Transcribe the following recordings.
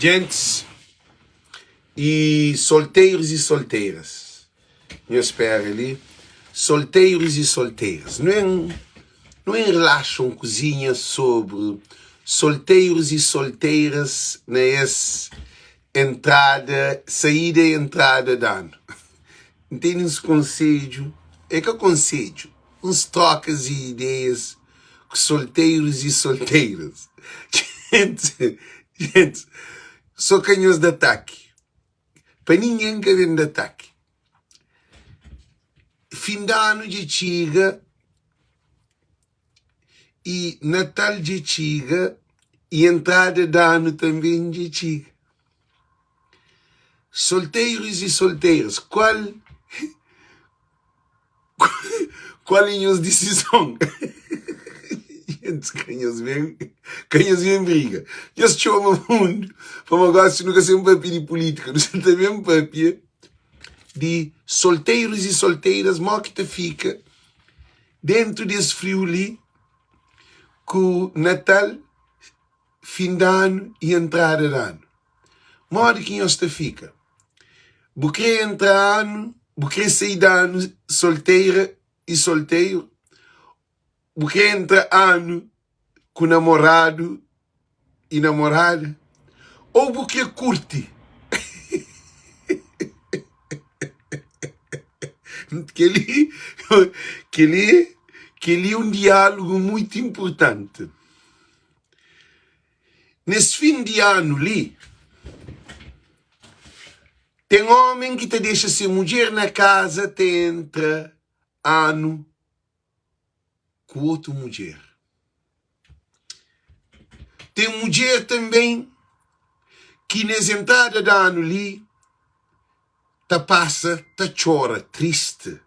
Gentes e solteiros e solteiras. Eu espero ali. Solteiros e solteiras. Não é relaxam cozinha sobre solteiros e solteiras nessa saída e entrada de ano. Tem uns conselhos, é que eu aconselho, uns trocas e ideias com solteiros e solteiras. Gente, sou canhões de ataque. Para ninguém que vem de ataque. Fim de ano de Chiga e Natal de Chiga e entrada de ano também de Chiga. Solteiros e solteiras, qual é a decisão? Gente, canhões vêm briga. Eu estou no mundo, para um negócio nunca ser um papel de política, não sei também um papel de solteiros e solteiras, mal que te fica dentro desse frio ali, com Natal, fim de ano e entrada de ano. Modo que nós te fica. Porque entrar ano, porque sair de ano solteira e solteiro, porque entra ano com namorado e namorada, ou porque curte. que ali é um diálogo muito importante. Nesse fim de ano ali, tem homem que te deixa ser mulher na casa, te entra ano com outra mulher. Tem mulher também que nessa entrada de ano ali, te passa, te chora, triste.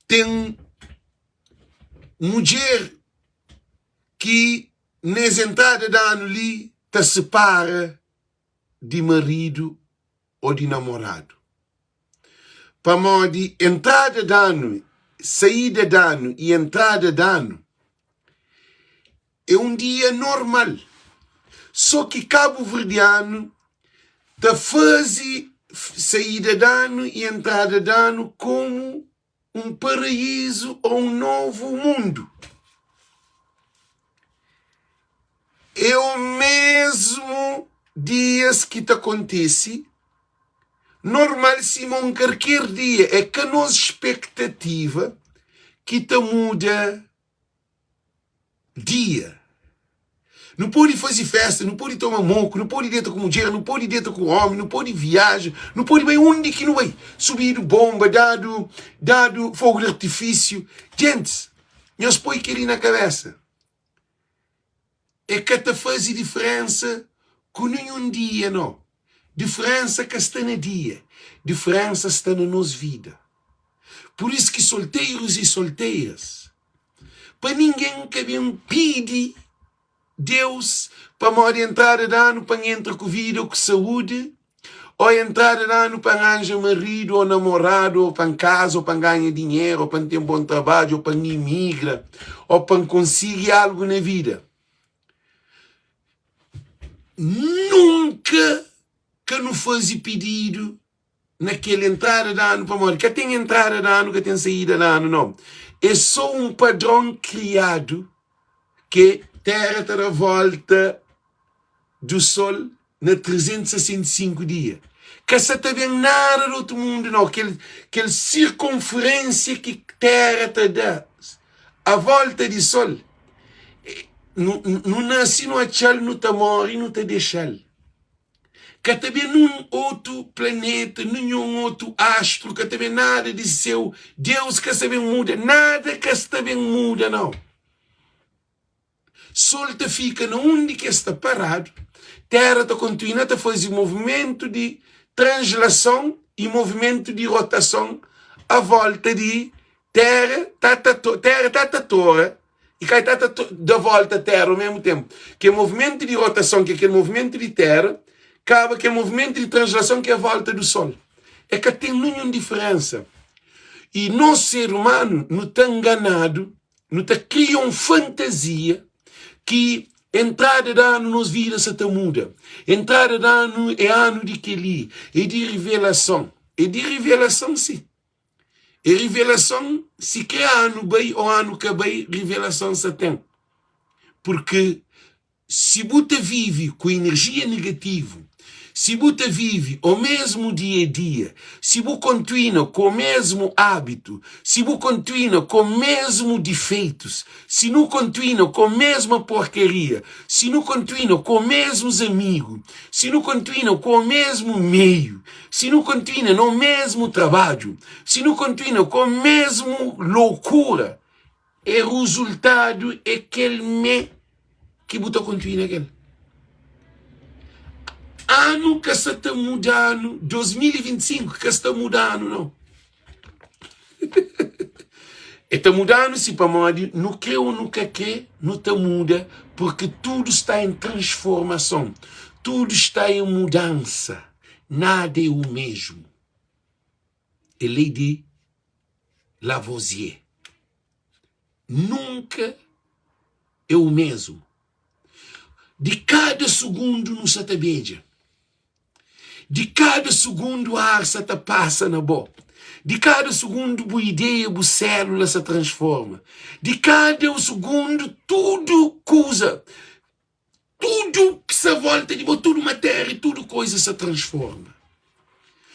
Tem mulher que nessa entrada de ano ali, te separa de marido ou de namorado. Para modo de entrada de ano, saída de ano e entrada de ano é um dia normal. Só que Cabo Verdeano te faz saída de ano e entrada de ano como um paraíso ou um novo mundo. É o mesmo dias que te acontece, normalíssimo qualquer dia, é que a nossa expectativa que te muda dia. Não pode fazer festa, não pode tomar moco, não pode ir dentro com mulher, não pode ir dentro com homem, não pode viajar, não pode ir onde que não vai. Subir bomba, dado fogo de artifício. Gente, nós põe aquilo na cabeça. É que te faz diferença com nenhum dia, não. Diferença que está no dia. Diferença está na nossa vida. Por isso que solteiros e solteiras, para ninguém que vem pedir Deus para morrer entrar de ano para entrar com vida ou com saúde, ou entrar de ano para arranjar marido ou namorado, ou para casa, ou para ganhar dinheiro, ou para ter um bom trabalho, ou para imigrar, ou para conseguir algo na vida. Nunca que não faz pedido naquele entrada de ano para morrer. Que tem entrada de ano, que tem saída de ano, não. É só um padrão criado que Terra está à volta do Sol na 365 dias. Que você está vendo nada do outro mundo, não. Aquela circunferência que Terra te dá à volta do Sol. Não nasce no achal, não te morre, não te deixa. Que também num outro planeta, nenhum outro astro, que também nada de seu Deus que também muda, nada que também muda, não. Sol te fica onde que está parado, Terra te continua a fazer movimento de translação e movimento de rotação à volta de Terra, Terra está torre, e cai de volta a Terra ao mesmo tempo. Que é movimento de rotação, que é aquele movimento de Terra, acaba que é movimento de translação, que é a volta do Sol. É que tem nenhuma diferença. E nós, ser humano, não está enganado, não está criando fantasia que Entrada de ano nos vidas se muda. Entrada de ano é ano de Keli. É de revelação. É de revelação, sim. E revelação, se que ano bem ou ano que bem, revelação se tem. Porque se você vive com energia negativa, se você vive o mesmo dia a dia, se você continua com o mesmo hábito, se você continua com os mesmos defeitos, se não continua com a mesma porcaria, se não continua com os mesmos amigos, se não continua com o mesmo meio, se não continua no mesmo trabalho, se não continua com a mesma loucura, o resultado é aquele me que você continua naquele. Ano que está mudando, 2025 que está mudando, não. Está mudando se para modo, não quer ou não quer, não está muda, porque tudo está em transformação, tudo está em mudança, nada é o mesmo. É lei de Lavoisier. Nunca é o mesmo. De cada segundo não se beija. De cada segundo a ar se passa na boca. De cada segundo a ideia, a célula se transforma. De cada segundo tudo coisa. Tudo que se volta de tudo matéria, tudo coisa se transforma.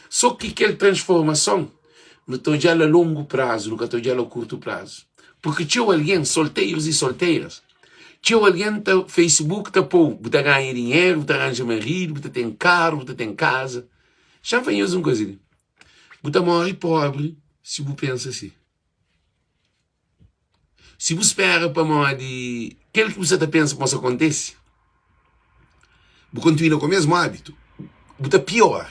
Só que aquela transformação não está já a longo prazo, não está já a curto prazo. Porque tinha alguém, solteiros e solteiras, tinha alguém no Facebook, você ganha dinheiro, você arranja marido, você tem carro, você tem casa. Já conheço uma coisa. Você morre pobre se você pensa assim. Se você espera para morrer, aquilo que você pensa que acontece, você continua com o mesmo hábito, você pior.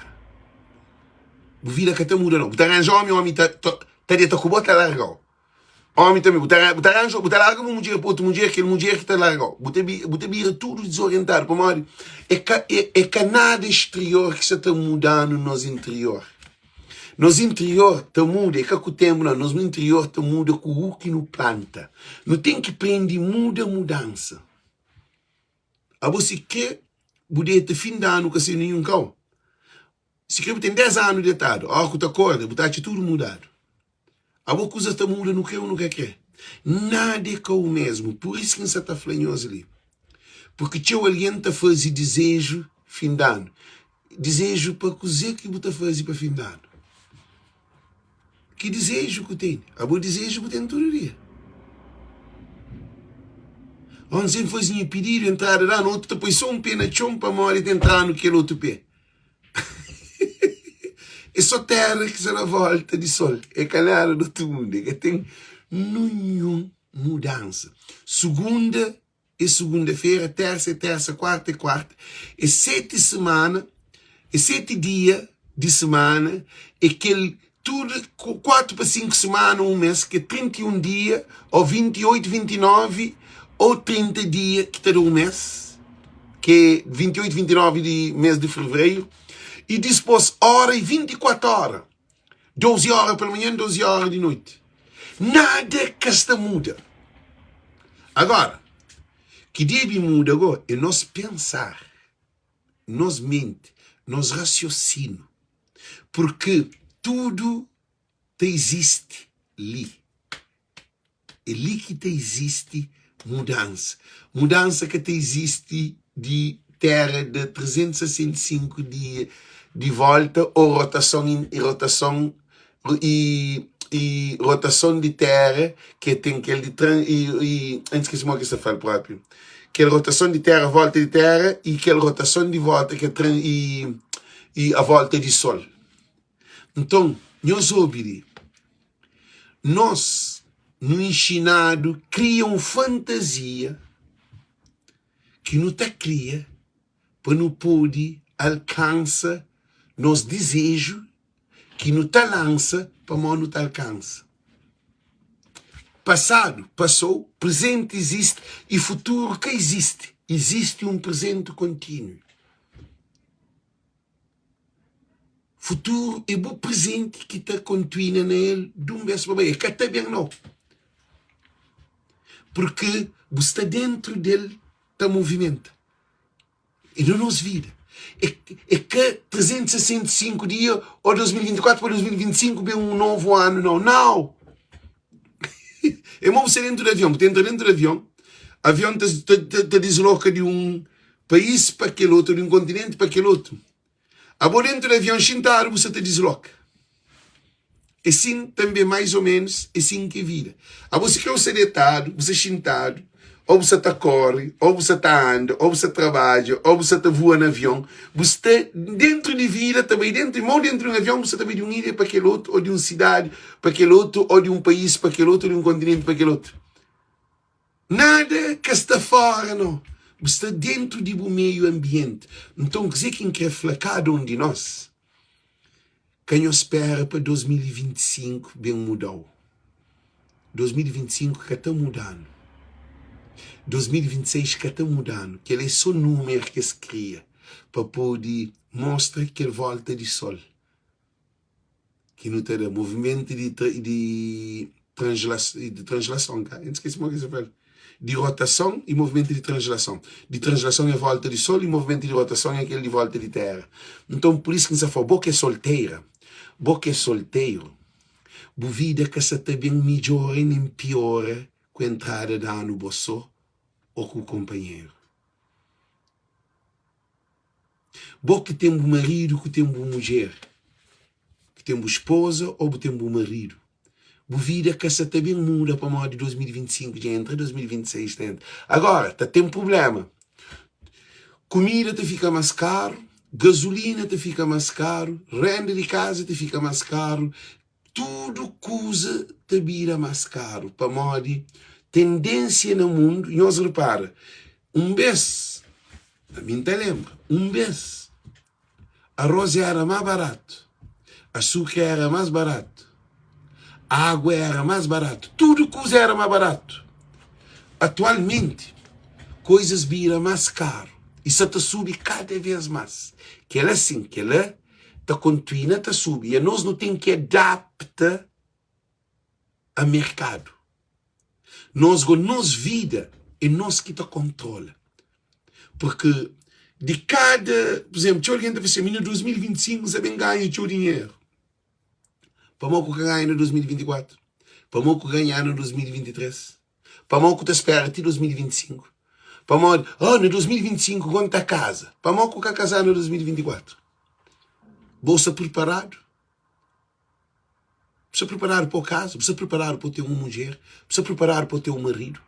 Você vira que muda não. Você arranja homem está dentro com você largou. Homem também, você larga uma mulher para outra mulher, aquela mulher que está largou. Você vira tudo desorientado. Para morrer. É que nada exterior que está mudando no nosso interior. Nos interior está muda, é que o tempo não. Nos interior está muda com o que não planta. Não tem que aprender mudança. A você quer, você tem fim de ano que sem nenhum cão. Se quer tem 10 anos de idade, a hora que você acorda, você está tudo mudado. A boa coisa está muda no que ou no que. Nada é o mesmo. Por isso que você está flanhoso ali. Porque tinha alguém que faz desejo fim de ano. Desejo para cozer que você faz para fim de ano. Que desejo que tem? A boa desejo que tem todo dia. Onde sempre faz pedir entrar lá, no outro depois só pé na chão para morrer de entrar no aquele outro pé. É só terra que se na volta de sol. É canal do outro mundo. Que tem nenhuma mudança. Segunda e segunda-feira, terça, quarta e quarta. E 7 semanas, e 7 dias de semana. E aquele tudo, 4 para 5 semanas, um mês, que é 31 dias, ou 28, 29, ou 30 dias que terá um mês. Que é 28, 29 de mês de fevereiro. E dispôs hora e 24 horas. 12 horas pela manhã, 12 horas de noite. Nada que esta muda. Agora, que deve mudar agora é nós pensar, nós mente, nós raciocínio. Porque tudo te existe ali. É ali que te existe mudança. Mudança que te existe de terra de 365 dias de volta ou rotação e rotação de terra que tem aquele de antes que se morra que se fala próprio aquela rotação de terra volta de terra e aquela rotação de volta que e a volta de sol. Então nós ouvimos nós no ensinado criam fantasia que não está cria para não poder alcançar nos desejos que não está lança para não está alcança. Passado passou, presente existe e futuro que existe. Existe um presente contínuo. Futuro é o presente que está contínuo nele de um vez para bem. É que está bem não. Porque você está dentro dele está movimenta. E na nossa vida. É que 365 dias, ou 2024 para 2025, vem um novo ano, não. É como você dentro do avião, porque entra dentro do avião, o avião te desloca de um país para aquele outro, de um continente para aquele outro. Agora dentro do avião, sentado, você te desloca. Assim também, mais ou menos, assim que vira. Você quer ser deitado, você sentado, ou você está corre, ou você está anda, ou você trabalha, ou você está voa no avião. Você está dentro de vida, também dentro de um avião, você está de uma ilha para aquele outro, ou de uma cidade para aquele outro, ou de um país para aquele outro, ou de um continente para aquele outro. Nada que está fora, não. Você está dentro de um meio ambiente. Então, quer dizer, quem quer flacar um de nós, quem espera para 2025 bem mudou. 2025 que está mudando. 2026 que está mudando. Que ele é só número que se cria para poder mostrar que ele volta de sol. Que não tem movimento de translação. Cara. Eu esqueci o que você fala. De rotação e movimento de translação. De translação é volta de sol e movimento de rotação é aquele de volta de terra. Então, por isso que você fala, boca é solteira. Boca é solteiro. Bo vida que se está bem melhor e nem pior com a entrada de ano bolso ou com o companheiro. Boca tem um marido que tem uma mulher. Que tem uma esposa ou tem um marido. Bo vida que se está bem muda para mais de 2025 já entra, 2026 entra. Agora, tem um problema. Comida te fica mais caro. Gasolina te fica mais caro, renda de casa te fica mais caro, tudo coisa te vira mais caro. Para modo tendência no mundo, e nós repara, mês, a mim te lembra, mês, arroz era mais barato, açúcar era mais barato, água era mais barato, tudo coisa era mais barato. Atualmente, coisas viram mais caro. Isso está subindo cada vez mais. Que ela assim, que ela está continua a subir. E nós não temos que adaptar ao mercado. Nós, com nossa vida, é nós que está controla. Porque de cada, por exemplo, se alguém está fazendo em 2025, você bem ganha o seu dinheiro. Para pouco que ganha em 2024. Para pouco ganhar em 2023. Para pouco te espera até 2025. Para modo, no 2025, quando está casa? Para modo que casar no 2024. Você preparado? Você preparado para o caso? Você preparado para ter uma mulher? Você preparado para ter um marido?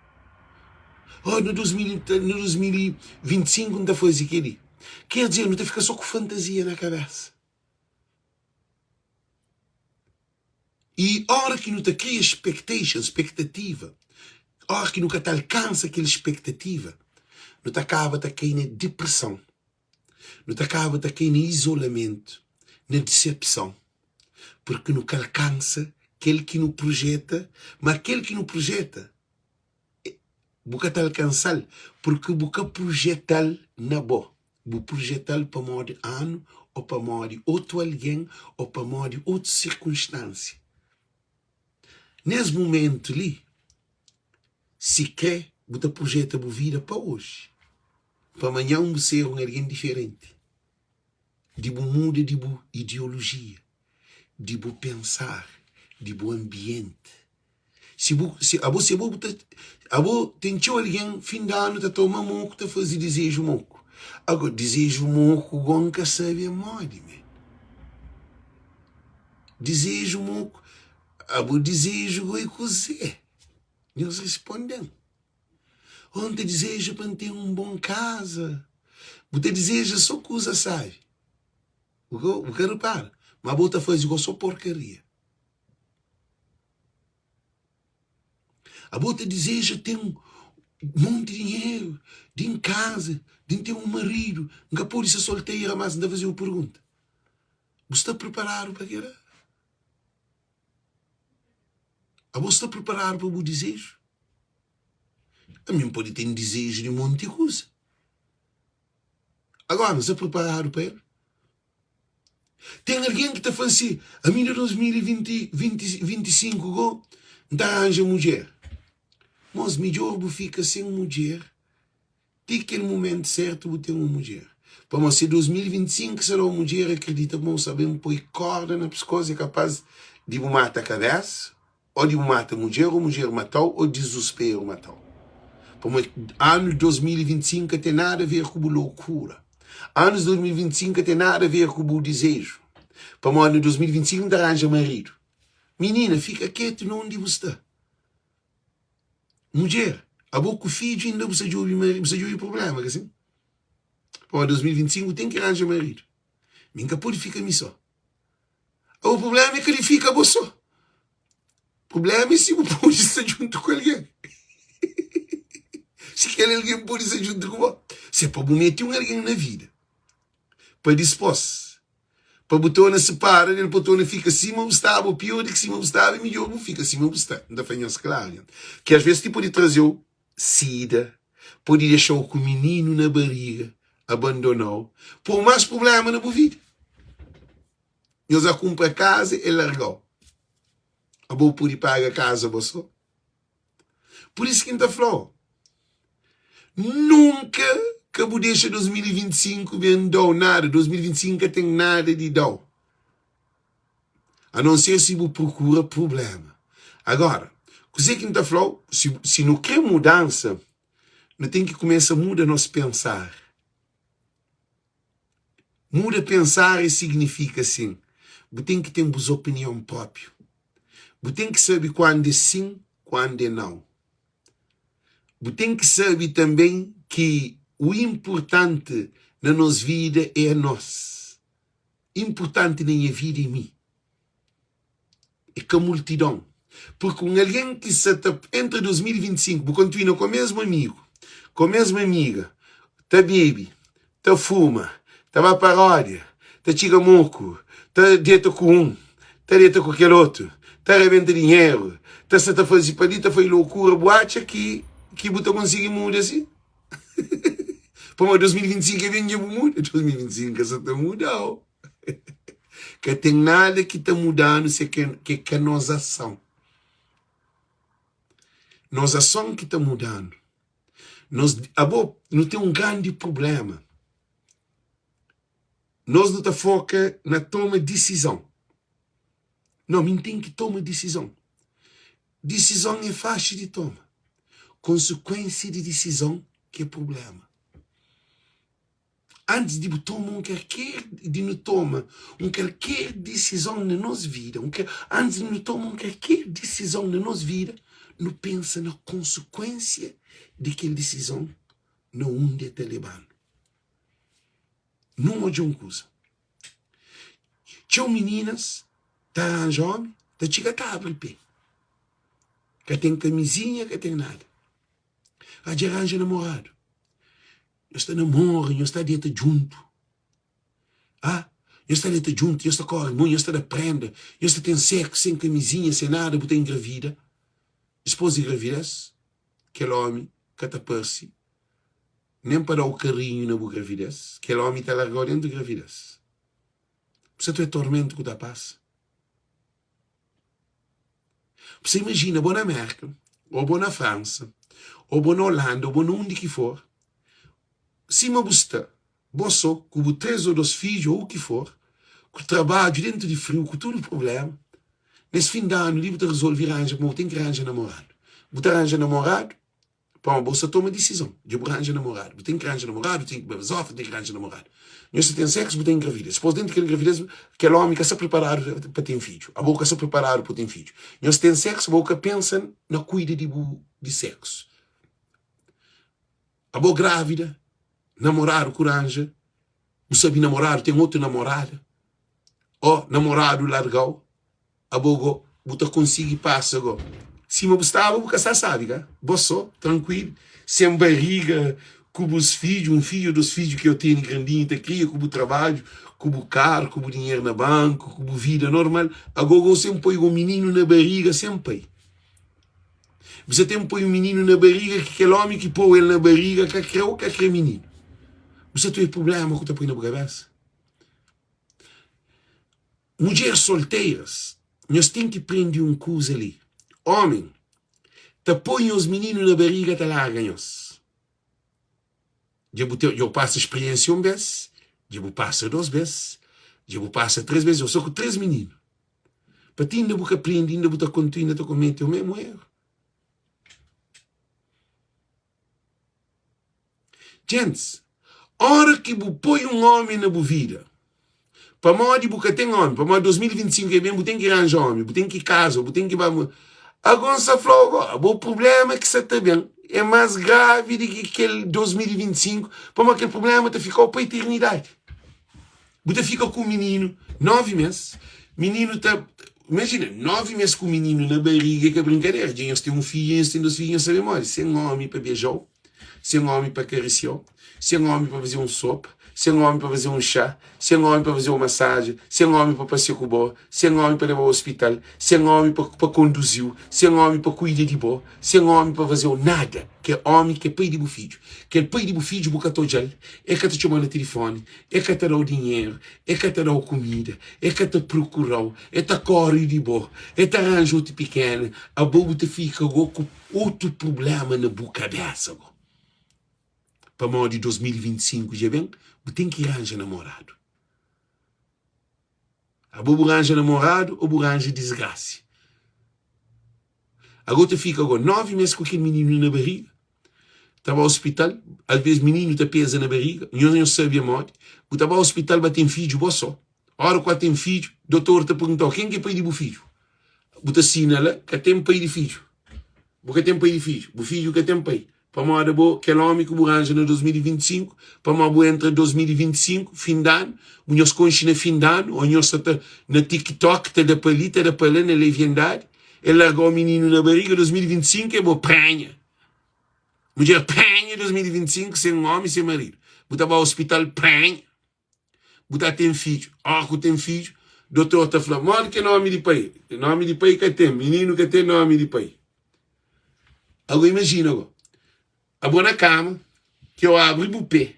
No 2025 não está fazendo aquilo. Quer dizer, não está ficar só com fantasia na cabeça. E a hora que não te cria expectativa, a hora que nunca te alcança aquela expectativa, não te acaba de cair na depressão, não te acaba de cair no isolamento, na decepção, porque nunca alcança aquele que não projeta, mas aquele que não projeta, nunca te alcançar, porque nunca projetar na boa, nunca projetar para modo ano, ou para modo outro alguém, ou para modo outra circunstância. Nesse momento ali, se quer, você projeta a vida para hoje. Para amanhã você ser alguém diferente. De muda de ideologia, de pensar, de ambiente. Se você tem alguém fim de ano te toma moco, te faz desejo moco. Agora desejo moco gonca sabe a moda, desejo moco, desejo goi cozer. Eles respondem. Onde deseja para ter uma boa casa. Você deseja só coisa, sabe? O que repara. Mas você faz igual só porcaria. A você deseja ter um monte de dinheiro, de em casa, de ter um marido. Nunca pode ser solteira, mas ainda fazer uma pergunta. Você está preparado para aquilo? Você está preparado para o desejo? A mim pode ter um desejo de um monte de coisa. Agora, você está preparado para ele? Tem alguém que está falando assim, a minha 2025 não arranja mulher. Mas melhor fica sem mulher de aquele momento certo, você tem uma mulher. Para você, 2025, será uma mulher, acredita, bom, sabemos, põe corda na pescoço, é capaz de matar a cabeça, ou de matar a mulher matou, ou desespero matou. Para ano 2025 tem nada a ver com loucura. Anos 2025 tem nada a ver com o desejo. Para o ano 2025 te arranja marido. Menina, fica quieto, não onde você está. Mulher, a boca filho ainda você de ouvir problema, assim? Para o ano 2025 tem que arranjar marido. Nunca pode ficar só. O problema é que ele fica você. O problema é se você pode estar junto com alguém. Se aquele alguém pode estar junto com você. Se é para meter alguém na vida. Para dispor. Para botona separa, ele botona fica acima ou está, ou pior do que cima ou está, e melhor não fica acima ou está. Não dá para claro. Que às vezes tipo pode trazer o sida, pode deixar o menino na barriga, abandonou, por mais problema na vida. Eles já compram a casa e largou. A boa pode pagar a casa, você. Por isso que a gente falou, nunca que eu deixe 2025 bem dou nada. 2025 tem nada de dou. A não ser se você procura problema. Agora, o que a gente falou, se não quer mudança, não tem que começar a mudar nosso pensar. Muda pensar significa assim, você tem que ter uma opinião própria. Você tem que saber quando é sim, quando é não. Você tem que saber também que o importante na nossa vida é nós. Importante na minha vida é mim. É que a multidão. Porque alguém que entre 2025, você continua com o mesmo amigo, com a mesma amiga, tá bebe, tá fuma, tá vai paródia, tá chiga moco, tá dieta com um, tá dieta com aquele outro, tá arrebenta dinheiro, tá se tá fazendo palita, foi loucura, boate que você consegue mudar assim. Para 2025 vem de muda, 2025 só está mudando. Que tem nada que está mudando, que é nossa ação. Nossa ação que está mudando. Nós não tem um grande problema. Nós não estamos focados na toma de decisão. Não, mas tem que tomar decisão. Decisão é fácil de tomar. Consequência de decisão que é problema. Antes de tomar qualquer decisão na nossa vida, antes de tomar qualquer decisão na nossa vida, não pensa na consequência daquela decisão, na onde está levando. Não é uma coisa. Tinha meninas, tá arranjando homem, tá chica cabra pé. Que tem camisinha, que tem nada. A de arranja namorado. Eu estou namorando, eu estou dentro junto. Ah, eu estou dentro junto, eu estou correndo, eu estou aprendendo, eu estou tendo sexo sem camisinha, sem nada, porque engravida. Depois de gravidez, aquele homem que está perto, nem para dar o carinho na boa gravidez, aquele homem está largado dentro da gravidez. Você tem tormento que está passa. Você imagina, ou na América, ou na França, ou na Holanda, ou onde que for, se me gusta, você, com 3 ou 2 filhos, ou o que for, com trabalho dentro de frio, com todo o problema, nesse fim de ano, você resolve arranjar, mas tem que arranjar namorado. Você arranja namorado, para você toma decisão de arranjar namorado. Você tem que arranjar namorado, tem que beber sofa, tem que arranjar namorado. Você tem sexo, você tem gravidez. Depois, dentro daquela gravidez, aquele homem que está preparado para ter filho. A boca está preparada para ter filho. Você tem sexo, a boca pensa na cuida de sexo. A boca grávida, namorado, coragem, não sabe namorar, tem outro namorado, ou namorado largou, a boca, você consegue passar agora. Se me gostava, você sabe, cara? Você, tranquilo, sem barriga, com os filhos, um filho dos filhos que eu tenho grandinho, te cria, com o trabalho, com o carro, com o dinheiro na banco, com a vida normal. Agora você põe um menino na barriga, sempre. Você tem põe um menino na barriga, que aquele homem que põe ele na barriga, que é menino. Você tem problema que você põe na cabeça. Mulheres solteiras, nós temos que aprender uma coisa ali. Homem, te põe os meninos na barriga, te larga-os. Eu passo experiência uma vez, eu passo 2 vezes, eu passo 3 vezes, eu sou com 3 meninos. Para ti ainda você aprende, ainda você continua, ainda comete o mesmo erro. Gente, hora que você põe um homem na sua vida, para modo você tem homem, para modo 2025 é bem, você tem que arranjar homem, você tem que casar, você tem que... Agora você falou, o problema é que você está bem. É mais grave do que aquele 2025, para aquele problema te ficou para a eternidade. Você fica com o menino 9 meses, menino tá... Imagina, 9 meses com o menino na barriga, que é brincadeira. Eles têm um filho, eles têm 2 filhos, sem memória. Sem homem para beijar, sem homem para acariciar, sem homem para fazer um sopa, sem homem para fazer um chá, sem homem para fazer uma massagem, sem homem para passear com o boy, sem homem para levar ao hospital, sem homem para conduzir, sem homem para cuidar de boy, sem homem para fazer nada. Que é homem que é pai de meu filho. Que é pai de meu filho, boca tojal, é que te chamar no telefone, é que te dá o dinheiro, é que te dá a comida, é que te procura, é que te corre de boa, é que te arranja outro pequeno, a bobo te fica com outro problema na boa cabeça. Para mal de 2025, já vem, tem que arranjar namorado. A bobo arranja namorado ou arranja desgraça. Agora te fica agora 9 meses com aquele menino na barriga. Estava ao hospital, às vezes menino te pesa na barriga, não sabe a morte. Estava ao hospital, vai ter filho, boa só. A hora que tem filho, o doutor te perguntou, quem que é pai de meu filho? Você assinala que tem pai de filho. Porque tem pai de filho. O filho que tem pai. Para uma boa, aquele homem que arranja em 2025, para uma boa entre 2025, fim de ano, o nosso conche na fim de ano, o nosso na TikTok, está da palita, da palha, na leviandade, ele largou o menino na barriga, 2025, é boa pranha. Mulher pranha 2025, sem um homem, sem marido. Você vai ao hospital, pranha. Você tem filho. Que tem filho, doutor está falando, mano, que nome de pai? Nome de pai que tem, menino que tem nome de pai. Agora imagina, agora. A boa na cama, que eu abro o pé,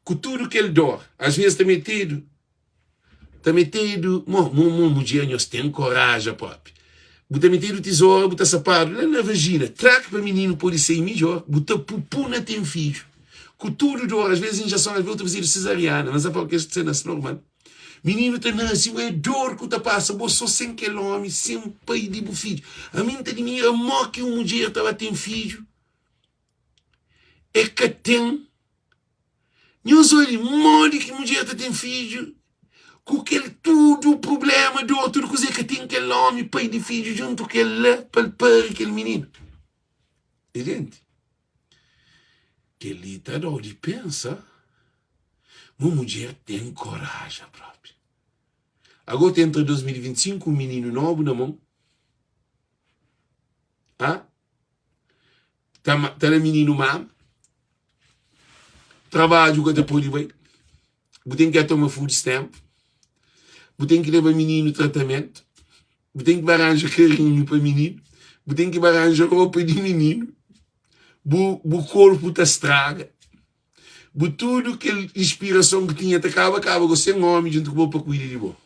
com tudo que ele dá, às vezes está metido, mulher, nós tem coragem, papi. Você metido tesouro, você sapato, lá na vagina, traga para menino pode ser melhor, você pupuna tem filho. Com tudo dor, às vezes injeção, às vezes fazer cesariana, mas é porque esta cena é normal. Menino tem nascido, é dor que você passa, você só sem aquele homem, sem um pai de filho. A mim tem dinheiro, a mó que uma mulher estava tem filho. É que tem. Meus olhos, morre que mulher tem filho. Com aquele tudo o problema do outro coisa que tem aquele homem, pai de filho, junto com ele, para aquele menino. E gente, que ele está de pensa, uma mulher tem coragem própria. Agora entra 2025, um menino novo na mão. Tá no menino mam. Trabalho que depois de vai. Você tem que tomar food stamp. Você tem que levar menino no tratamento. Você tem que arranjar carinho para menino. Você tem que arranjar roupa de menino. O corpo te estraga. Tudo que inspiração que tinha te acaba com sem homem junto com o para cuidar de você.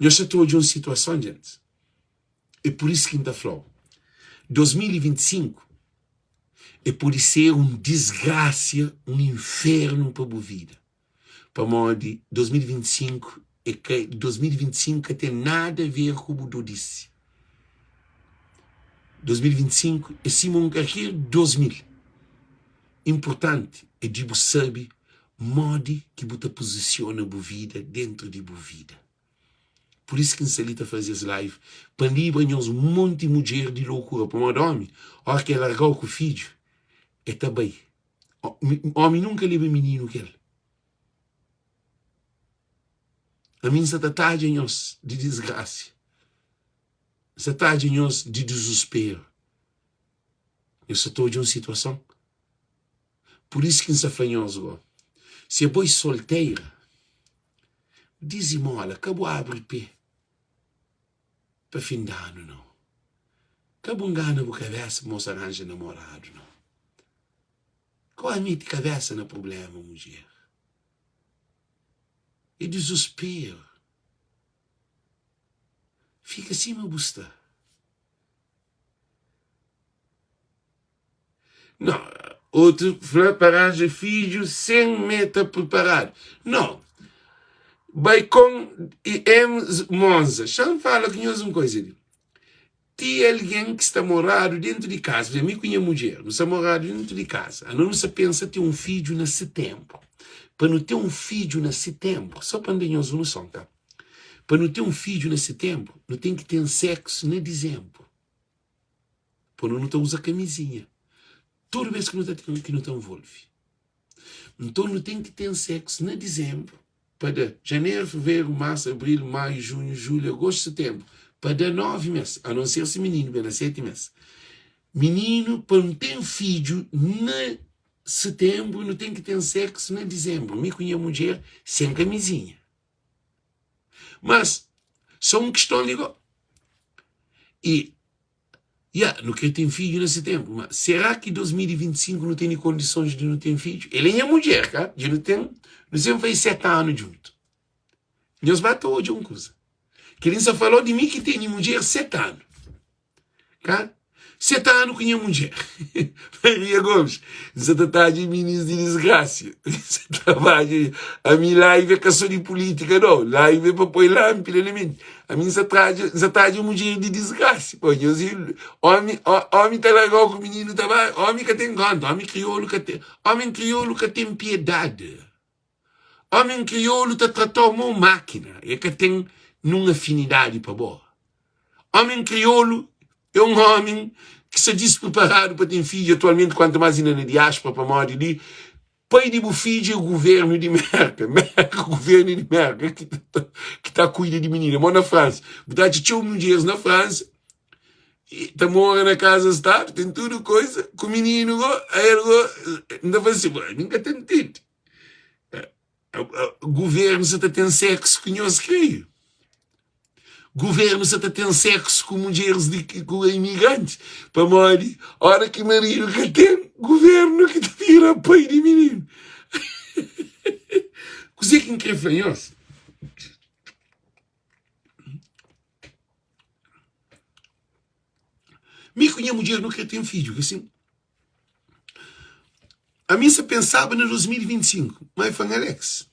Eu estou de uma situação, gente. É por isso que ainda falou. 2025 é por ser um desgraça, um inferno para a sua vida. Para modo 2025 é que 2025 tem nada a ver com o que eu disse. 2025 é Simão Carreiro 2000. Importante é de você saber modo que você posiciona a sua vida dentro de sua vida. Por isso que Salita faz as lives. Para mim, banhamos um monte de mulher de loucura. Para um homem, a hora que ele largou com o filho, é também. Homem nunca leva menino que ele. A mim, essa tarde de desgraça. Essa tarde de desespero. Eu só estou de uma situação. Por isso que não se afanhoso agora. Se é boa solteira, diz-me, olha, acabou a abrir pé. Para fim de ano, não. Acabou um gana por cabeça, moça arranja namorado, não. Qual a minha cabeça no problema, mulher? É desespero. Fica assim, me gusta. Não, outro para arranjar filho sem meta preparado. Não. Baicon e M. Monza. Já me fala que nós uma coisa ali. Tem alguém que está morado dentro de casa. Vem mim com a mulher. Não está morado dentro de casa. A não se pensa ter um filho nesse tempo. Para não ter um filho nesse tempo, só para não ter noção, tá? Para não ter um filho nesse tempo, não tem que ter sexo nem dezembro. Para não ter usar camisinha. Toda vez que não te envolve. Então não tem que ter sexo nem dezembro. Para janeiro, fevereiro, março, abril, maio, junho, julho, agosto, setembro. Para dar 9 meses. A não ser se menino, bem, 7 meses. Menino, para não ter filho nem setembro, não tem que ter sexo nem dezembro. Me conheço mulher sem camisinha. Mas, só uma questão de igual. E, não quer ter filho nesse tempo. Mas será que em 2025 não tem condições de não ter filho? Ele é mulher, cara. De não tem, não sempre faz 7 anos junto. Nós batemos hoje uma coisa. Que ele só falou de mim que tem mulher 7 anos. Cara? 7 anos com a mulher. Maria Gomes, você está de ministro de desgraça. Você trabalha. A minha live é caçou de política, não. Live é para pôr lá, plenamente. A minha você está de mulher de desgraça. Homem está legal com o menino, tá bem? Homem que tem conta. Homem crioulo que tem piedade. Homem crioulo está tratando uma máquina. É que tem numa afinidade para boa. Homem crioulo é um homem que se diz preparado para ter filho, atualmente, quanto mais ainda na diáspora, para morrer ali. Pai de filho é o governo de Merca. O governo de Merca que está a cuidar de menina. Mas na França, verdade, tinha mulheres na França, e está morando na casa de Estado, tem tudo coisa, com o menino, ainda vai ser, nunca tem tido. O governo se tem sexo com nós, creio. Governo se tem sexo com mulheres com imigrantes. Para morrer, hora que marido que tem, governo que te tira apoio de menino. Coisa que incrível, nós. Me com a mulher não quer ter um filho, assim. A mim se pensava no 2025, mas foi Alex.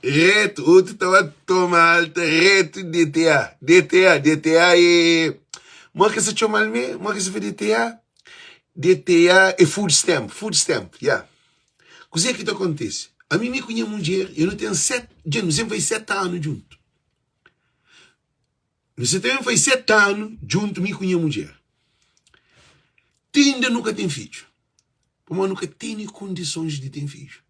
Reto, outro estava a tomar alta, reto, DTA é... Uma que se chama alme, uma que se faz DTA é food stamp, Coisa que acontece? A mim com a mulher, eu não tenho 7, não sempre foi 7 anos junto. Você também foi 7 anos junto com a mulher. Ainda nunca tem filho. Mas nunca tem condições de ter filho.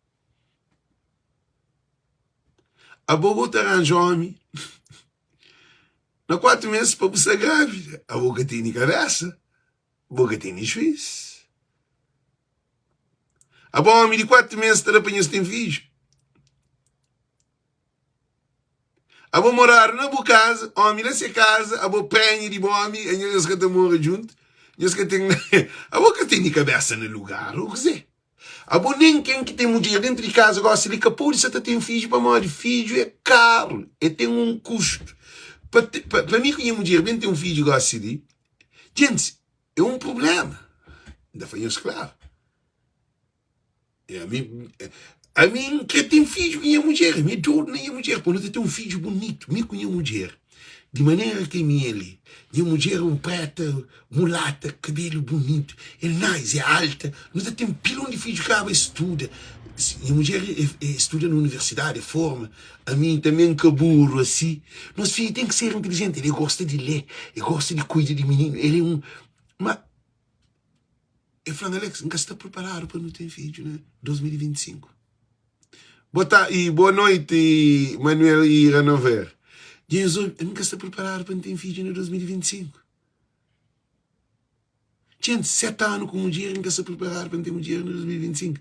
A boca arranja homem. Na 4 meses para você grávida. A boca tem cabeça. A boca tem juiz. A boa homem de 4 meses para apanhar tem filho. A boa morar na boa casa. Homem nessa casa. A boa penha de bom homem. A gente que está morando junto. A boca tem cabeça no lugar. O que dizer? A boa nem quem que tem mulher dentro de casa gosta de que a polícia tem filho para morrer. Filho é caro. E tem um custo. Para mim, que a mulher bem tem um filho gosta de. Gente, é um problema. Ainda foi um escravo. A mim que tem filho com a mulher. Me dou nem a mulher. Quando eu tenho um filho bonito, me com a mulher. De maneira que ele, de uma mulher preta, mulata, cabelo bonito, é nice, é alta, não tem um pilão de filho que acaba estuda. E a mulher estuda na universidade, forma. A mim também que burro assim. Nosso filho tem que ser inteligente, ele gosta de ler, ele gosta de cuidar de menino, ele é um... Mas, eu falo, Alex, nunca está preparado para não ter filho, né? 2025. Boa noite, Manuel e Ranover. Jesus nunca está preparado para não ter filho em 2025. Gente, 7 anos com mulher, nunca está preparado para não ter mulher em 2025.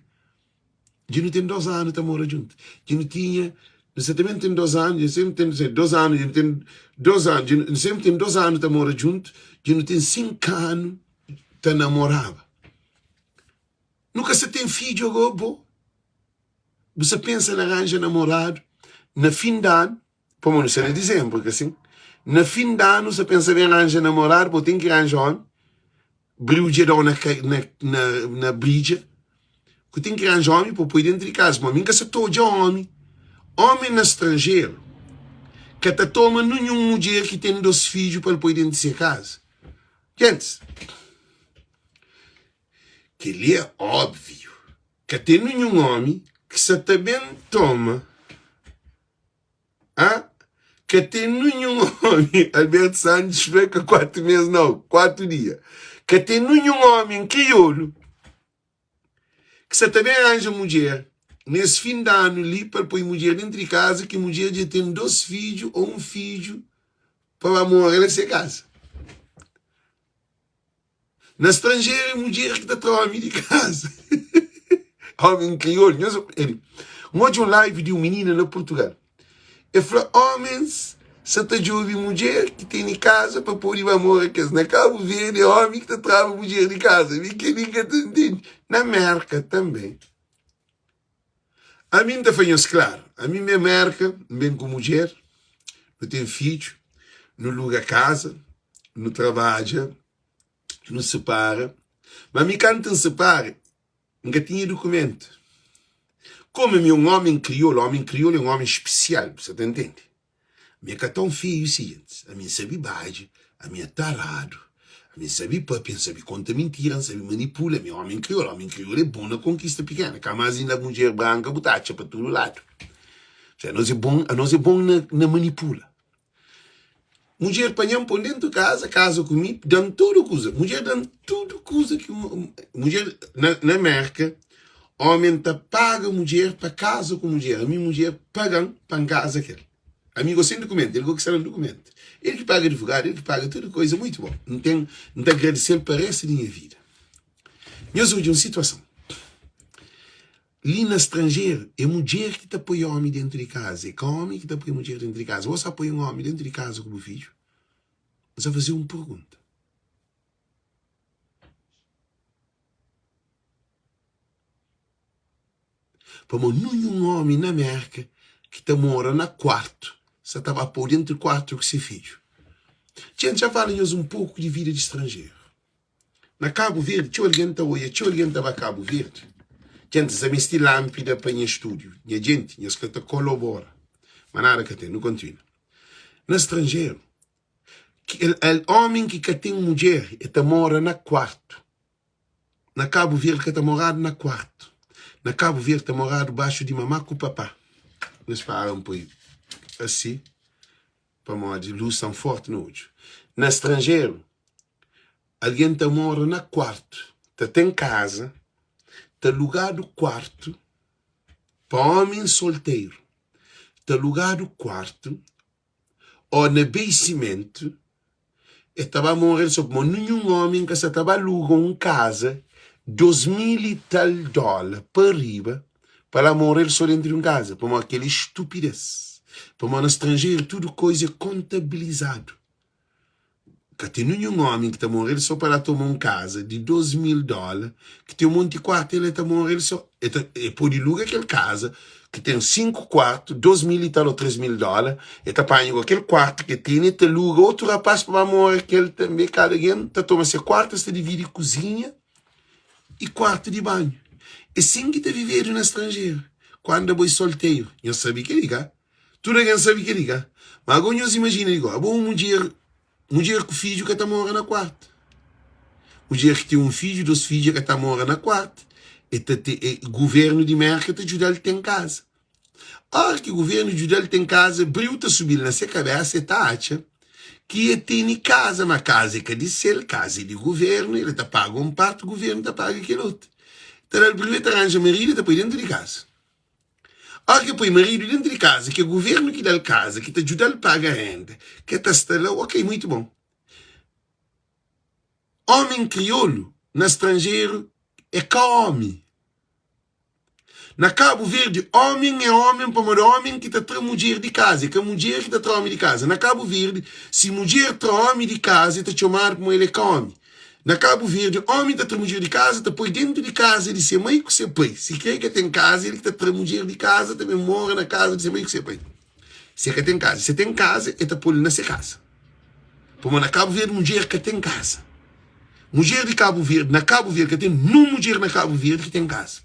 Eu não tenho 2 anos para morar junto. Eu não tinha, você também tem 2 anos, eu sempre tenho 2 anos, eu tenho 2 anos, eu sempre tenho 2 anos para morar junto, eu não tenho 5 anos para namorava. Nunca você tem filho agora, você pensa em arranjar namorado, na fim de ano, como não sei dezembro, porque assim, na fim de ano você pensa em arranjar namorado, porque tem que arranjar homem, brilha na brija, que tem que arranjar homem para pôr dentro de casa. Mas nunca se toja homem. Homem no estrangeiro, que te toma nenhum mulher que tem 2 filhos para pôr dentro de sua casa. Gente, que ele é óbvio que tem nenhum homem que se também toma, que tem nenhum homem, Alberto Santos explica 4 meses, não, 4 dias, que tem nenhum homem crioulo que se também arranja mulher nesse fim de ano ali para pôr mulher dentro de casa, que mulher já tem 2 filhos ou 1 filho para morrer nessa casa. Na estrangeira, mulher que está trabalhando de casa. Homem crioulo. Hoje um live de um menino na Portugal. Ele falou, homens, se está de ouvir mulher que tem em casa para pôr de amor casa. Na Cabo Verde, homem que está trabalhando mulher de casa. Que ninguém entende. Na América também. A mim está fazendo claro. A mim me América, bem com mulher, não tem filho, não aluga casa, não trabalha, não separa. Mas me quando se separa, nunca tinha documento. Como um homem crioulo é um homem especial, você entende? A minha é tão feio o seguinte, a minha sabe bade, a minha tarado, a minha sabe papi, sabe conta mentira, sabe manipula, meu homem crioulo é bom na conquista pequena, que mais ainda a mulher branca botacha para todo lado. Nós é bom na manipula. Mulher panham por dentro de casa comigo, dando tudo coisa. Mulher dando tudo coisa que mulher na América, homem tá paga mulher para casa com mulher. A minha mulher pagam para casa aquele. Amigo sem documento, ele gosta de documento. Ele que paga advogado, ele que paga tudo coisa muito bom. Não tem agradecer para essa minha vida. Nós hoje uma situação. Ali na estrangeira, é mulher que te apoia homem dentro de casa. É que homem que te apoia mulher dentro de casa. Você apoia um homem dentro de casa como filho? Você vai fazer uma pergunta. Como nenhum homem na América que te mora na quarto, você estava a pôr dentro do quarto com seu filho. Gente, já falamos um pouco de vida de estrangeiro. Na Cabo Verde, tinha alguém que estava a Cabo Verde. Gente, se me estilo lâmpada para o estúdio. E a gente, que está colabora. Mas nada que tem, não continua. No estrangeiro, o homem que tem mulher, ele mora na quarto. Na Cabo Verde, que está morado na quarto. Na Cabo Verde, está morado baixo de mamá com o papá. Nós paramos por aí. Assim, para uma de luz tão forte no olho. No estrangeiro, alguém está mora na quarto. Tem casa. Está alugado quarto para homem solteiro. Está alugado quarto ou no basement. Estava a morrer sobre nenhum homem que se estava alugando uma casa $2.000 e tal para riba para morrer só dentro de uma casa. Para uma aquela estupidez. Para uma no estrangeiro tudo coisa contabilizado. Que tem nenhum homem que está morrendo só para tomar uma casa de $2.000, que tem um monte de quarto, ele está morrendo só. E por alugar aquela casa, que tem 5 quartos, $2.000 e tal ou $3.000, e está pagando aquele quarto que tem, e te aluga outro rapaz para morrer, que ele também, cada alguém, está tomando esse quarto, está divide cozinha e quarto de banho. E assim que está vivendo no estrangeiro. Quando eu sou solteiro, eu sabia que ligar. Tudo alguém sabe que ligar. Mas agora eu imagino, igual, um dia. Mulher com filho que está morando na quarta. Mulher que tem um filho, 2 filhos que está morando na quarta. E o governo de América te ajuda a ter em casa. Ora que o governo ajuda a ter em casa, brilha subir na sua cabeça e taxa que ele tem em casa, uma casa que é de ser, casa de governo, ele está pago uma parte, o governo está pago aquele outro. Então ele brilha, arranja marido e está dentro de casa. Ora que põe marido dentro de casa, que é o governo que dá a casa, que te ajuda a pagar a renda, que está lá, ok, muito bom. Homem crioulo, no estrangeiro, é homem. Na Cabo Verde, homem é homem, como homem que está mulher de casa, que é mulher que está homem de casa. Na Cabo Verde, se mulher está homem de casa, está chamado como ele é homem. Na Cabo Verde, homem está mulher de casa, está põe dentro de casa de ser mãe com seu pai. Se quer que tem casa, ele está mulher de casa, também mora na casa de ser mãe com seu pai. Se quer tem casa, se tem casa, ele está põe na sua casa. Como na Cabo Verde, mulher que tem casa. Mulher de Cabo Verde, na Cabo Verde, que tem uma mulher na Cabo Verde que tem casa.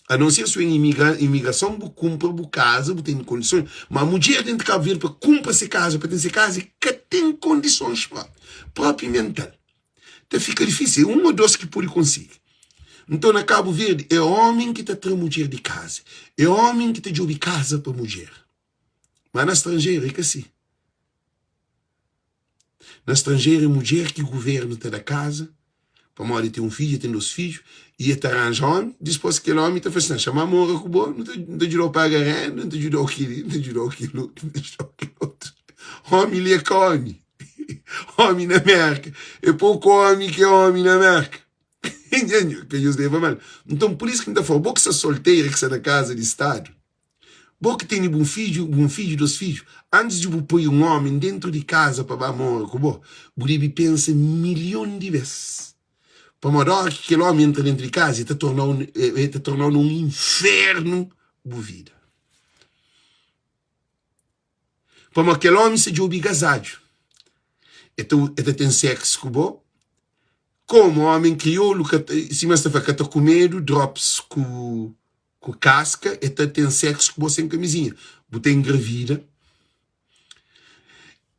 A não ser se é imigração, cumpre a casa, tem condições. Mas a mulher dentro de Cabo Verde, para cumprir essa casa, para ter essa casa, que tem condições propriamente. Então fica difícil. É um ou dois que pode conseguir. Então, na Cabo Verde, é homem que está trazendo mulher de casa. É homem que está de casa para mulher. Mas na estrangeira é que assim. Na estrangeira, é mulher que governa da casa. Para morrer tem um filho, tem 2 filhos. E te arranja homem. Depois que aquele homem está fazendo, chama a mora com o bom. Não te ajudou a pagar renda, não te ajudou aquilo, não te ajudou aquilo, não te ajudou aquilo outro. Homem, ele é come. Homem na América. É pouco homem que é homem na América. Entende? Que Deus leva mal. Então, por isso que ainda fala, que você é solteira, que você é da casa de Estado. Bom que tem um filho, 2 filhos. Antes de pôr um homem dentro de casa para morar com o deve pensar milhões de vezes. Para morar que aquele homem entra dentro de casa e está tornando um inferno de vida. Para aquele homem seja obrigado. Então, tem sexo com o como homem crioulo, se você está com medo, drops com casca, então tem sexo com você sem camisinha. Você engravida.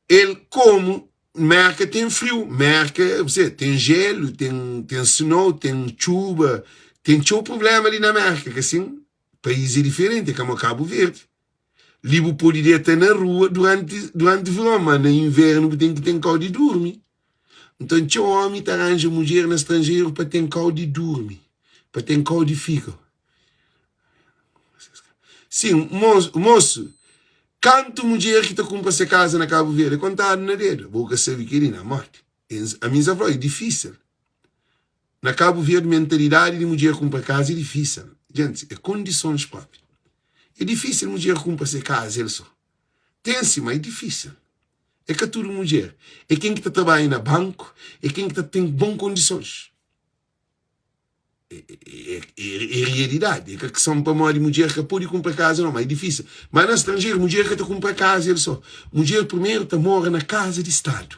Ele, como, marca tem frio, marca, você tem gelo, tem snow, tem chuva, tem seu problema ali na marca, que assim, país é diferente, como Cabo Verde. Libo pode estar na rua durante o verão, mas no inverno tem que ter caldo de dormir. Então, o homem arranja mulher no estrangeiro para ter caldo de dormir, para ter caldo de fica. Sim, moço, quanto mulher que está com essa casa na Cabo Verde, contado na dedo, vou que saber que ele na morte. A minha avó é difícil. Na Cabo Verde, a mentalidade de mulher comprar casa é difícil. Gente, é condições próprias. É difícil mulher comprar essa casa, ele só. Tem-se, mas é difícil. É que tudo mulher. É quem que está trabalhando no banco, é quem que tem boas condições. É realidade. É que são para uma mulher que pode comprar casa, não, mas é difícil. Mas na estrangeira, mulher que está comprar casa, ele só. Mulher primeiro está mora na casa de Estado.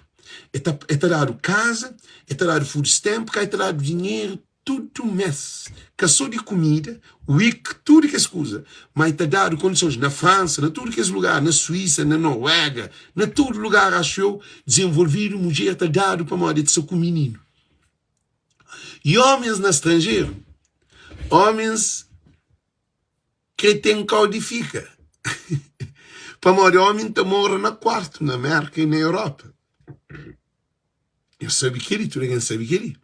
É dado casa, é dado food stamp, é dado dinheiro, tudo mês. Que só de comida, week, tudo que é coisa. Mas está dado condições na França, na tudo que é lugar, na Suíça, na Noruega, na todo lugar, acho eu, desenvolvido, mulher está dado para morar de ser com menino. E homens no estrangeiro, homens que tem codifica. Para morar homem, está mora na quarto, na América e na Europa. Eu sabe que ele, tu ninguém sabe que ele.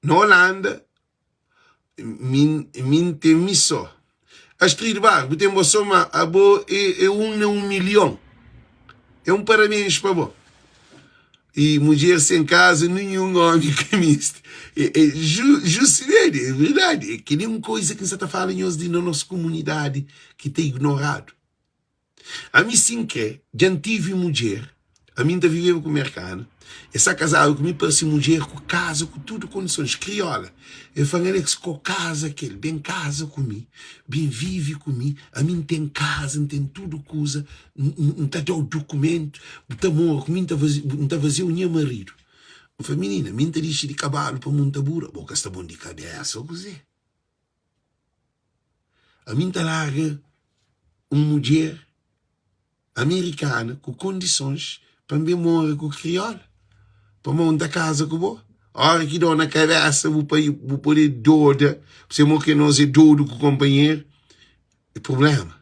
Na Holanda, min tem misso. A street bar, tem uma soma, a boa é 1 milhão. É um parabéns para você. E mulher sem casa, nenhum homem que miste. Justo, é verdade. É que nem uma coisa que você está falando hoje na nossa comunidade que tem ignorado. A mim sim que já tive mulher, a mim está vivendo com o mercado, essa casada comigo parece mulher com casa, com tudo condições, crioula. Eu falei que com casa, que ele bem casa comigo, bem vive comigo, a mim tem casa, tem tudo coisa, não está dando documento, está morto, comigo não está vazio o meu marido. Eu falei, menina, mim está de cavalo para montar burra, boca está bom de cabeça, ou coisa. A mim está larga uma mulher americana com condições para me morar com crioula. Para montar casa com você. A hora que dá na cabeça, vou poder doida. Você morre não é doido com o companheiro. É problema.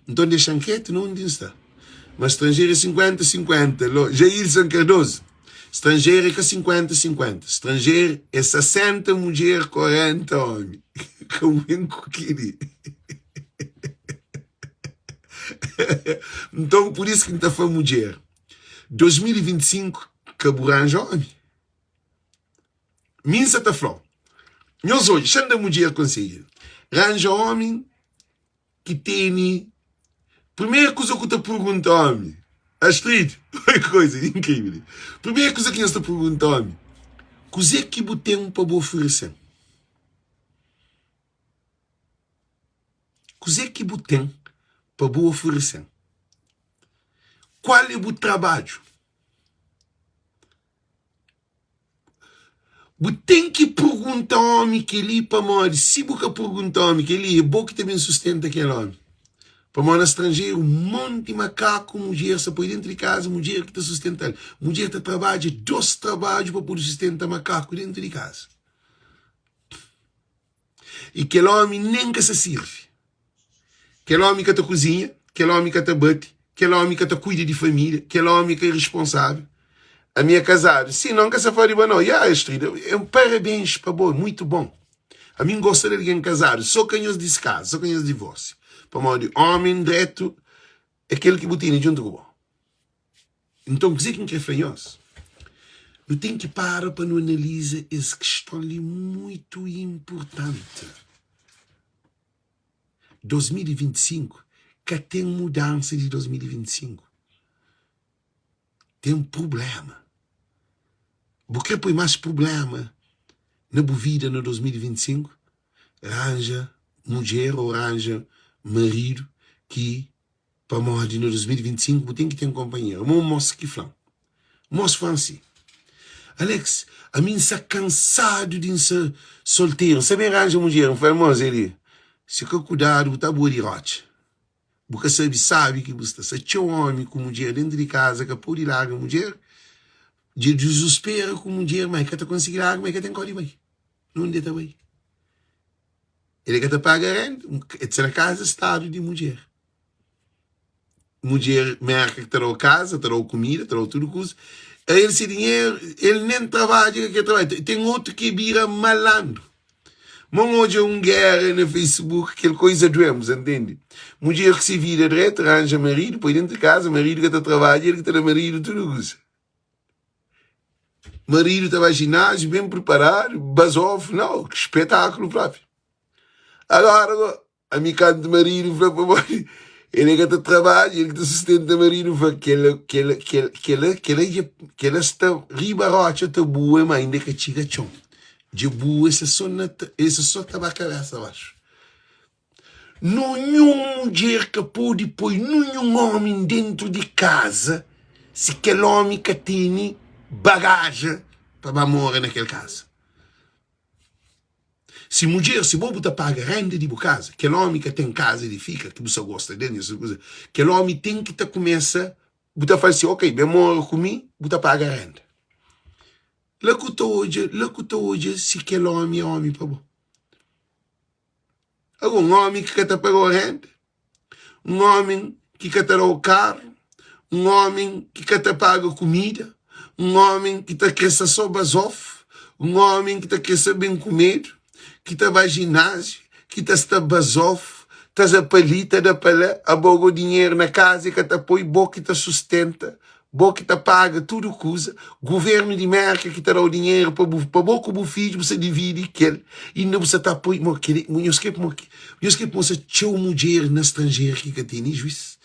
Então deixa enquete, não está. Mas estrangeiro é 50-50. Jair Cardoso. Estrangeiro é que 50-50. Estrangeiro é 60 mulher, 40 homem. Como é que queria. Então, por isso que está falando mulher. 2025, acabou arranjar homem. Minha está falando. Nós hoje, chanda mulher consegue. Arranja homem que tem. Primeira coisa que eu te pergunto, homem. Astrid, coisa incrível. Primeira coisa que eu te pergunto, homem. Coisa é que você tem para oferecer? Coisa é que você tem para oferecer? Qual é o trabalho? Você tem que perguntar ao homem que ele para morrer. Se você perguntar ao homem que ele é bom que também sustenta aquele homem. Para morar no estrangeiro, um monte de macaco, mulher, se põe dentro de casa, mulher que está sustentando. Mulher que trabalha, 2 trabalhos para poder sustentar macaco dentro de casa. E aquele homem nem que se serve. Aquele homem que te cozinha, aquele homem que te bate, aquele homem que te cuida de família, aquele homem que é responsável. A minha casada, sim, não que essa fora de não, é um parabéns para bom, muito bom. A mim gosta de alguém casado, só canhões de casa, só canhões de divórcio. Para modo de homem direto, é aquele que botina junto com o bom. Então, dizer que é fanhoso. Eu tenho que parar para não analisar essa questão ali muito importante. 2025, que tem mudança de 2025. Tem um problema. Porque põe mais problema na vida no 2025? Arranja mulher ou arranja marido que, para morrer no 2025, tem que ter um companheiro. Um moço que fala. Moço fala assim. Alex, a mim está cansado de ser solteiro. Sabe arranja mulher? Fala, moço, ele. Se eu cuidado, está boa de rote. Porque sabe que você está. Se um homem com mulher dentro de casa que pode largar a mulher, de desespero com mulher, mas que está conseguindo largar, mas que tem que ir bem. Não está bem. Ele que está pagando, é na casa estado de mulher. Mulher merca que terá casa, terá comida, terá tudo coisa. Ele esse dinheiro, ele nem trabalha, que trabalha. Tem outro que vira malandro. Mas hoje é um guerra no Facebook, aquela coisa doemos, entende? Mulher que se vira direto, arranja marido, põe dentro de casa, marido que está trabalhando, ele que está marido, tudo isso. Marido estava ao ginásio, bem preparado, basófilo, não, que espetáculo próprio. Agora, a minha cara de marido, ele que está trabalhando, ele que está sustenta marido, que ela está ribarocha, está boa, mas ainda que chica chão. De boa, esse só estava a cabeça abaixo. Nenhum mulher que pode pôr nenhum homem dentro de casa se aquele homem que tem bagagem para morrer naquela casa. Se mulher, se bobo te paga renda de casa, aquele homem que tem casa e fica, que você gosta dele, aquele homem tem que te começa, você fala assim, ok, bem morre comigo, você paga renda. Lá que hoje, se aquele homem é homem para bom. Um homem que te pagou a renda, um homem que te dá o carro, um homem que te paga comida, um homem que te quer só basof, um homem que te quer bem comido, que te vai ao ginásio, que te está basof, estás a palita da palha, a boga dinheiro na casa que te apoia, boa que te sustenta, boa que te paga tudo coisa, governo de merca que te dá o dinheiro para boa o filho, você divide aquele, e não você está apoio, eu esqueci você tinha uma mulher na estrangeira que tem juiz.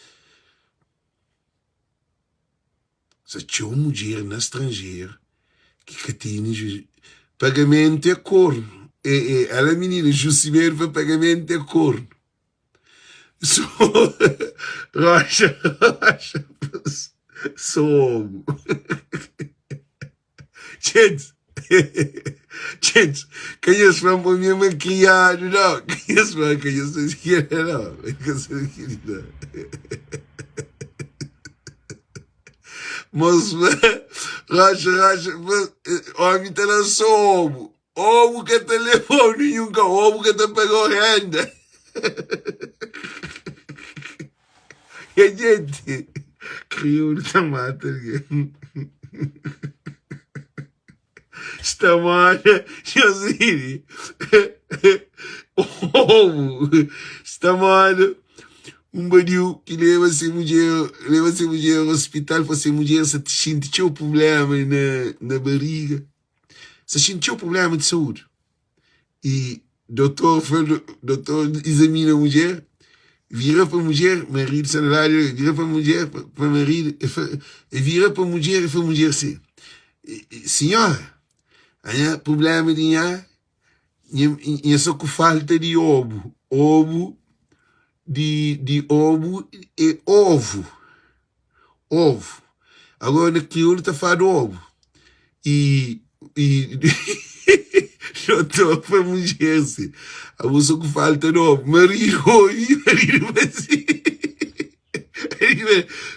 Você tinha uma mulher na estrangeira que tem juiz. Pagamento é corno. Ela é menina, justimeiro para pagamento é corno. Rocha, sou. Gente, conheço para a minha maquiagem, não. Conheço para que eu sou esquerda, não. Eu sou esquerda. Moço, Rocha, homem está na somo. Ovo que te levou nenhum cão, ovo que te pegou renda. E a gente criou esta mata. Esta mata, Josiri. Ovo. Esta mata. Baril que leva-se mulher ao hospital para ser mulher, se sentiu problema na barriga. Se sentiu problema de saúde e doutor examina a mulher, vira para a mulher, marido salário, vira para a mulher, para marido, vira para a mulher e para a mulher assim, senhora, há problema de é só com falta de ovo de ovo é ovo. Agora na crioulo está falando ovo. E Doutor, foi mulher, assim. A moça que falta novo. Marido, oi, marido, assim.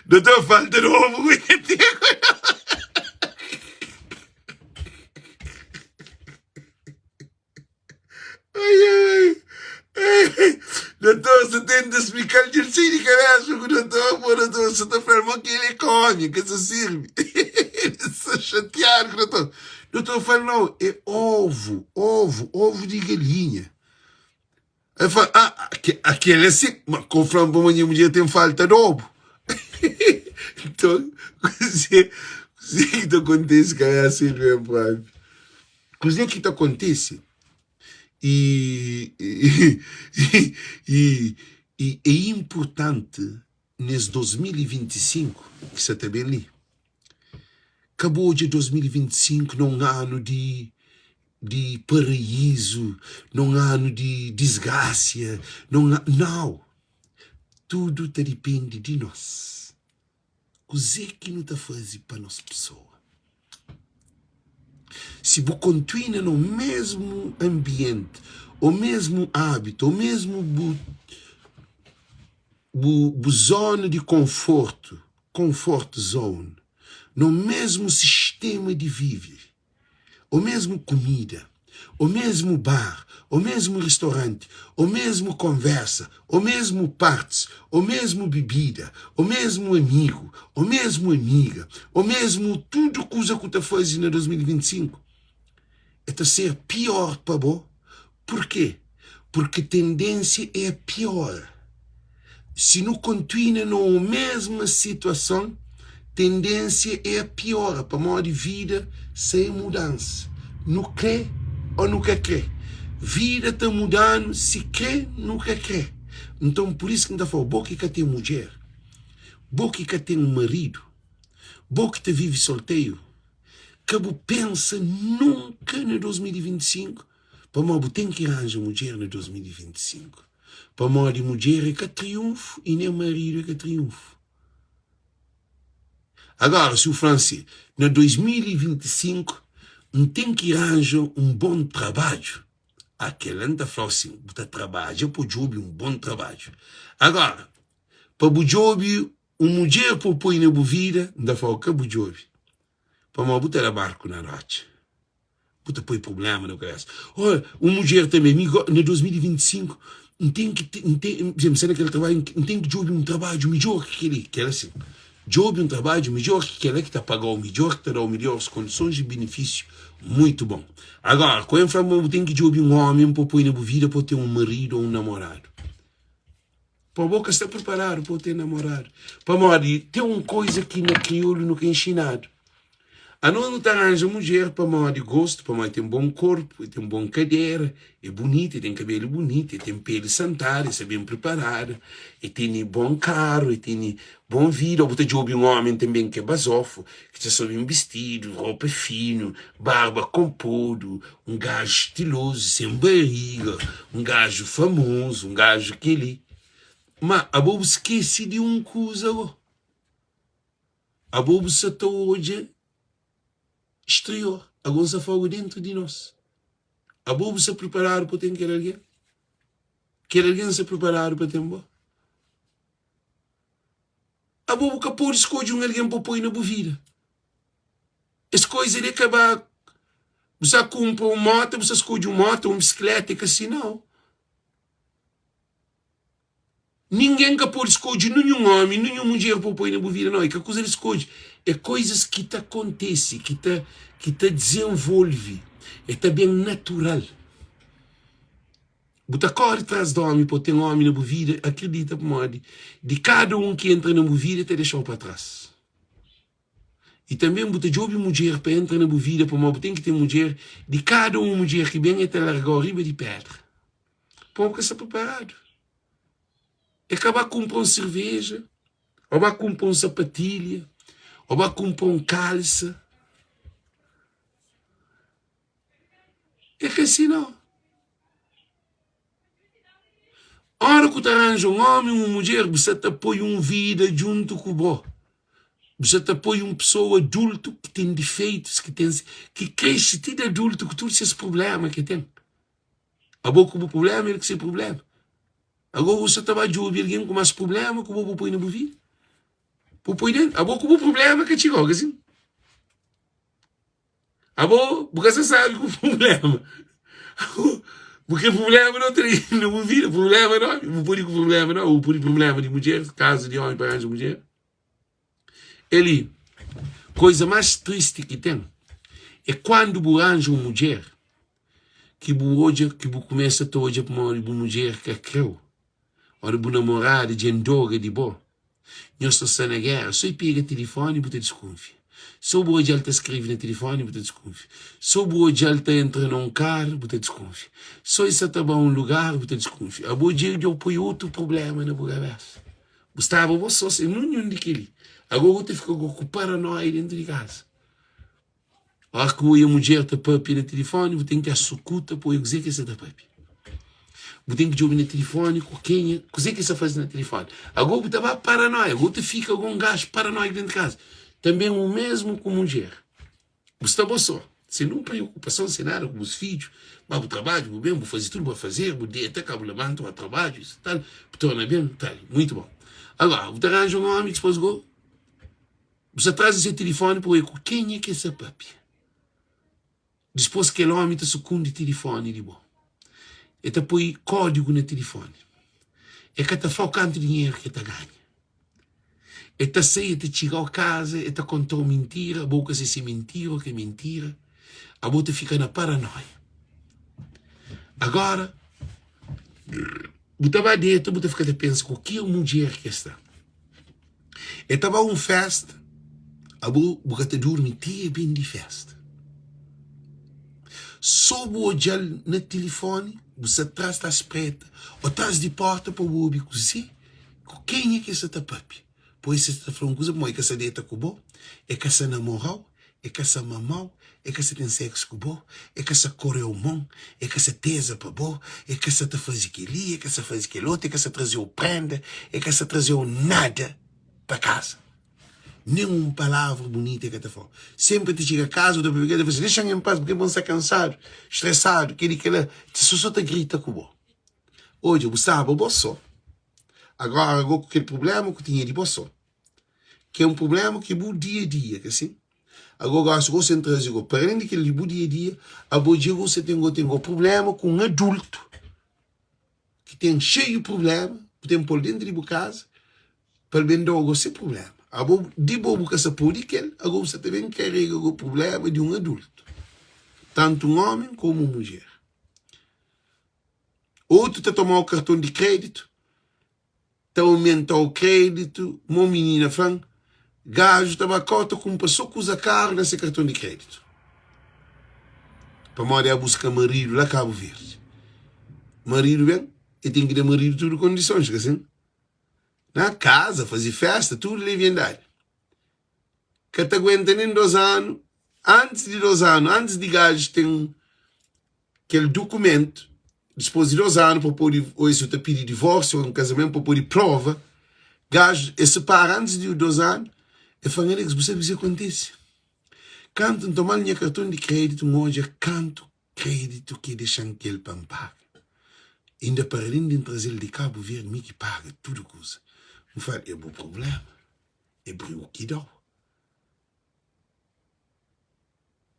Doutor, falta novo. Ai, ai. Doutor, você tenta explicar o terceiro caralho, doutor, pô, doutor, você está falando que ele come, que se serve. Estou chateado, doutor. Doutor, fala, não, é ovo de galinha. Aí fala, aquele é assim, mas com frango para amanhã, mulher tem falta de ovo. Então, o que acontece, cara, assim, mesmo, pai. O que acontece? E, é importante nesse 2025, que você está bem ali. Acabou de 2025 num ano de paraíso, num ano de desgraça, não. Tudo depende de nós. O que não está fazendo para nós pessoas? Se você continua no mesmo ambiente, o mesmo hábito, o mesmo zona de conforto, comfort zone, no mesmo sistema de viver, o mesmo comida, o mesmo bar, o mesmo restaurante, o mesmo conversa, o mesmo partes, o mesmo bebida, o mesmo amigo, o mesmo amiga, o mesmo tudo coisa que está fazendo em 2025, é ser pior para você. Por quê? Porque a tendência é pior. Se não continua na mesma situação, tendência é pior para modo de vida sem mudança. Não quer ou nunca quer. Vida está mudando, se quer, nunca quer. Então, por isso que ainda fala, boa que tem mulher, boa que tem um marido, boa que vive solteiro, que pensa nunca em 2025, para modo tem que arranjar mulher em 2025. Para modo mulher é que triunfo e nem marido é que triunfo. Agora, se o francês, em 2025, não tem que arranjar um bom trabalho, aquele anda falando assim, você trabalha para o job um bom trabalho. Agora, para o job, uma mulher para pôr na vida, ainda fala que é o job. Para uma botar barco na noite. Puta, põe problema no caso. Olha, uma mulher também, em 2025, não tem que, sendo aquele trabalho, não tem que job um trabalho melhor que ele, que era assim. Job um trabalho melhor que ele que está pagando o melhor, que está dando melhores condições de benefício. Muito bom. Agora, quando eu falo, tem que job um homem para pôr na vida, para ter um marido ou um namorado. Para a boca está preparado para ter namorado. Para morrer, tem uma coisa que na crioulo nunca é ensinado. A não arranja mulher para maior de gosto, para maior tem um bom corpo, tem um bom cadeira, é bonita, tem cabelo bonito, tem pele santária, é bem preparada, e tem bom carro, e tem bom vida. Ou de um homem também que é basofo, que já sabe um vestido, roupa fino, barba compodo, um gajo estiloso, sem barriga, um gajo famoso, um gajo que ele. Mas a bobo esquece de uma coisa, a bobo se está hoje exterior, agora se fogo dentro de nós. A bobo se preparar para ter quer alguém? Quer alguém se preparar para ter bom? A bobo que pode escolher alguém para pôr na boa vida. As coisas de acabar. Você compra uma moto, você escolhe uma moto, uma bicicleta, que assim não. Ninguém que pode escolher nenhum homem, nenhuma mulher para pôr na boa vida, não. É que a coisa ele escolhe. É coisas que te acontecem, que te desenvolve. É também natural. Você corre atrás do homem para ter um homem na boa vida, acredita por modo de cada um que entra na boa vida te deixar para trás. E também você joga mulher para entrar na boa vida, para modo tem que ter mulher, de cada uma mulher que vem até largar riba de pedra. Para que está preparado. É acabar com uma cerveja, ou vai comprar uma sapatilha, ou vai comprar um calça. É que assim não. A hora que tu arranja um homem, uma mulher, você te apoia uma vida junto com o bom. Você apoia uma pessoa adulto que tem defeitos, que cresce de adulto com todos esses problemas que tem. A boca com o problema, ele que sem problema. Agora você está de ouvir alguém com mais problema, que vou pôr na vida. Vou pôr dentro. A boca com o problema que chegou, assim. A boca, porque você sabe que o problema. Porque o problema não tem na vida. O problema não. Vou pôr com o problema não. Vou pôr problema de mulher, caso de homem para de mulher. Ele, coisa mais triste que tem, é quando você arranja uma mulher que você começa a hoje para uma mulher que creu. Ora, bu namorada de endoga de bo. Nós estamos na guerra. Só pega o telefone e você desconfia. Só o já está escrevendo no telefone e você desconfia. Só o já está entrando num carro e você desconfia. Só isso está para um lugar e você desconfia. A boa dia eu põe outro problema na boa cabeça. Gustavo, você só não nenhum daquele. Agora você fica com paranoia dentro de casa. A hora que a mulher está papi no telefone, você tem que assucuta para eu dizer que você está papi. Você tem que ouvir no telefone com quem é, o que você faz no telefone. Agora você está paranoia, você fica com um gajo paranoico dentro de casa. Também o mesmo com a mulher. Você está só. Você não preocupação sem nada com os filhos. Mas o trabalho, vou bem, vou fazer tudo, vou fazer, vou até cabo levanto o trabalho, isso, tal, torna bem, tal, muito bom. Agora, você arranja um homem que depois você traz esse telefone para eu, quem é que é essa papi? Depois que o homem está sucumbindo o telefone de bom. E te põe código no telefone. E que te focando dinheiro que te ganha. E te sai, te chega a casa, e te contou mentira, a boca se mentira, que é mentira. A boca fica na paranoia. Agora, você vai dentro, você fica pensando, o que é uma mulher que está? E estava uma festa, a boca te dorme, te bem de festa. Só o olhar no telefone, você atrás da espreita, ou atrás de porta para o óbvio, assim, quem é que você está papi? Pois você está falando coisa, mas é que você deita com o bom, é que você namorou, é que você mamou, é que você tem sexo com o bom, é que você correu mão, é que você tesa para o bom, é que você faz aquilo, é que você faz aquilo outro, é que você trazia o prenda, é que você trazia nada para casa. Nenhuma palavra bonita que te fala. Sempre te chega a casa, da bebida, você deixa em paz, porque você está cansado, estressado, que só te grita com o bom. Hoje, eu estava bom só. Agora, com aquele problema que eu tinha de bom só. Que é um problema que é o dia a dia, que assim. Agora, se você entra e para além daquele dia a dia, a bom dia você tem um problema com um adulto que tem cheio de problema, tem por dentro de casa, para vender esse problema. Agora, de boa que você pode que agora você também carrega o problema de um adulto. Tanto um homem como uma mulher. Outro está tomando o cartão de crédito, está aumentando o crédito, uma menina fã, gajo estava cota com uma pessoa que usa carro nesse cartão de crédito. Para morar a buscar marido lá Cabo Verde. Marido vem, e tem que dar marido tudo condições, assim. Na casa, fazer festa, tudo leviandade. Que te aguenta nem 2 anos, antes de 2 anos, antes de gajo tem aquele documento, depois de 2 anos, para poder, ou isso te pedir divórcio, ou um casamento, para poder prova, gajo se separa antes de 2 anos, e fala, Alex, você o que acontece? Quando tomar minha cartão de crédito, hoje, quanto crédito que deixam que ele paga? Ainda para além de trazer ele de Cabo Verde, me que paga tudo coisa. Eu falo, é bom problema. É bom que dá.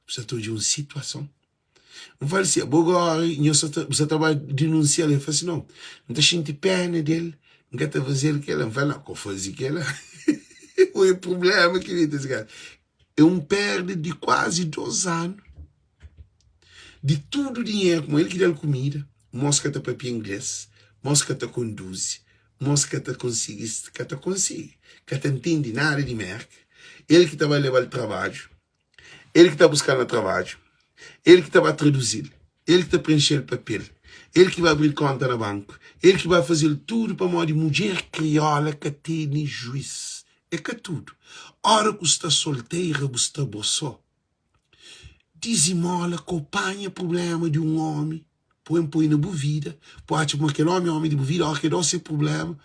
Você está de uma situação. Eu falo assim, agora você estava denunciando. Eu falo assim, não está sentindo pena dele, não está fazendo aquilo. Eu falo, não, eu fazer aquilo. O problema que ele tem. É um perde de quase 2 anos. De tudo o dinheiro, como ele que dá comida, mosca está para inglês, mosca está conduz, mosca está consegue, que está entende nada de merda. Ele que estava levar o trabalho, ele que está buscando o trabalho, ele que estava traduzir, ele que está preenchendo o papel, ele que vai abrir conta no banco, ele que vai fazer tudo para uma mulher crioula que tem juiz. É que tudo. Ora que está solteira, você está boçó. Dizimola, acompanha o problema de um homem, põe na boa vida, pode como aquele homem de boa vida, hora que dá esse problema,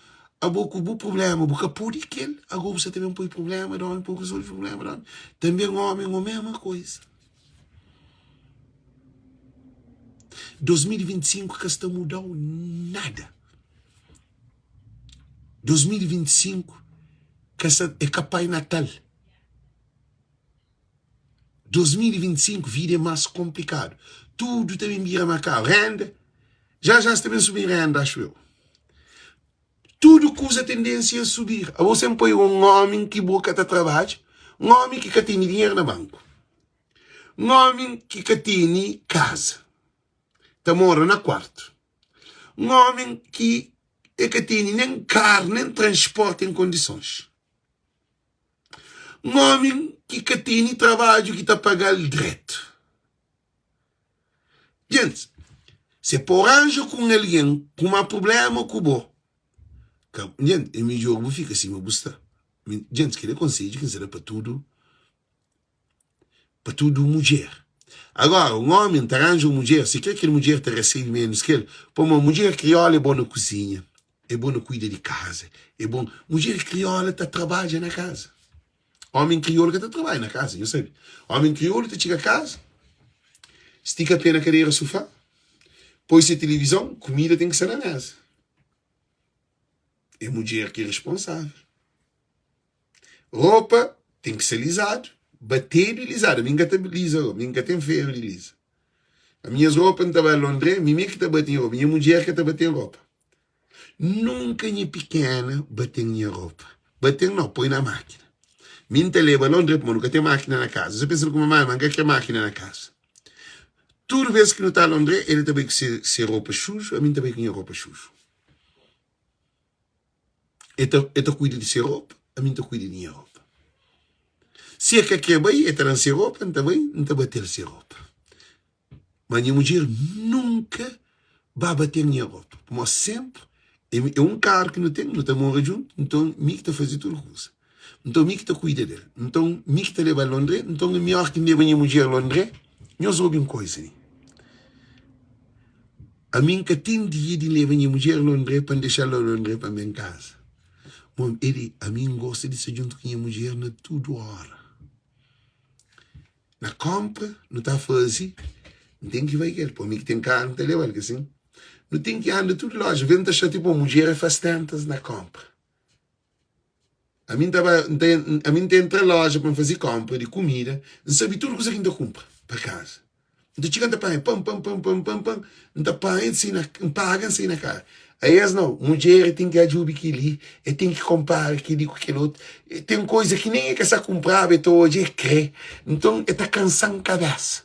a boca o problema, boca pode aquele, agora você também põe problema, dá um pouco resolve problema, dá. Também um homem, a mesma coisa. 2025 que está mudando nada. 2025 que é capaz Natal. 2025 vida é mais complicado. Tudo também vira mais caro. Renda, já está bem subir renda, acho eu. Tudo usa tendência a subir. Você põe um homem que boca está trabalho, um homem que tem dinheiro no banco, um homem que tem casa, está mora na quarto, um homem que tem nem carro, nem transporte em condições, um homem que tem trabalho que está pagando direto. Gente, se por anjo com alguém com um problema com o gente, em meu jogo fica assim, me gusta. Gente, que ele consegue que será para tudo mulher. Agora, um homem arranja uma mulher, se quer que a mulher te recebe menos que ele, para uma mulher crioula é boa na cozinha, é boa na cuida de casa, é bom. Mulher crioula está trabalha na casa. Homem crioula que está trabalha na casa, eu sei. Homem crioula te chega a casa, estica a pé na cadeira sofá, põe-se a televisão, comida tem que ser na mesa. É mulher que é responsável. Roupa tem que ser lisado, bater e lisado. A minha gata lisa, a minha gata tem ferro e lisa. A minha roupa não estava em Londres, a minha que está batendo roupa, a minha mulher que está batendo roupa. Nunca minha pequena bateu minha roupa. Bateu não, põe na máquina. Minha te leva a Londres, mas nunca tem máquina na casa. Você pensa que uma mãe não quer máquina na casa. Toda vez que não está em Londres, ele também que ser roupa suja, a mim também que minha roupa suja. Ele cuida de ser roupa, a mim cuida de minha roupa. Se é que é bem, é não ser roupa, não está bater ser roupa. Mas minha mulher nunca vai bater minha roupa. Mas sempre, é um cara que não está morando junto, então me que está fazendo tudo coisa. Então me que está cuida dele. Então me que está levando a Londres, então é melhor que leva minha mulher a Londres, nós ouvimos coisa. A mim que tem dia de levar minha mulher a Londres para deixar ela a Londres para minha casa. Bom, a mim gosta de ser junto com a mulher na tudo hora. Na compra, não está fácil. Não tem que ir, para mim que tem carro, não está levando, assim. Não tem que andar tudo loja. Vem achar tipo a mulher faz tantas na compra. A mim tem entre loja para fazer compra de comida, não sabe tudo que a gente compra para casa. Então chega a pagar, pam, não paga assim na cara. Aí não, mulher tem que ajudar aquilo, tem que comprar aquilo com aquele outro. Tem coisa que nem é que essa comprar, hoje é crer. Então, está cansando a cabeça.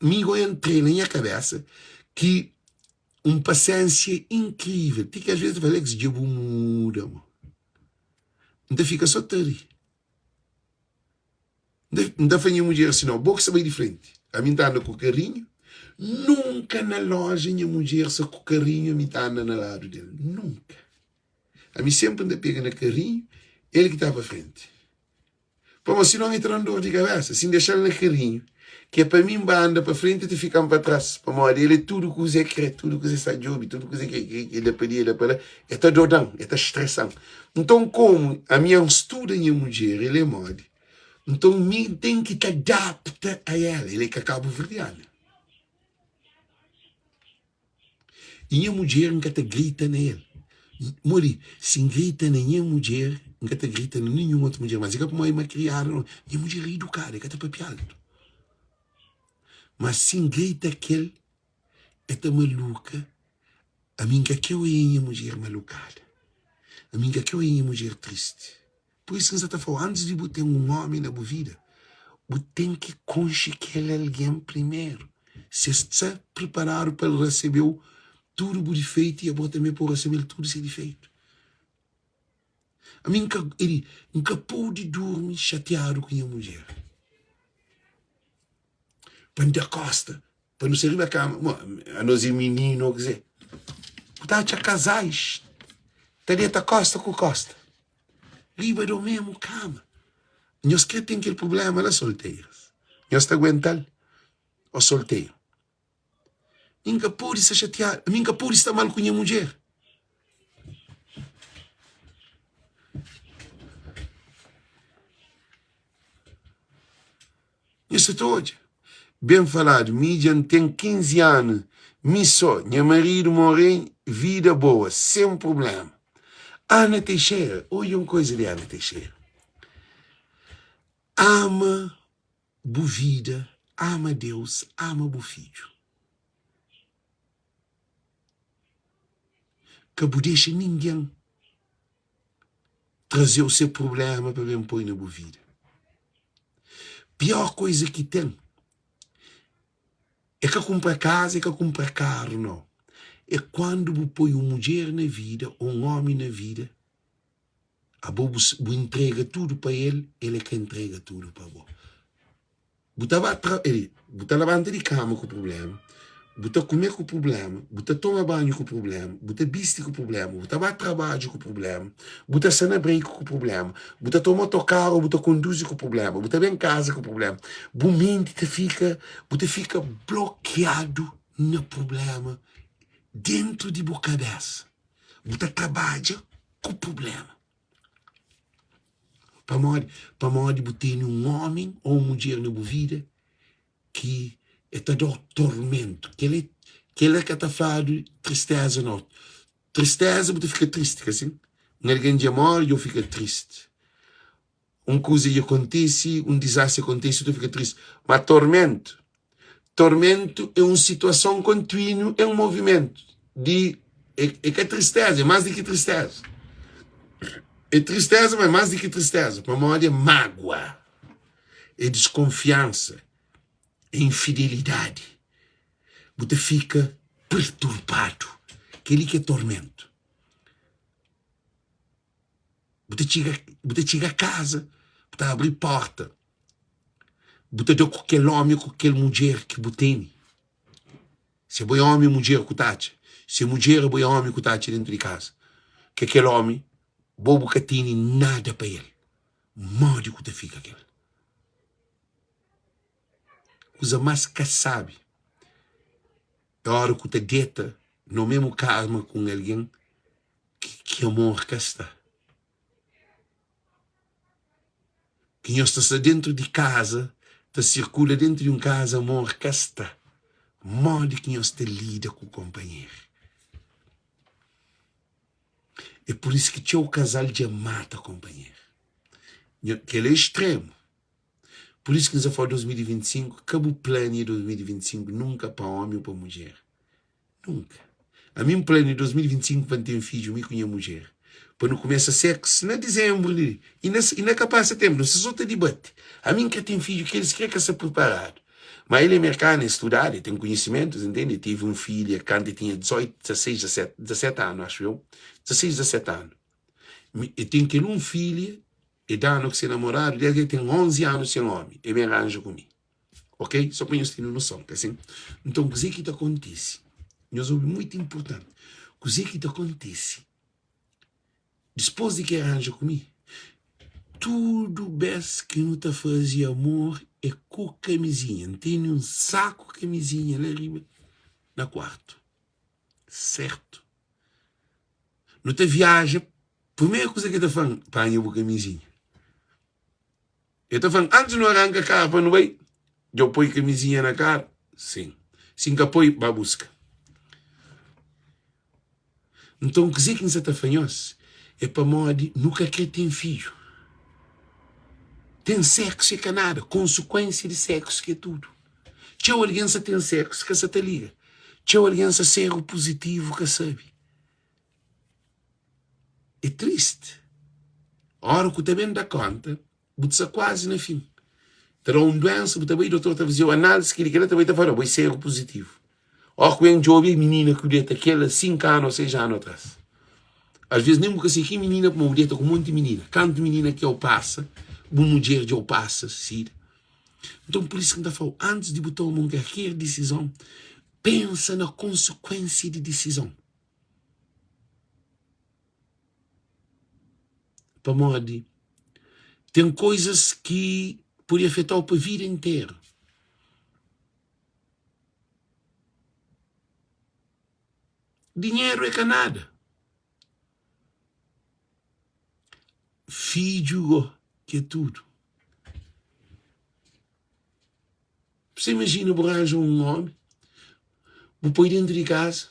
Amigo, eu entrei na minha cabeça que paciência incrível. Tem que às vezes fazer que esse dia muda. Então fica só tari. Não dá para mulher assim, não. Boa que você vai de frente. A mim está andando com o carrinho. Nunca na loja minha mulher só com o carrinho, a mim está andando ao lado dele. Nunca. A mim sempre anda pega no carrinho, ele que está para frente. Pô, mas se não entra em dor de cabeça, se deixar ele no carrinho, que é para mim andar para frente e te ficar para trás. Para morrer, ele é tudo que você quer, tudo que você está job, tudo que você quer, ele é para ali, ele é para lá. É está dodando, é está estressando. Então, como a minha estuda minha mulher, ele é mode. Então, mim tem que te adaptar a ela. Ele é que acaba verdeando. E minha mulher nunca te grita nele. Mori, se grita na minha mulher, nunca te grita em nenhuma outra mulher. Mas é que como é uma criada, minha mulher é educada, é que te papiado. Mas se grita aquele, é tão maluca. A mim que eu é minha mulher malucada. A mim que eu é minha mulher triste. Por isso que você está falando, antes de botar um homem na sua vida, você tem que conhecer alguém primeiro. Se está preparado para receber tudo o defeito, e você também pode receber tudo esse defeito. A mim ele nunca pode dormir chateado com a mulher. Para não ter costa, para não sair da cama. A nós meninos, quer dizer, está a casais, está a costa com costa. Riba do mesmo cama. Nós que tem aquele problema das solteiras. Nós está aguentando o solteiro. Nunca pode se chatear, nunca pode estar mal com a mulher. Isso todo. Bem falado, Midian tem 15 anos. Minha marido morreu, vida boa, sem problema. Ana Teixeira, olha uma coisa de Ana Teixeira. Ama a vida, ama Deus, ama o filho. Que não deixa ninguém trazer o seu problema para bem pôr na vida. Pior coisa que tem é que compra casa, é que compra carro, não. É quando você põe uma mulher na vida, ou um homem na vida, a você entrega tudo para ele é que entrega tudo para você. Você levanta de cama com o problema, você come com o problema, você toma banho com o problema, você veste com o problema, você vai trabalhar com o problema, você sai na break com o problema, você toma autocarro, você conduz com o problema, você vem em casa com o problema. Você fica bloqueado no problema dentro de sua cabeça. Você trabalha com o problema. Para modo você tem um homem ou uma mulher na sua vida que está dando tormento, que ele que está falando de tristeza, não. Tristeza, você fica triste, assim. Alguém de amor, eu fico triste. Uma coisa acontece, um desastre acontece, tu fica triste. Mas tormento é uma situação contínua, é um movimento. É que é tristeza, é mais do que tristeza. É tristeza, mas mais do que tristeza. Para modo é mágoa, é desconfiança, é infidelidade. Você fica perturbado. Aquele que é tormento. Você chega a casa, você abre a porta. Você dá com aquele homem, com aquela mulher que você tem. Se é bom homem ou mulher que está. Se é mulher, é bom homem que está dentro de casa. Que aquele homem, bobo que tem nada para ele. Modo que você fica aquele. Coisa mais que sabe. É a hora que você deita no mesmo cama com alguém que amor que está. Que nós está dentro de casa, está circula dentro de casa, amor que está. Modo que nós te lida com o companheiro. É por isso que tinha o casal de mata companheiro. Que ele é extremo. Por isso que nós falamos 2025, que o plano de 2025 nunca para homem ou para mulher. Nunca. A mim plano de 2025 para ter um filho, eu com a mulher. Para não começar sexo, na dezembro, e na capaz de setembro, não se solta debate. A mim que tem filho, que eles querem que se preparado. Mas ele é americano, é estudado, ele tem conhecimentos, entende? Tive um filho quando ele tinha 18, 16, 17 anos, acho eu. 16, 17 anos. E tem que um filho, e dá ano que se namorado, ele tem 11 anos sem homem, e me arranja comigo. Ok? Só para nós termos noção, assim. Então, o que acontece? Nós é muito importante. O que acontece? Depois de que arranja comigo, tudo bem que não está fazendo amor é com camisinha. Tem um saco de camisinha lá arriba, na quarto. Certo? Não te viaja, primeira coisa que eu estou falando, panha a camisinha. Eu estou falando, antes não arranca a cara para não ir, eu põe camisinha na cara? Sim. Sim que apoio, vai buscar. Então, o que você está fazendo é para modo, nunca quer ter filho. Tem sexo é que nada, consequência de sexo que é tudo. Tinha alguém que tem sexo que se te liga. Tinha alguém que ser o positivo que sabe. É triste. A hora que também dá conta, você quase no fim. Terá uma doença, você também, doutor, está fazendo análise, que ele também está falando, vai ser o positivo. A hora que eu ouvi menina que eu aquela 5 anos ou 6 anos atrás. Às vezes nem nunca sei que menina, como eu com um monte de menina. Canto menina que eu passa, uma mulher que eu passa, sim. Então, por isso que eu falo, antes de botar uma qualquer decisão, pensa na consequência de decisão. Para modo, tem coisas que podem afetar a vida inteira. Dinheiro é que nada. Filho que é tudo. Você imagina, arranja um homem, vou pôr dentro de casa,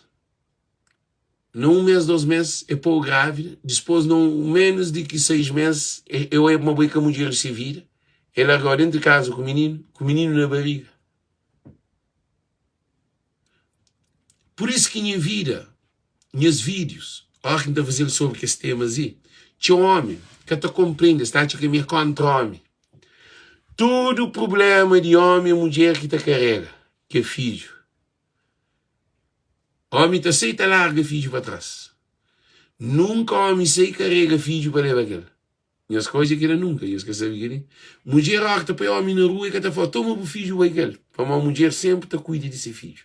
não 1 mês, 2 meses, é pôr grávida, depois não menos de que 6 meses, eu é uma boa que a mulher se vira, ela agora dentro de casa com o menino na barriga. Por isso que minha vida, meus vídeos, olha quem está fazendo sobre esse tema aí, tinha um homem que tu compreende, está a me contra homem. Todo o problema de homem e mulher que te carrega, que é filho. Homem te aceita larga filho para trás. Nunca homem se carrega filho para levar aquele. E as coisas que ele nunca, e as que sabe que ele. Mulher acta para homem na rua e que te fala, toma o filho para aquele. Para uma mulher sempre te cuida desse filho.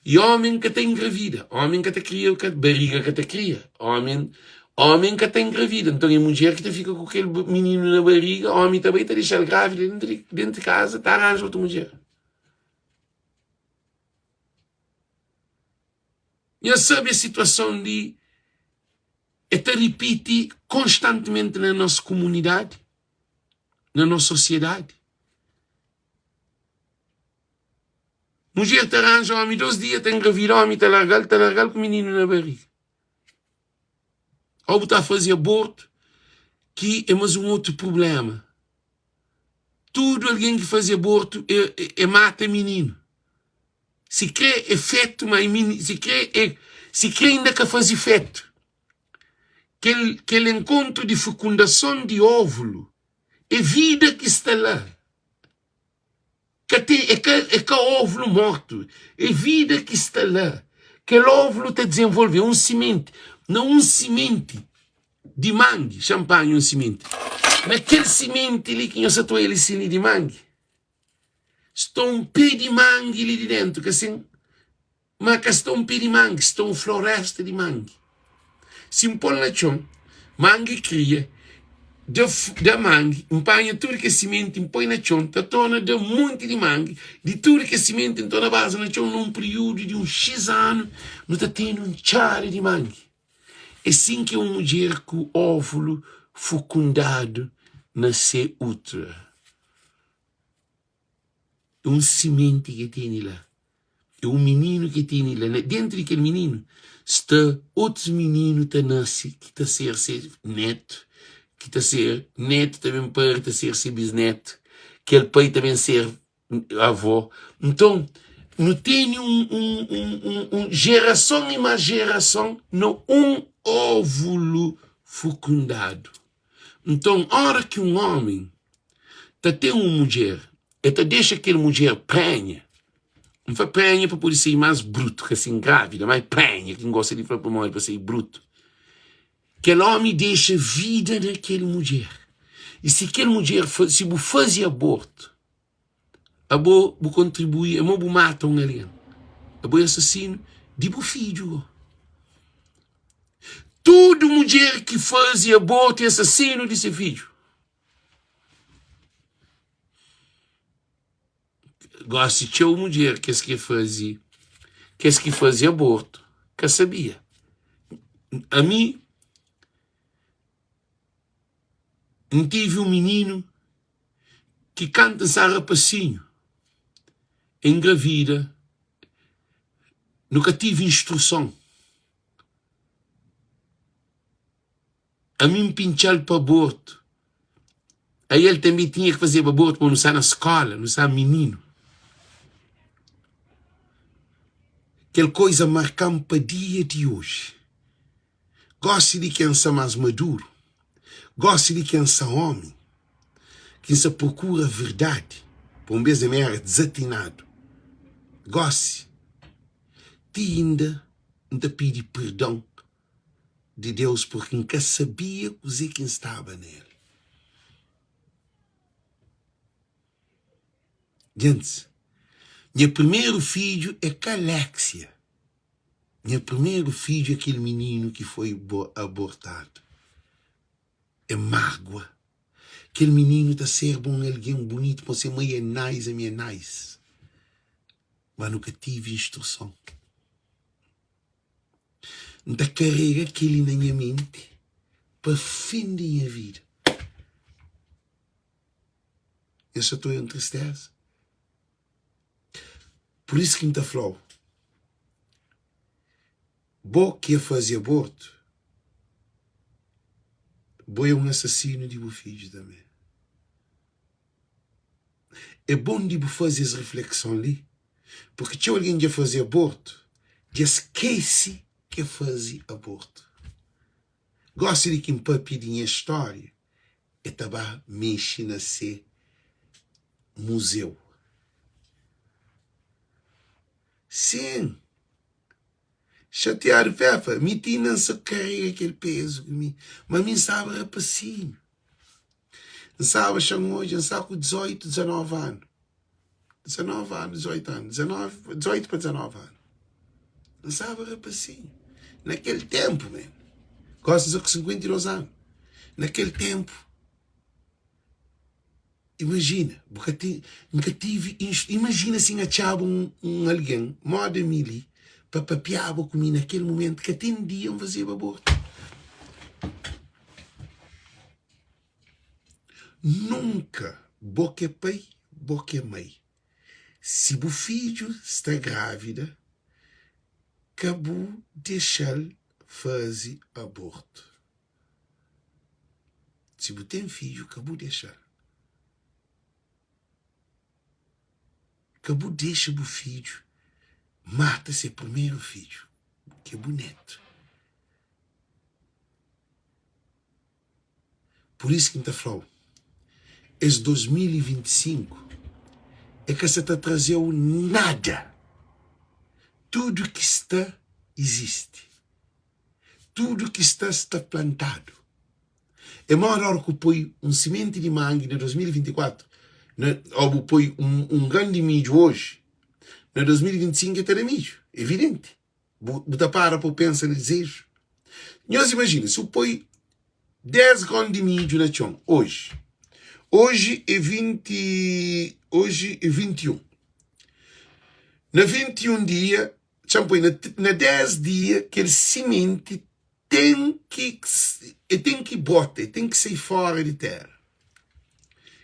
E homem que te engravida, homem que te cria, que barriga que te cria, homem que te engravida. Então é mulher que te fica com aquele menino na barriga, homem também te deixa grávida dentro de casa, te arranja outra mulher. E sabe a situação de te repete constantemente na nossa comunidade, na nossa sociedade. Mulher te arranja homem 2 dias, te engravida homem, te largar com o menino na barriga. Ou está a fazer aborto, que é mais um outro problema. Tudo alguém que faz aborto mata menino. Se crê efeito, mas se crê ainda que faz efeito. Aquele encontro de fecundação de óvulo é vida que está lá. Que óvulo morto. É vida que está lá. Aquele óvulo está desenvolvendo um semente. Não um semente de mangue, champanhe, um semente. Naquele semente ali que nós atuamos ele sim de mangue. Está um pé de mangue ali de dentro, que assim, mas que está um pé de mangue, está uma floresta de mangue. Se um pôr na chão, mangue cria, da mangue, empanha tudo que é semente, põe na chão, torna de um monte de mangue, de tudo que é semente, então na base na chão, num período de X anos, não está tendo um chare de mangue. É assim que uma mulher com óvulo fecundado nasce outra. É um semente que tem lá. É um menino que tem lá. Dentro daquele menino está outro menino que nasce, que está a ser neto, que está a ser neto também para ser bisneto, que ele pai também ser avó. Então, não tem geração e mais geração, não um óvulo fecundado. Então, a hora que um homem tem uma mulher, ele deixa aquela mulher prenha, não foi prenha para poder ser mais bruto, que assim grávida, mas prenha, quem gosta de falar para morrer para ser bruto. Aquele homem deixa vida naquela mulher. E se aquela mulher, se você faz aborto, você contribui, você mata alguém. Você assassino de seu filho. Toda mulher que faz aborto é assassino de seu filho. Gosto de uma mulher que fazia aborto, que sabia. A mim, não tive um menino que canta sarrapacinho, engravida, nunca tive instrução. A mim pinchar para aborto. Aí ele também tinha que fazer aborto para não estar na escola, não estar menino. Aquela coisa marcante para o dia de hoje. Gosto de quem é mais maduro. Gosto de quem é homem. Quem se procura a verdade. Para um beijo meio desatinado. Gosto. Te ainda pede perdão de Deus por quem nunca sabia quem estava nele. Gente, meu primeiro filho é Calexia. Meu primeiro filho é aquele menino que foi abortado. É mágoa. Aquele menino está a ser bom, alguém bonito, para ser mãe é nice, a minha nice. Mas nunca tive instrução. Não carrega aquele na minha mente para fim da minha vida. Eu só estou em tristeza. Por isso que me está falando. Bo que fazer aborto, bo é um assassino de bo filho também. É bom de bo fazer essa reflexão ali, porque tinha alguém que ia fazer aborto, já esquece que fazer aborto. Gosta de que me papidinha história, é também mexe na ser museu. Sim. Chatear o Pepa, me tinha se carrega aquele peso que me, mas me sabe rapacinho. Não sabe, chão hoje, não sabe com 18, 19 anos. 19 anos, 18 anos, 18 para 19 anos. Não sabe, rapacinho. Naquele tempo, man. Gostas com 52 anos. Naquele tempo. Imagina, nunca tive, imagina assim, achava um alguém, moda mili, para papiar comigo naquele momento que atendiam fazer aborto. Nunca, boca é pai, boca é mãe. Se o filho está grávida, acabou deixar fazer aborto. Se você tem filho, acabou deixar. Acabou deixa o filho, mata seu primeiro filho, que é bonito. Por isso que me está falando, esse 2025 é que você está trazendo nada. Tudo que está, existe. Tudo que está plantado. É maior hora que põe semente de mangue de 2024, né? Ou põe grande milho hoje, na 2025 é ter milho, evidente. Você para pensar no desejo. Nós imagina, se eu põe 10 grãos de milho na chão, hoje é 21. Na 21 dias, na 10 dias, aquele semente tem que botar, tem que sair fora de terra.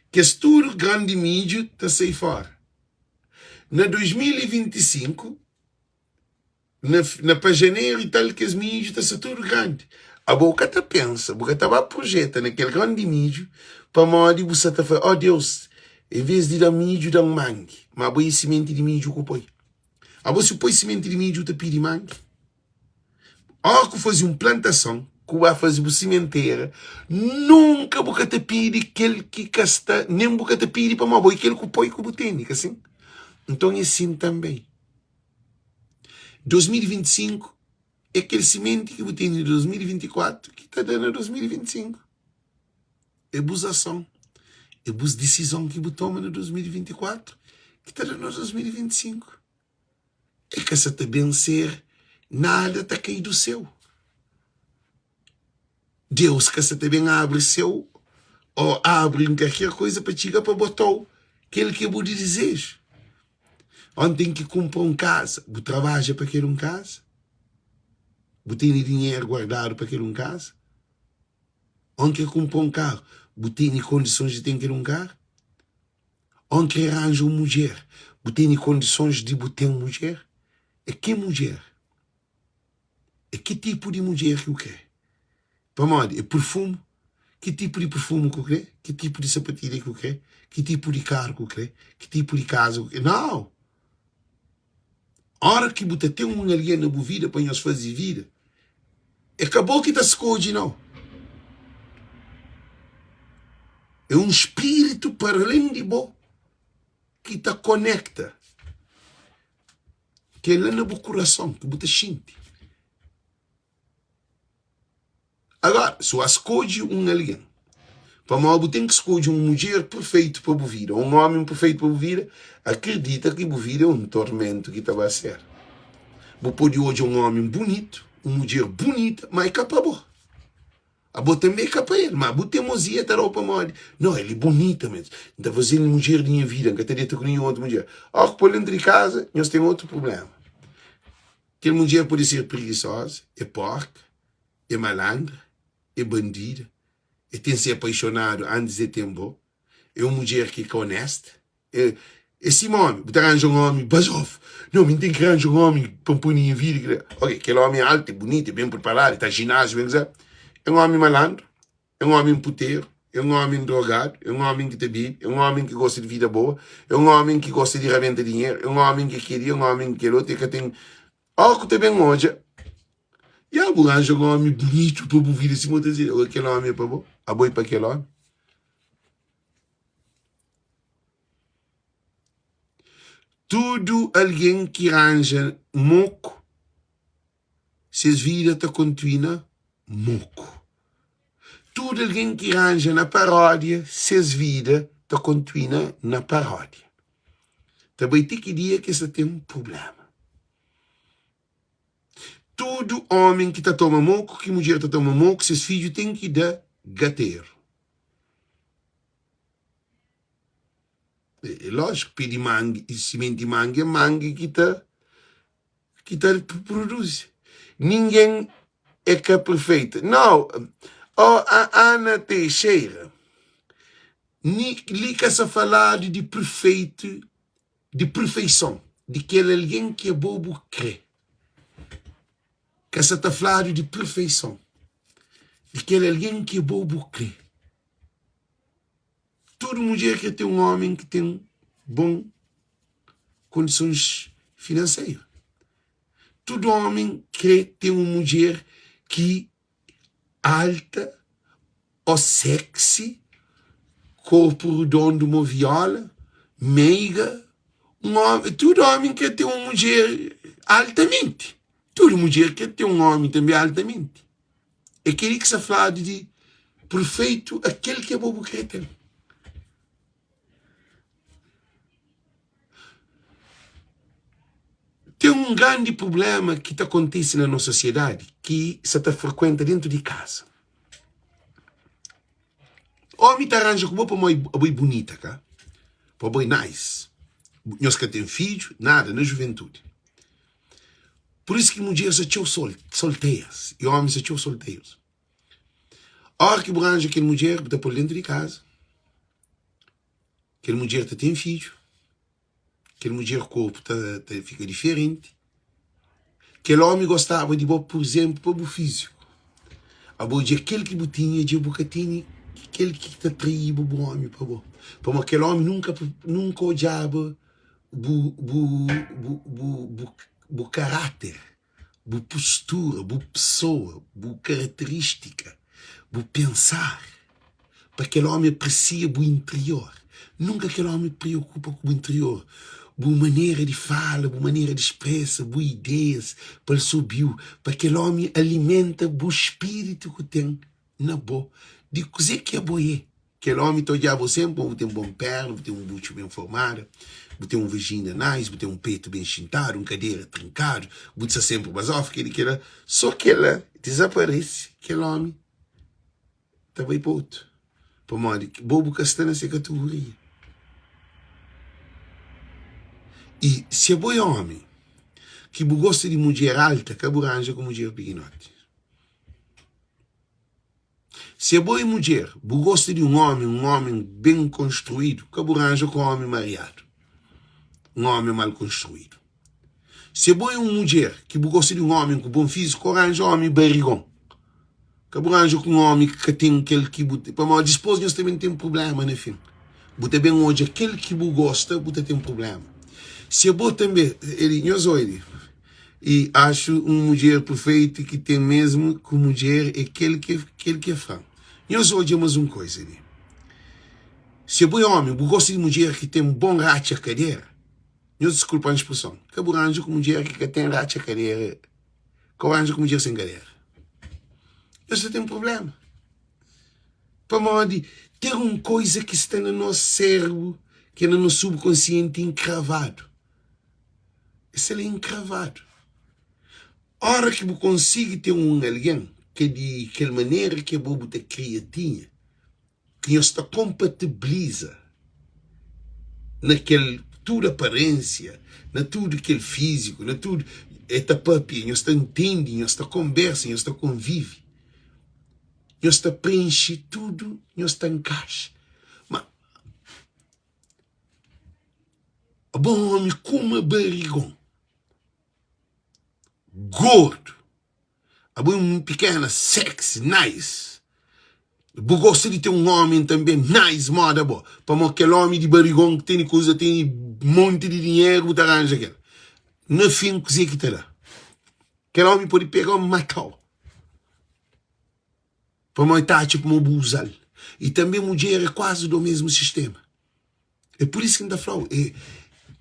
Que esse tudo grande milho está sair fora. Na 2025, para janeiro e tal, que esse milho está saindo tudo grande. A boca está pensa, a boca está projeta naquele grande milho, para modo você está falando, oh Deus, em vez de dar milho, dá mangue. Mas põe semente de milho que põe. A você põe semente de milho, te pede mangue. Ó que faz uma plantação, que vai fazer uma sementeira, nunca boca te pede aquele que casta, nem boca te pede para uma aquele que põe como técnica, assim. Então é assim também. 2025 é aquele semente que você tem em 2024 que está dando em 2025. É abusação. É a decisão que você toma em 2024 que está dando em 2025. É que essa te vencer, nada está caído do céu. Deus que essa também abre céu, ou abre qualquer coisa para chegar para botar aquele que é o desejo. Onde tem que comprar casa, você trabalha para aquele casa? Você tem dinheiro guardado para aquele casa? Onde quer comprar um carro, você tem condições de ter aquele carro? Onde quer arranjar uma mulher, você tem condições de ter uma mulher? É que mulher? É que tipo de mulher que eu quero? Para modo, é perfume? Que tipo de perfume que eu quero? Que tipo de sapatilha que eu quero? Que tipo de carro que eu quero? Que tipo de casa que eu quero? Não! A hora que você tem um alguém na vida para nós fazer vida, acabou que está esconde, não. É um espírito para além de bom que te conecta. Que é lá no coração, que você sente. Agora, se você escolhe um alguém, para você tem que escolher uma mulher perfeita para a vida, um homem perfeito para a vida, acredita que a vida é um tormento que vai ser. Você pode hoje um homem bonito, uma mulher bonita, mas é capaz. A boa também é capaz ele, mas a boa teimosia está roupa mole. Não, ele é bonita mesmo. Está fazendo mulher de minha vida, que está dentro com nenhuma outra mulher. Ao que por dentro de casa, nós temos outro problema. Aquela mulher pode ser preguiçosa, é porca, é malandra, é bandida, e tem se apaixonado antes de tempo. É uma mulher que é honesta, é Esse homem, você arranja um homem, basof. Não, me tem que arranjar um homem para pôr em vida. Ok, aquele homem é alto, é bonito, é bem preparado, está ginásio, bem dizer. É um homem malandro, é um homem puteiro, é um homem drogado, é um homem que te bebe, é um homem que gosta de vida boa, é um homem que gosta de reventar dinheiro, é um homem que queria, é um homem que quer outro, e que tem... Oh, que te bem hoje. E a arranja um homem bonito para ouvir esse mundo dizer, aquele homem é para bom, a boi para aquele homem. Tudo alguém que arranja moco, se as vidas está contínua, moco. Tudo alguém que arranja na paródia, se as vidas está contínua na paródia. Também tem que dizer que você tem um problema. Todo homem que está tomando moco, que mulher está tomando moco, seus filhos têm que dar gateiro. É lógico, pede mangue, semente de mangue, mangue que tá produz. Ninguém é que é perfeito. Não, a Ana Teixeira, liga-se a falar de perfeito, de perfeição, de que alguém que é bobo crê. Que essa está falando de perfeição, de que alguém que é bobo crê. Toda mulher quer ter um homem que tem bom condições financeiras. Todo homem quer ter uma mulher que alta ou sexy, corpo redondo, uma viola, meiga. Todo homem quer ter uma mulher altamente. Toda mulher quer ter um homem também altamente. É aquele que se fala de perfeito, aquele que é bobo quer ter. Tem um grande problema que acontece na nossa sociedade, que se está frequenta dentro de casa. O homem está arranja com uma boi bonita, cá? Para boi nice. Nós que temos filhos, nada, na juventude. Por isso que mulheres se acham solteiras e homens se acham solteiros. A hora que arranja aquela mulher, está por dentro de casa. Aquela mulher tem filho. Aquela mulher, o corpo fica diferente. Aquele homem gostava de, por exemplo, para o físico. A boa de aquele que botinha, de bocatinha, aquele que te atraía o bom homem para bom. Como aquele homem nunca odiava o caráter, a postura, a pessoa, a característica, o pensar. Para aquele homem aprecia o interior. Nunca aquele homem preocupa com o interior. Boa maneira de fala, boa maneira de expressa, boa ideias, para subir, para aquele homem alimenta o espírito que tem na boa. De coisa que é boa. Aquele homem todo dia sempre, vou ter um bom perna, vou ter um bucho bem formado, vou ter um vagina nice, vou ter um peito bem chintado, cadeira trincado, vou ter sempre basof, que ele queira. Só que ela desaparece, aquele homem está bem para outro. Para modo que bobo que está nessa categoria. E se é bom homem que gosta de mulher alta, que arranja com mulher pequenote. Se é boa mulher, gosta de um homem bem construído, que arranja com um homem mareado. Um homem mal construído. Se é boa mulher que gosta de um homem com bom físico, arranja um homem barrigão. Que arranja com um homem que tem aquele que... Para a esposa, nós também temos problema, no fim. Você bem hoje, aquele que gosta, você tem um problema. Se é bom também, ele, e acho uma mulher perfeita que tem mesmo com mulher aquele que é franco. Nós hoje é mais uma coisa. Se é bom homem, gosta de mulher que tem um bom rato a cadeira, nós desculpa a expressão, que arranja com mulher que tem rato a cadeira, que arranja com mulher sem cadeira. Nós tem um problema. Para modo ter uma coisa que está no nosso cérebro, que é no nosso subconsciente encravado. Isso é encravado. A hora que eu consigo ter um alguém que de aquela maneira que eu vou ter criatinha, que eu está compatibiliza naquele toda aparência, na tudo aquele físico, na tudo esta papia, eu está entende, eu está conversa, eu está convive, eu está preenche tudo, eu está encaixa. Mas A bom homem com uma barrigão. Gordo. A bom pequena, sexy, nice. Eu gosto de ter um homem também nice, moda boa. Para aquele homem de barrigão que tem coisa, tem um monte de dinheiro, você arranja aquele. No fim, coisa que terá. Aquele homem pode pegar e matar. Para matar, tipo, um abusar. E também mulher é quase do mesmo sistema. É por isso que ainda falo,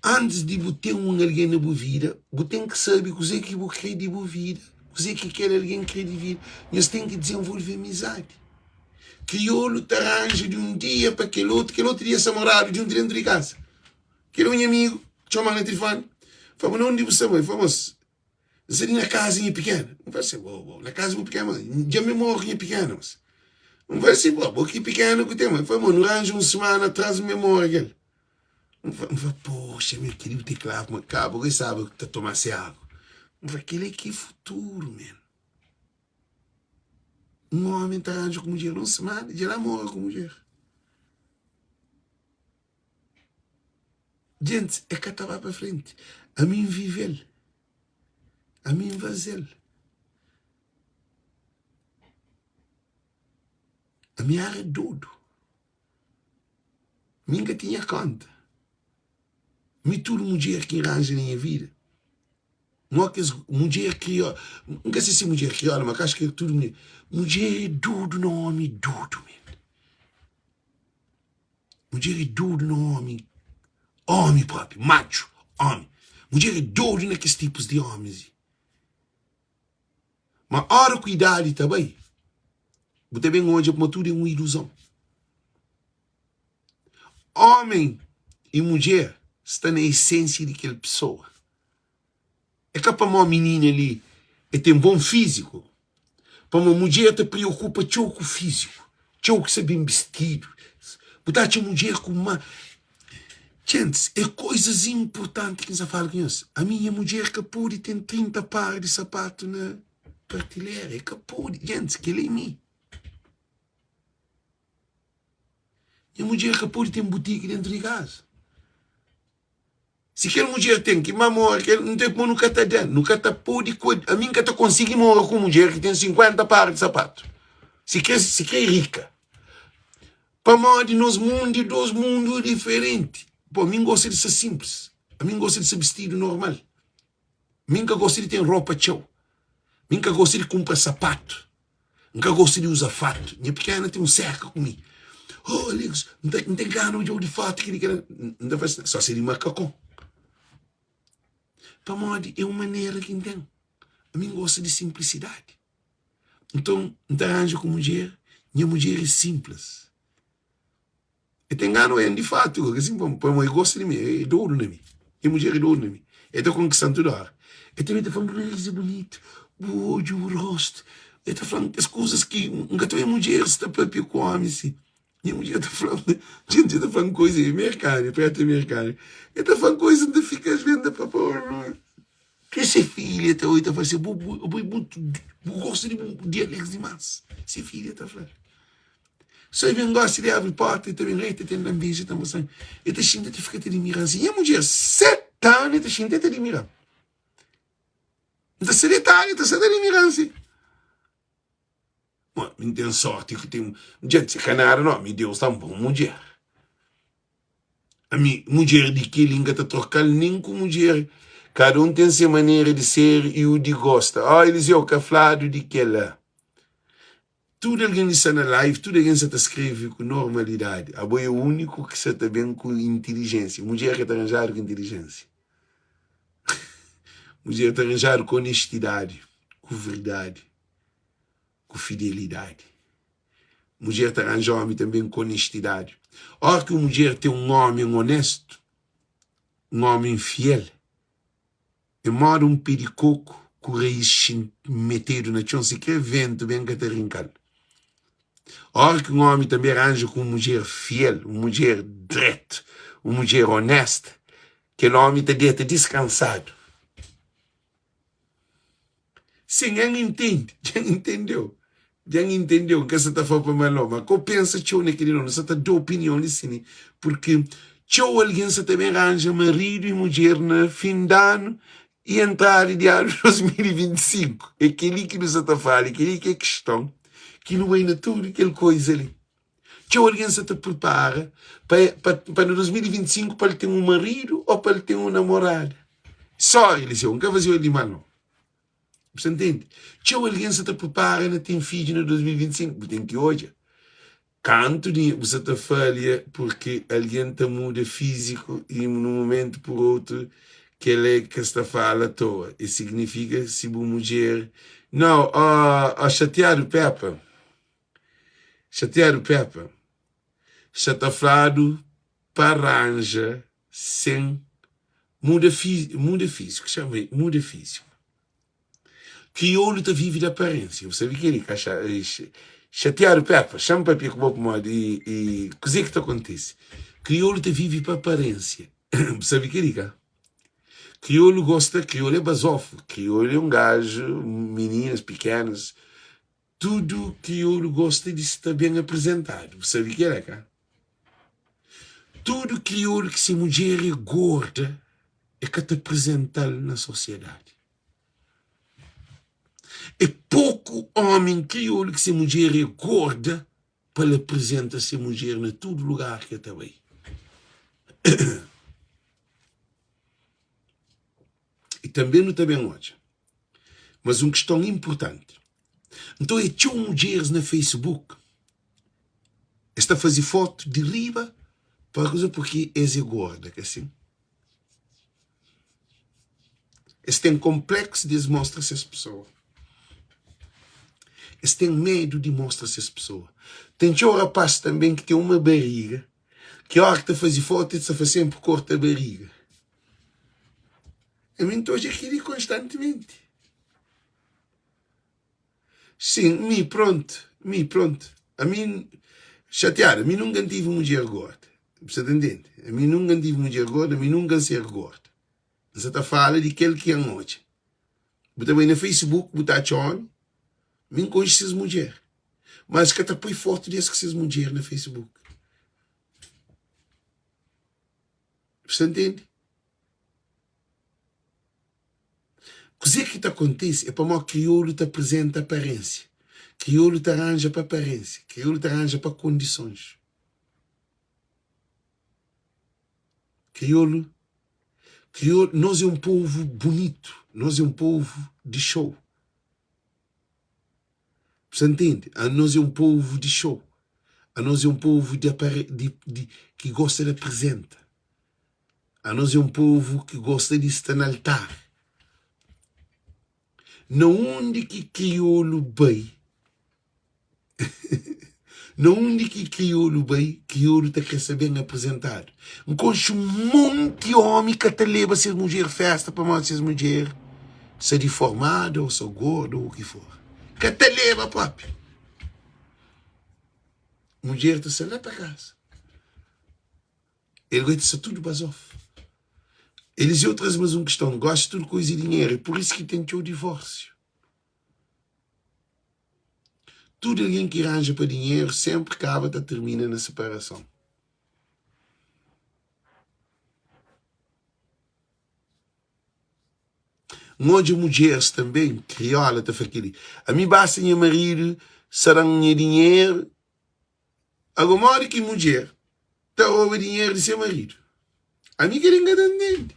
antes de você ter alguém na sua vida, você tem que saber o que você quer de sua vida, o que quer alguém quer de vida. Você tem que desenvolver amizade. Crioulo te arranja de um dia para aquele outro dia namorado de um dentro de casa. Aquele um amigo, chama no telefone, fala, onde você vai? Vamos, você na casinha pequena. Não vai ser, na casa pequena, já me morre pequena, mas não vai ser, que pequeno que tem, mas foi, mano, arranja uma semana atrás de memória, aquele. Não vai, poxa, meu querido, tem que lavar uma cabo, alguém sabe que está tomando água. Não vai, aquele aqui é futuro, mano. Um homem está arranjando com mulher, uma semana, já lá morre com mulher. Gente, é que estava para frente. A mim viver, a mim fazer. A minha área é tudo. Minha tinha conta. Me tudo mulher que arranja na minha vida. Não é que mulher criou, nunca sei se mulher criou, mas acho que é tudo mulher. Mulher é tudo no homem, tudo, man. Mulher é tudo no homem. Homem próprio, macho, homem. Mulher é tudo naqueles tipos de homens. Mas a hora cuidado também. Você bem hoje, mas tudo é uma ilusão. Homem e mulher estão na essência daquela pessoa. É que para uma menina ali tem um bom físico. Para uma mulher te preocupa com o físico. Com que ser bem vestido. Botar a mulher com uma... Gente, é coisas importantes que você fala com isso. A minha mulher que pode tem 30 pares de sapato na prateleira. É que pode. Gente, que ele é mim. E a mulher que pode tem boutique dentro de casa. Se aquela mulher tem que mamar, não tem como nunca está dentro. Nunca está pode. A mim que está conseguindo morar com uma mulher que tem 50 pares de sapato. Se quer rica. Para nós, nos mundos, dois mundos diferentes. Pô, a mim gosta de ser simples. A mim gosta de ser vestido normal. A mim gosta de ter roupa tchau. A mim gosta de comprar sapato. Nunca gosta de usar fato. Minha pequena tem um cerca comigo. Oh, Alex, não tem gano de fato. Não faz só ser de macacão. Para nós, é uma maneira que tem. A mim gosta de simplicidade. Então, não arranjo com mulher. Minha mulher é simples. E tem gano de fato, assim, para mim, gosta de mim, é douro de mim. E mulher é douro de mim. Eu estou conquistando tudo. Eu também estou falando que isso é bonito, o olho, o rosto. Eu estou falando as coisas que nunca tua mulher está para com homem, assim. Minha mulher está falando, gente, está falando coisas americanas, perto americana. Eu estou falando coisas onde ficas vendo para pôr. Que essa filha está hoje, está falando, eu gosto de Alex demais. Essa filha está falando. Se eu gosto de abrir porta, eu também reto, eu tenho ambiente, eu estou falando. Eu estou sentindo que fica te admirando assim. E a mulher, 7 anos, eu estou sentindo te admirando. Então, se ele está, eu estou sentindo te admirando assim. Bom, não tem sorte que tem um... Gente, se canar, não, meu Deus, está um bom mulher. A minha mulher de que língua está trocando nem com mulher. Cada um tem sua maneira de ser e o de gosta. Eles iam caflado de que lá. Tudo alguém está na live, tudo alguém está escreve com normalidade. A boia é o único que está bem com inteligência. Mulher que está arranjada com inteligência. Mulher está arranjada com honestidade, com verdade, com fidelidade. Mulher está arranjada homem também com honestidade. Ora que uma mulher tem um homem honesto, um homem fiel, é mora um pericoco com raiz metido na chão, se quer vento, bem que está rincando. Ora que um homem também arranja com uma mulher fiel, uma mulher direta, uma mulher honesta, que o homem está descansado. Sim, já entende, já entendeu. Já entendeu que você está falando para mais mas que eu penso que eu naquele não, você está de opinião assim, porque Tchau, alguém se também arranja marido e mulher no fim de ano e entrar de ano 2025. É aquele que nos está falando, aquele que é questão, que não é na tudo aquela coisa ali. Tchau, alguém se te prepara para no 2025 para ele ter um marido ou para ele ter um namorado. Só ele, se nunca fazia ele mal, não. Você entende? Tchau, alguém se te prepara para ter filho no 2025. Tem que hoje. Canto você te falha porque alguém te muda físico e num momento por outro que ele é que está falando à toa. E significa se uma mulher... Não, chateado Pepa. Chateado Pepa. Chataflado para arranja sem muda físico. Chama muda físico. Crioulo te vive de aparência. Você sabe que ele chateado Pepa, chama para pico pouco modo e coisa que te acontece. Crioulo te vive para aparência. Sabe que ele crioulo gosta, crioulo é basófilo, crioulo é um gajo, meninas pequenas, tudo crioulo gosta de estar bem apresentado. Sabe que ele cá? Tudo crioulo que se mulher é gorda é que te apresentar na sociedade. É pouco homem crioulo que se mulher é gorda para lhe apresentar se mulher em todo lugar que está bem. E também não está bem hoje. Mas uma questão importante. Então é tão mulheres na Facebook. Está a fazer foto de riba para coisa porque é gorda, que assim. Eles têm complexo de mostrar-se as pessoas. Eles têm medo de mostrar-se as pessoas. Tem um rapaz também que tem uma barriga, que a hora que está a fazer foto, ele faz sempre corta a barriga. A mim estou aqui constantemente. Sim, pronto. A mim, chatear, a mim nunca tive mulher gorda. Você está entendendo? A mim nunca tive mulher gorda, a mim nunca ser gorda. Você está falando de aquele que é hoje. Você também no Facebook, você está homem, me conhece essas mulheres. Mas que está põe foto desse que essas mulheres no Facebook. Você entende? O que acontece é para o crioulo te apresenta aparência. Crioulo te arranja para aparência. Crioulo te arranja para condições. Crioulo, nós é um povo bonito. Nós é um povo de show. Você entende? Nós é um povo de show. Nós é um povo que gosta de apresentar. Nós é um povo que gosta de estar no altar. Não onde que crioulo bem. Não onde que crioulo bem, crioulo está quer ser bem apresentado. Encontre um monte de homem que te leva a ser mulher festa para mostrar ser mulher. Se deformado ou se gordo ou o que for. Que te leva, papi. Mulher está saindo para casa. Ele gosta de ser tudo basof. Eles e outras mais uma questão. Gostam de tudo coisa e dinheiro. E por isso que tem o divórcio. Tudo alguém que arranja para dinheiro sempre acaba e termina na separação. Onde mulheres também, crioula, tá aquele. A mim basta minha marido, serão minha dinheiro. Agora que mulher está rouba dinheiro de seu marido. A mim querem entender.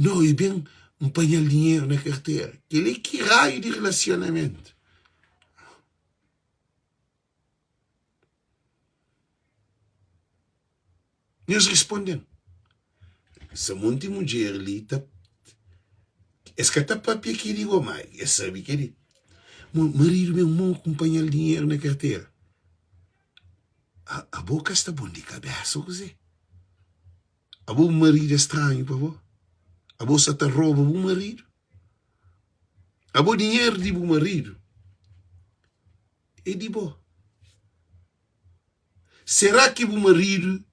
Não, é bem um panhar dinheiro na carteira. Ele é que raio de relacionamento. Nós respondemos. Se muita mulher ali está... Esse que está papi que digo mais. Eu sabe que ele... Marido meu irmão acompanha o dinheiro na carteira. A boca está bom de cabeça, você. A bom marido é estranho para você. A bolsa te rouba o marido. A bom dinheiro de bom marido. É de bom. Será que o marido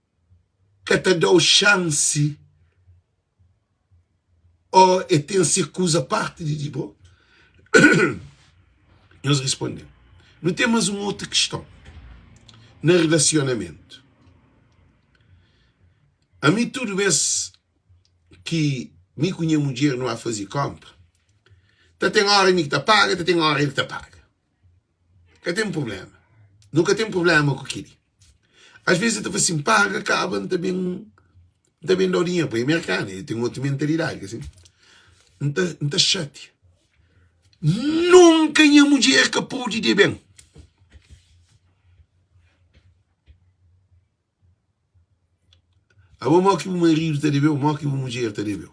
que te dá chance ou tem circunsa parte de bom? Nós respondemos. Não temos uma outra questão. no relacionamento. A mim tudo vez que me conheço mulher não a fazer compra, tem hora que te paga, tem hora que te paga. Nunca tem problema. Nunca tem problema com aquilo. Às vezes eu assim, paga, acaba, também dá o dinheiro para o americano. Eu tenho outra mentalidade, assim. Não está chato. Nunca a mulher que pode ir bem. A bom que o marido está de bem, o que a mulher está de bem.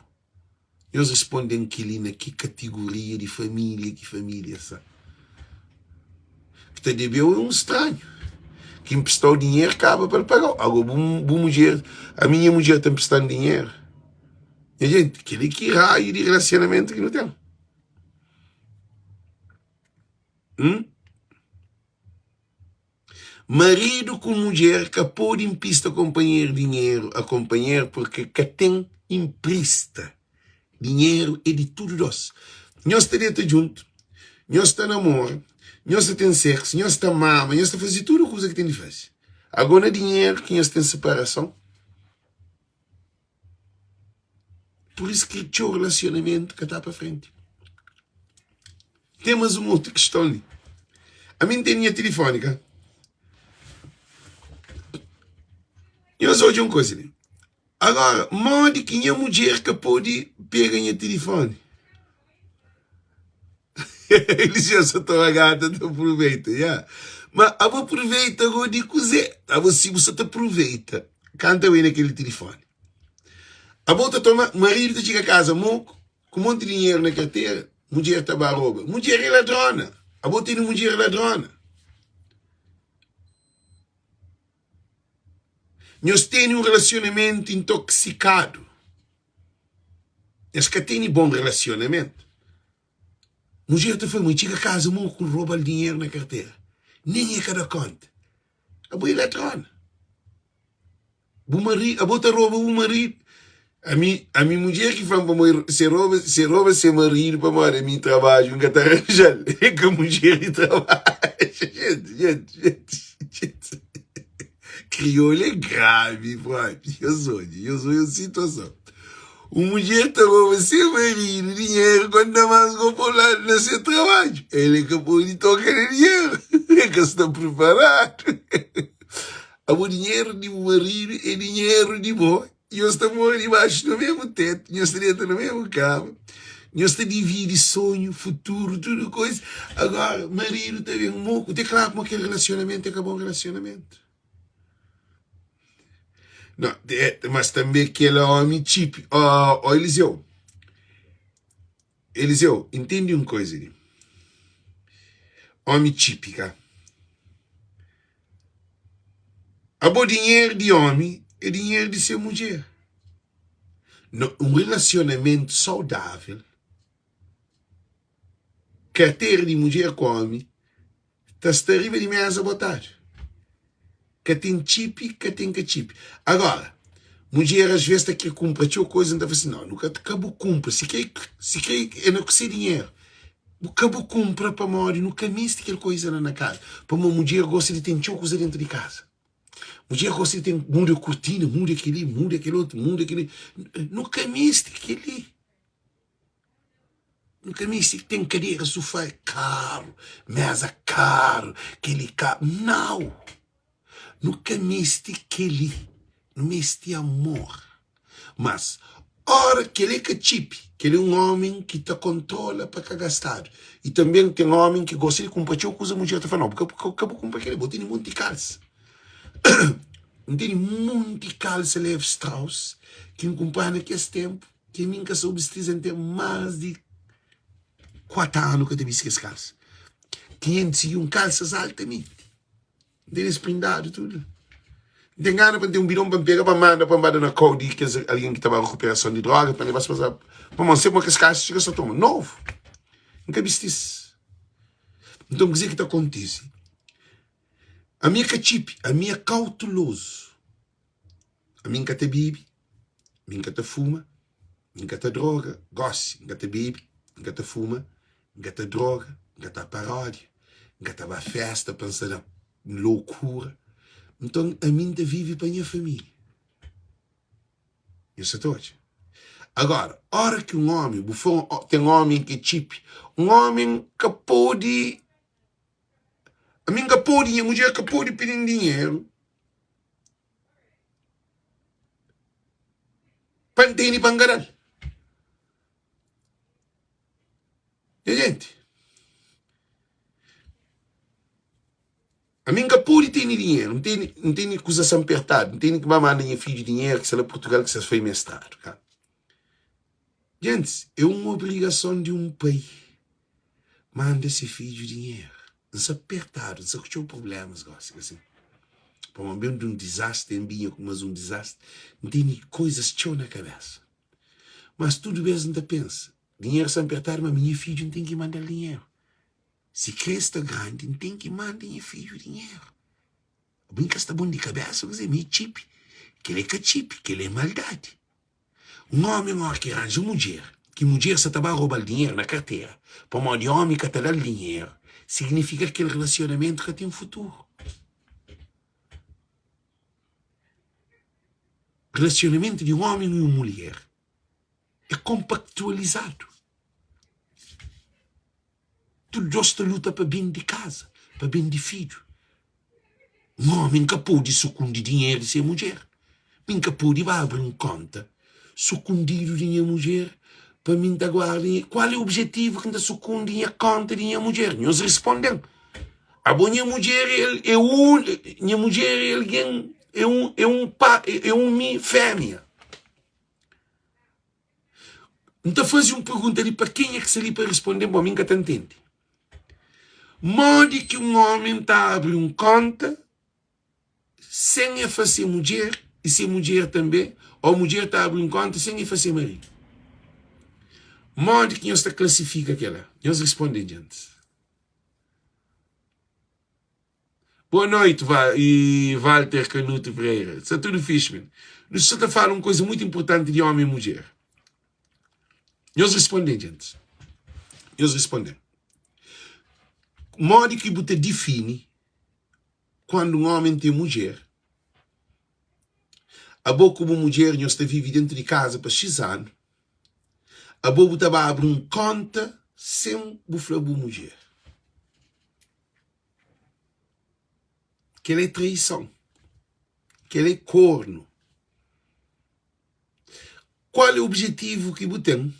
Eles respondem que categoria de família, que família sabe. Que está de bem é um estranho. Que emprestou dinheiro acaba para pagar. Agora, a minha mulher está emprestando dinheiro. E, gente, aquele que raio de relacionamento que não tem. Marido com mulher que pode empresta acompanhar dinheiro, acompanhar porque que tem empresta dinheiro é de tudo nós. Nós estamos juntos, nós estamos namoro, nós temos sexo, nós estamos mama, nós estamos fazendo tudo coisa que tem de fazer. Agora dinheiro que nós temos separação. Por isso que o relacionamento que está para frente. Temos uma outra questão ali. A mim tem linha telefônica. Eu sou de uma coisa ali. Agora, mande que a mulher que pode pegar o telefone. Eles já são tão gata, então aproveita, yeah. Mas aproveita agora de cozer. Se você te aproveita, canta aí naquele telefone. A volta toma, marido chega a casa, moco, com um monte de dinheiro na carteira, mulher está rouba. Mulher é ladrona. A volta tem mulher ladrona. Nós temos um relacionamento intoxicado. Nós que temos bom relacionamento. Mulher te foi muito, chega a casa, moco, rouba o dinheiro na carteira. Nem é cada conta. A boa é ladrona. A volta rouba o marido. A minha mulher que fala para se rouba seu marido para morar em meu trabalho, nunca está arranjando. É que a mulher trabalha. Gente. Crioulo é grave, próprio. Eu sou a situação. Uma mulher está rouba seu marido dinheiro quando dá mais popular no seu trabalho. Ele acabou de tocar no dinheiro. É que está preparado. O dinheiro de um marido é dinheiro de bom. E nós estamos debaixo do mesmo teto, nós estamos no mesmo carro, nós estamos dividindo sonho, futuro, tudo coisa. Agora, marido também um moco, tem claro como aquele relacionamento acabou um relacionamento. Não, mas também aquele homem típico. Eliseu, entende uma coisa ali? Homem típica. A bom dinheiro de homem é dinheiro de ser mulher. Um relacionamento saudável, carteira de mulher com homem, está arriba de meia sabotagem. Que tem chip, que tem que chip. Agora, mulher às vezes está aqui compra tinha coisa, então assim, não, nunca acabou compra. Se quer, eu não quero dinheiro. Acabou compra para morrer, nunca miste aquela coisa na casa. Para uma mulher gosta de ter coisa dentro de casa. Mulher gosta de ter muda a cortina, muda aquele outro, muda aquele. Nunca miste aquele. Nunca miste que tem cadeira, sofá caro, mesa caro, aquele caro. Não. Nunca miste aquele. Não miste amor. Mas, ora que ele é que chip, que ele é um homem que te controla para cá gastar. E também tem um homem que gosta de comprar coisa, a mulher está falando, não, porque acabou de comprar aquele, botei em monte de calça. Não tem muito de calça Levi Strauss que me compara naquele tempo que a mim que sou vestido tem mais de 4 anos que eu tenho visto calça. 501 calças altamente. Tem esprindado tudo. Tem gana para ter um birão para pegar para mandar na Cody, que é alguém que estava em recuperação de droga, para levar para para sempre que as calças chegam só toma novo. Nunca viste isso. Então, quer dizer que está acontecendo. A minha chip, a minha cauteloso. A minha que te bebe, a minha que te fuma, a minha que te droga, gosta, a minha que te bebe, a minha que te fuma, a minha que te droga, a minha que te paródia, a minha que te vai festa pensando em loucura, Então, a mim vive para a minha família. Isso é todo. Agora, hora que um homem, tem um homem que é chip, um homem que pode, a mim que pode, a mulher que pode pedir dinheiro, para ter bangaral. E gente, a mim que pode ter dinheiro, não tem acusação apertada, não tem que mandar minha filha dinheiro, que se ela Portugal, que se foi mestrado, cara. Gente, é uma obrigação de um país. Manda esse filho dinheiro. Não se apertaram, não se tinham problemas, assim. Para um bem de um desastre, mas um desastre, não tem coisas que na cabeça. Mas tudo bem, não pensa. Dinheiro se apertar, mas minha filha não tem que mandar dinheiro. Se cresce grande, não tem que mandar minha filha dinheiro. Bem que está bom de cabeça, mas é meio chip. Que ele é chip, que ele é maldade. Um homem que arranja uma mulher, que mulher se estava a roubar dinheiro na carteira, para um homem que está a dar dinheiro, significa que aquele relacionamento que tem um futuro. Relacionamento de um homem e uma mulher é compactualizado. Tudo gosta luta para bem de casa, para bem de filho. Um homem que pode sucundir dinheiro de ser mulher. Nunca pode abrir uma conta, sucundir o dinheiro mulher, para mim da guarda. Qual é o objetivo que ainda sucundir a conta de minha mulher? Nós respondemos. A minha mulher é uma fêmea. Então faz uma pergunta ali para quem é que se ali para responder, para mim que te entende. Modo que um homem está a abrir uma conta sem a fazer mulher, e ser mulher também, ou a mulher está a abrir uma conta sem a fazer marido. Modo que nós classifica aquela. Nós respondemos antes. Boa noite, Walter Canuto Pereira. Está tudo fixe, mano. Nós só está falando uma coisa muito importante de homem e mulher. Nós respondemos antes. Nós respondemos. Modo que você define quando um homem tem mulher. A boa como mulher, nós está vive dentro de casa para X anos. A boa estava a abrir uma conta sem buflar boa mulher. Que ele é traição. Que ele é corno. Qual é o objetivo que você tem?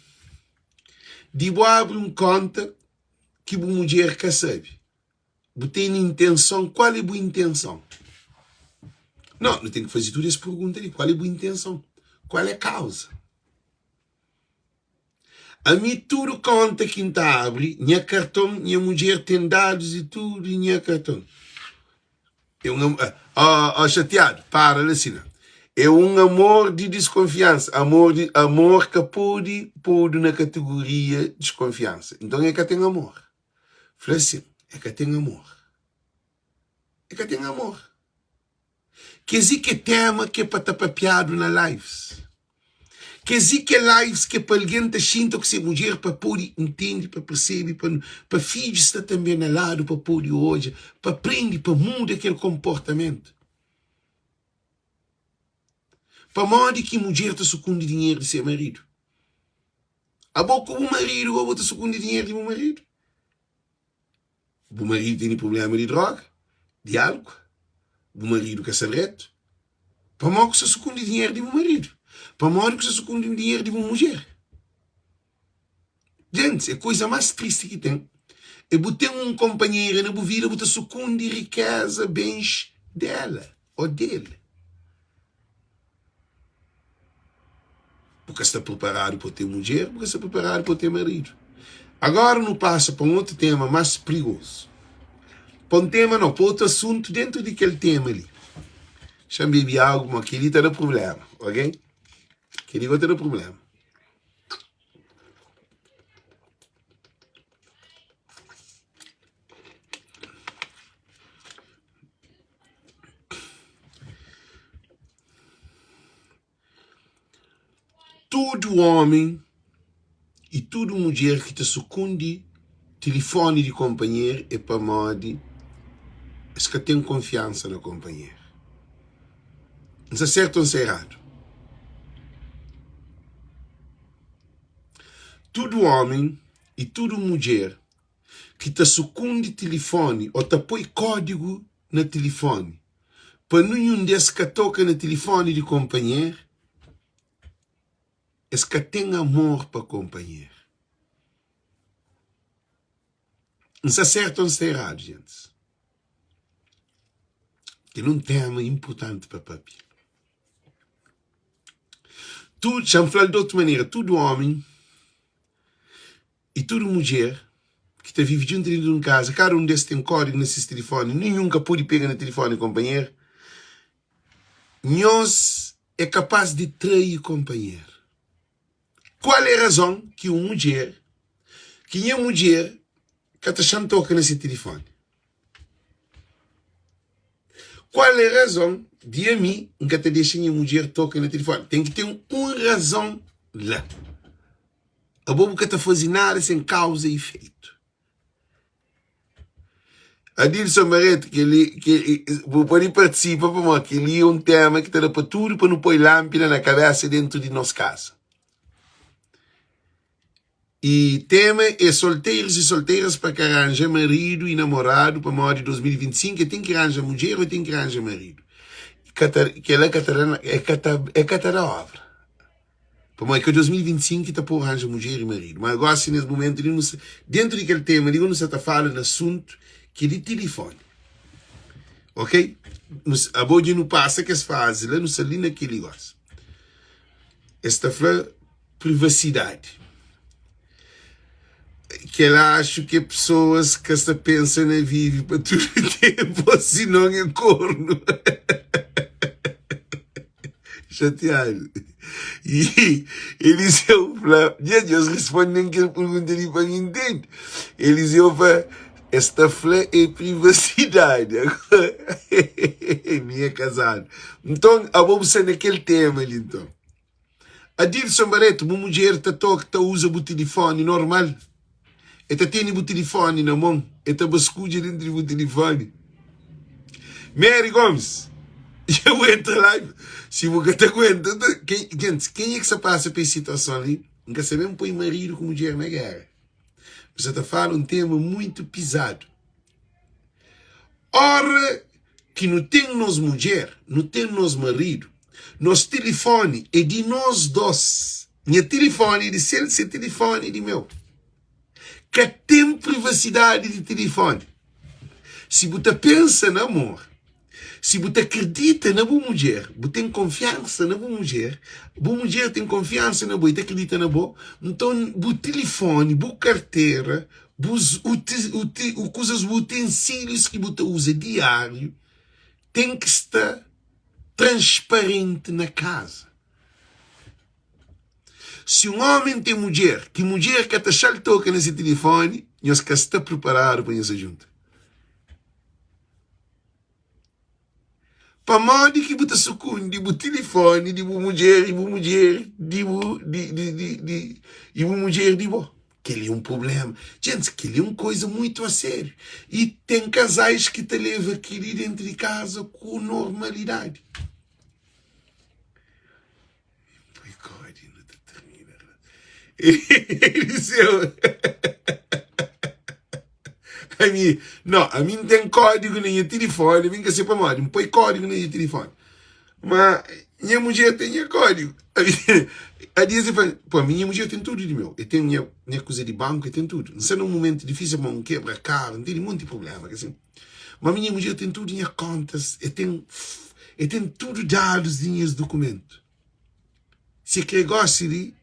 De abrir uma conta que a mulher quer saber. Você tem intenção, qual é a boa intenção? Não tem que fazer todas as perguntas ali. Qual é a boa intenção? Qual é a causa? A mim tudo conta que está abre, minha cartão, minha mulher tem dados e tudo, minha cartão. É chateado, para assim. É um amor de desconfiança, amor que pode na categoria de desconfiança. Então é que tem amor. Falei assim, é que tem amor. É que tem amor. Quer dizer que tema que é para estar papiado na lives. Quer dizer que lives que é para alguém te sinta que se mulher para poder entender, para perceber, para filhos estar também na lado, para poder hoje, para aprender, para mudar aquele comportamento. Para modo que mulher está sucunde dinheiro de seu marido. A boca do marido, ou está sucunde dinheiro de meu marido. O marido tem problema de droga, de álcool. O marido que é reto. Para modo que se sucunde dinheiro de meu marido. Para modo que se sucunde dinheiro de uma mulher. Gente, a coisa mais triste que tem é ter um companheiro na sua vida, você sucunde riqueza, bens dela ou dele. Porque está preparado para ter mulher, porque está preparado para ter marido. Agora não passa para um outro tema mais perigoso. Para um tema não, para outro assunto dentro daquele tema ali. Deixa eu beber algo, mas aquele está no problema, ok? Aquele está no problema. Todo homem e toda mulher que te sucunde telefone de companheiro é para modo que tem confiança no companheiro. Não se certo ou não se errado. Todo homem e toda mulher que está sucumbe telefone ou está põe código no telefone para nenhum desses que toca no telefone de companheiro, esse que tem amor para companheiro. Não se certo ou não se errado, gente. Que é um tema importante para papi. Tudo, já me falei de outra maneira, todo homem e toda mulher que está vivendo junto dentro de uma casa, cada um desses tem código nesse telefone, nenhum que pode pegar no telefone, companheiro, nós é capaz de trair companheiro. Qual é a razão que uma mulher que está achando toca nesse telefone? Qual é a razão de a mim que te deixa a mulher tocar no telefone? Tem que ter uma razão lá. A bobo que está fazendo nada sem causa e efeito. Adilson Barreto, que ele pode participar para mim, que ele é um tema que está para tudo, para não pôr lâmpada na cabeça dentro de nossa casa. E tema é solteiros e solteiras para que arranjem marido e namorado para a de 2025, e tem que arranjar mulher ou tem que arranjar marido. Que ela é catará obra. Para que 2025 está por arranjar mulher e marido. Mas agora, assim, nesse momento, dentro daquele tema, ele não está falando de assunto que ele telefone. Ok? A boa não passa que se faz, lá no salino que ele gosta. Esta foi privacidade. Que ela acha que pessoas que esta pensam na vida para todo o tempo, senão é corno. Chateado. E eles iam falar, eles respondem que eles perguntam ali para entender. Eles iam falar, esta flor é privacidade. Minha casada. Então, vamos ser naquele tema ali, então. Adilson Barreto, uma mulher que usa o telefone normal. Ela tem o telefone na mão. Ela basculha dentro do telefone. Mary Gomes, eu entro lá. Se você está aguentando, quem é que se passa por essa situação ali? Nunca sabemos põe marido com mulher na guerra. Você está falando um tema muito pesado. Ora que não tem nós mulher, não tem nós marido, nosso telefone é de nós dois. Meu telefone é de seu telefone é de meu. Que tem privacidade de telefone. Se você pensa no amor, se você acredita na boa mulher, você tem confiança na boa mulher tem confiança na boa e acredita na boa, então o telefone, a carteira, os utensílios que você usa diário, tem que estar transparente na casa. Se um homem tem mulher que está achando toca nesse telefone, nós que está preparado para isso junto. Para modo que você sucumbe o telefone de uma mulher, de uma mulher, que ele é um problema. Gente, que ele é uma coisa muito a sério. E tem casais que te levam aquilo dentro de casa com normalidade. A mim não tem código nem telefone, vem que ser para moda, não põe código nem telefone. Mas minha mulher tem código. A dia você fala, pô, minha mulher tem tudo de meu. Eu tenho minha coisa de banco, eu tenho tudo. Não sei num momento difícil, mas não quebra carro, não tem um monte de problema. Assim. Mas minha mulher tem tudo em contas, eu tenho tudo dados em os documentos. Se quer gosta de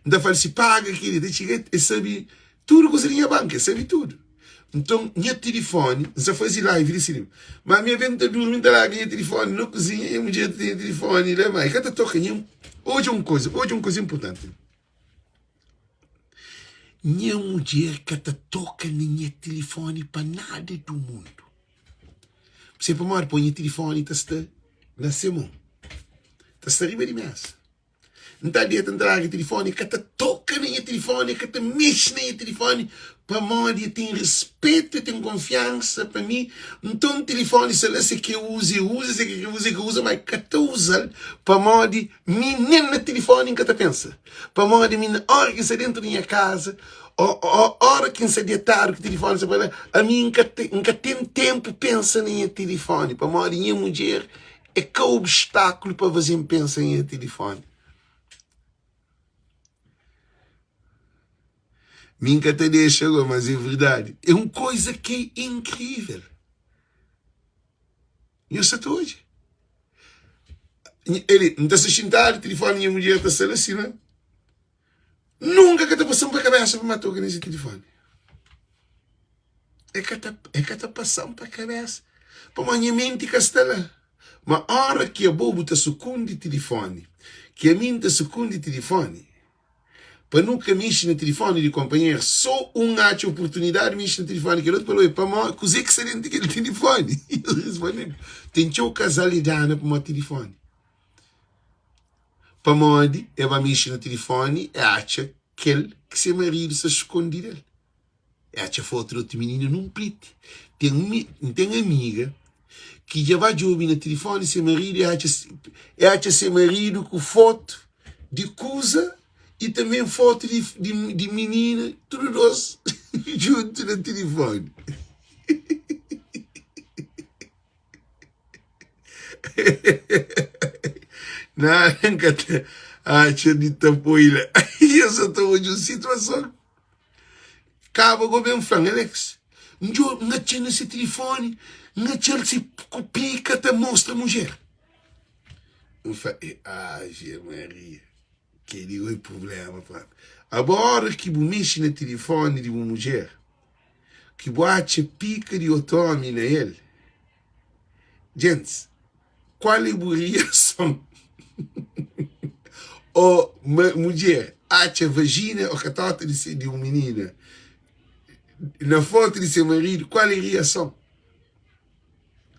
ainda fala se paga aquilo, e sabe tudo que você tem na banca, sabe tudo. Então, minha telefone, você faz live, assim, mas minha venda dormindo lá, minha telefone, na cozinha, e um dia tem telefone, lá, mas cada toca, hoje é uma coisa importante. Minha mulher que toca minha telefone para nada do mundo. Você pode pôr o telefone, está na semana, está arriba de mesa. Não está dentro de entrar no telefone, que toca nem nem telefone, que te mexe nem telefone, para mim tem respeito, tem confiança para mim. Então, o telefone, se ele quer usa, se quer usa, mas que te usa, para mim, nem no telefone que te pensa. Para mim, hora que você dentro da minha casa, hora que você deitar o telefone, a mim nunca tem tempo pensa nem telefone. Para mim, minha mulher é que obstáculo para você pensar em telefone. Minha te deixa, mas é verdade. É uma coisa que é incrível. E eu sei hoje. Ele não está se sentado, o telefone e a mulher está sendo assim, não? Nunca que está passando para a cabeça para matar nesse telefone. É que está passando para a cabeça. Para a minha mente que está lá. Mas a hora que a bobo está sucumbindo de telefone, que a mim está sucumbindo de telefone, para nunca mexer no telefone de companheiro, só acha oportunidade de mexer no telefone, que ele falou, para mim, coisa que seria daquele telefone. E ele respondeu, tem que o casal lidar para o meu telefone. Para mim, ele vai mexer no telefone e acha que ele, que seu marido se esconde dele. Acha foto de outro menino num plite. Tem amiga que já vai ouvir no telefone seu marido e acha seu marido com foto de coisa e também foto de menina, tudo doce, junto no telefone. Nunca acha de tapoila. E eu só estou hoje uma situação. Acaba o governo falando, Alex, não tinha nesse telefone, não tinha se pica, te mostra a mulher. Eu falei, Maria, que digo o problema, pá. Agora que você mexe no telefone de uma mulher, que você pica de outro homem nele, gente, qual é a reação? Ou mulher acha vagina ou catota de uma menina na foto de seu marido, qual é a reação?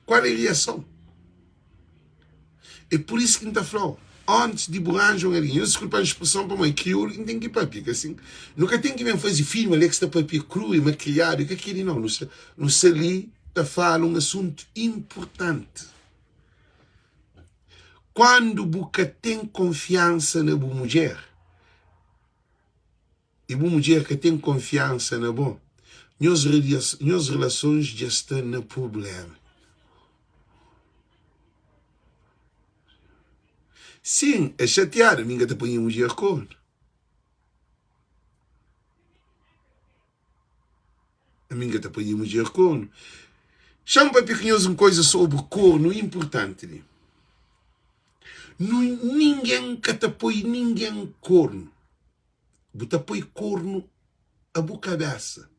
Qual é a reação? É por isso que não está falando. Antes de borranjar alguém, eu desculpa a expressão para mãe, crioulo, não tem que ir para pica, assim. Nunca tem que vir fazer filme, ali que está para pica cru e maquiado, que aquele não. Não sei ali, está falando um assunto importante. Quando você tem confiança na boa mulher, e boa mulher que tem confiança na boa, minhas relações já estão no problema. Sim, é chateado, ninguém te põe a mulher corno. A minha te põe a mulher corno. Chama para pequenos uma coisa sobre corno importante. Né? Ninguém que te põe ninguém corno. Você põe corno a boa cabeça.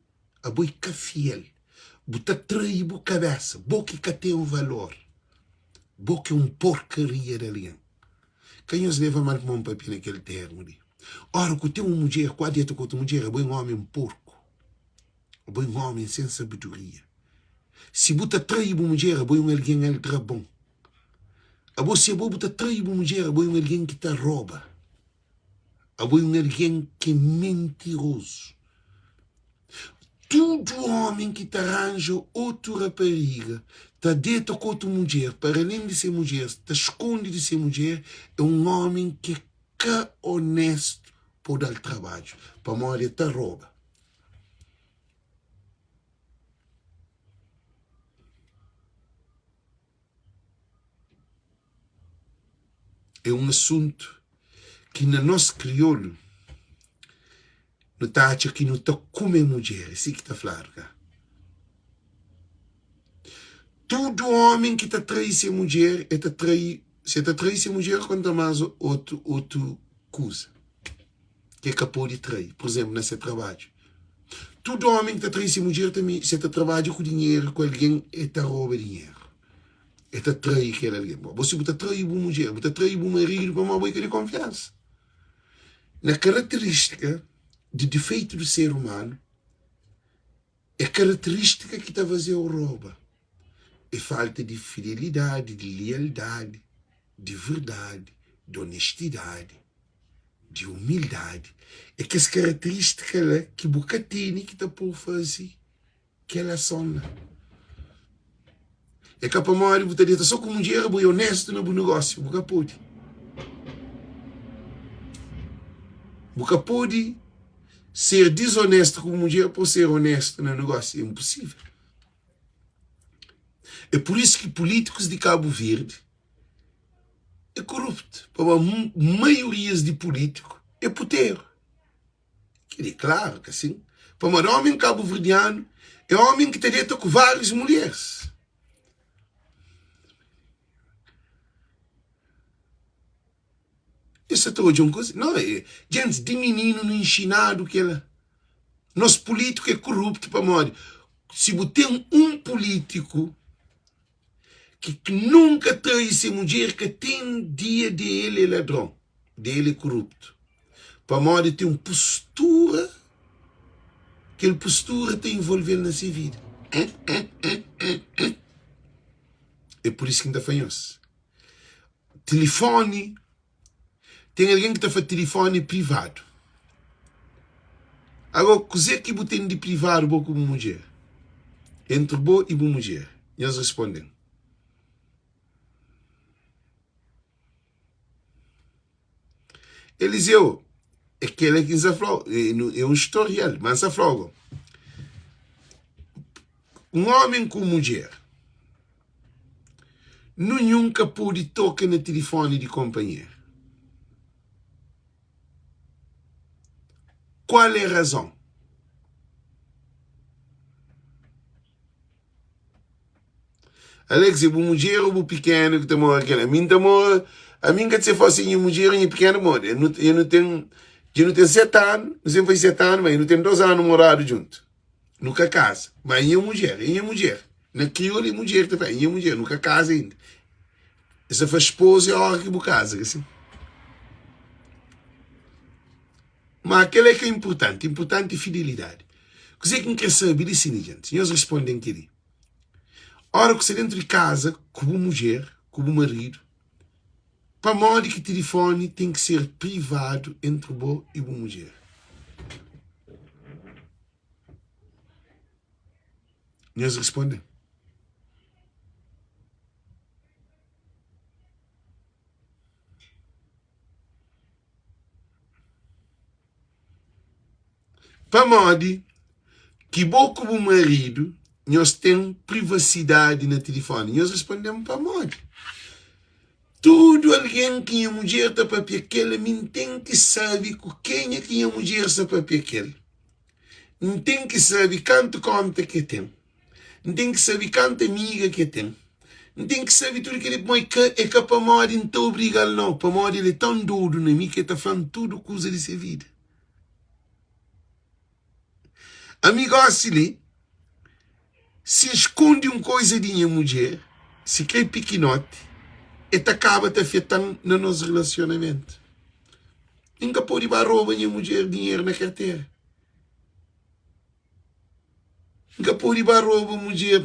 A boa fiel. Você trai a boa cabeça. Boa que tem um valor. Boa que é uma porcaria de alguém. Quem os leva mal para um papel naquele termo ali. Ora, que tem uma mulher, quando é que outra mulher, é um homem porco. É um homem sem sabedoria. Se você trai uma mulher, é um alguém ultra bom. Se você trai uma mulher, é um alguém que te rouba. É um alguém que é mentiroso. Todo homem que te arranja outra rapariga, te deita com outra mulher, para além de ser mulher, te esconde de ser mulher, é um homem que é honesto por dar trabalho. Para morrer, te rouba. É um assunto que no nosso crioulo não está achando que não está comendo mulher. É assim que está falando, cara. Todo homem que está traindo sua mulher, se está traindo sua mulher, conta mais outra coisa. Que é capaz de trair. Por exemplo, nesse trabalho. Todo homem que está traindo sua mulher também, se está trabalhando com dinheiro, com alguém, está roubando dinheiro. Está traindo aquele alguém. Você está traindo uma mulher, você está traindo um marido para uma boa de confiança. Na característica de defeito do ser humano, é característica que está fazendo rouba. É falta de fidelidade, de lealdade, de verdade, de honestidade. de humildade. É que as características lá que você tem que está por fazer, que ela sona. É que a palavra você diz só como um dia é honesto no negócio, você pode. Você pode ser desonesto como um dia por ser honesto no negócio, é impossível. É por isso que políticos de Cabo Verde é corrupto. Para a maioria de políticos é puteiro. É claro que assim. Para um homem cabo-verdiano é homem que tem dentro com várias mulheres. Isso é todo uma coisa. Não, é gente de menino no ensinado que ela. Nosso político é corrupto para morrer. Se você tem um político que nunca traz essa mulher que tem dia dele é ladrão, dele é corrupto. Para morrer tem uma postura, que a postura tem envolver na sua vida. É por isso que ainda fanhoso. Telefone. Tem alguém que está fazendo telefone privado. Agora, o que é que você tem de privado com uma mulher? Entre boa e uma mulher. E eles respondem. Eliseu, aquele que se falou, é um historial, mas se falou. Um homem com mulher nunca pode tocar no telefone de companhia. Qual é a razão? Alex, uma mulher ou um pequeno que está morrendo? A mim que se fosse uma mulher e um pequeno morre. Eu não tenho 7 anos, não sempre foi 7 anos, mas eu não tenho 2 anos morado junto. Nunca casa. Mas é uma mulher. Na crioula é mulher também, é mulher, nunca casa ainda. Essa foi a esposa e a hora que eu casa, assim. Mas aquele é que é importante é fidelidade. O que é que quer saber disso, gente? E eles respondem que a hora que você dentro de casa, com uma mulher, com um marido, para modo que o telefone tem que ser privado entre você e uma mulher. E eles respondem. Para modo que você com o marido, nós temos privacidade no telefone. E eles respondem para modo. Tudo alguém que a mulher está para aquele, me tem que saber com quem é que a mulher está para aquele. Não tem que saber quanto conta que tem. Não tem que saber quanta amiga que tem. Não tem que saber tudo que ele põe é que para morrer não está obrigado não. Para morrer ele é tão duro na mim que está falando tudo coisa de sua vida. Amigo, assim, se esconde uma coisa de minha mulher, se quer pequenote, e acaba te afetando no nosso relacionamento. Nunca pode roubar minha mulher dinheiro na carteira. Nunca pode roubar a mulher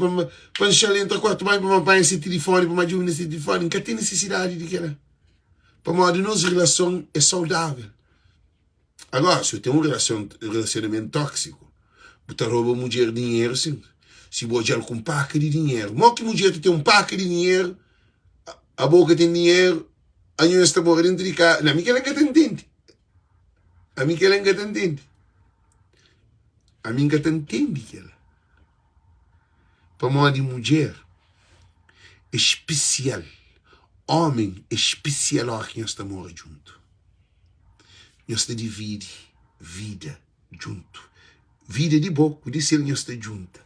para encher entre 4 mais para apanhar esse telefone, para ajudar nesse telefone. Nunca tem necessidade de aquela. Para modo nossa relação é saudável. Agora, se eu tenho um relacionamento tóxico, você rouba a mulher dinheiro, sim. Se você já com um paca de dinheiro, mal que a mulher tem um paca de dinheiro, a boca tem dinheiro, a mulher está morrendo dentro de casa. Não, a mim que ela nunca te entende. A mim que ela nunca te entende. A mim que te entende que ela. Para modo de mulher especial. Homem especial a quem está morrendo junto. Nós está divide vida junto. Vida de boca, disse ele, nós está junto.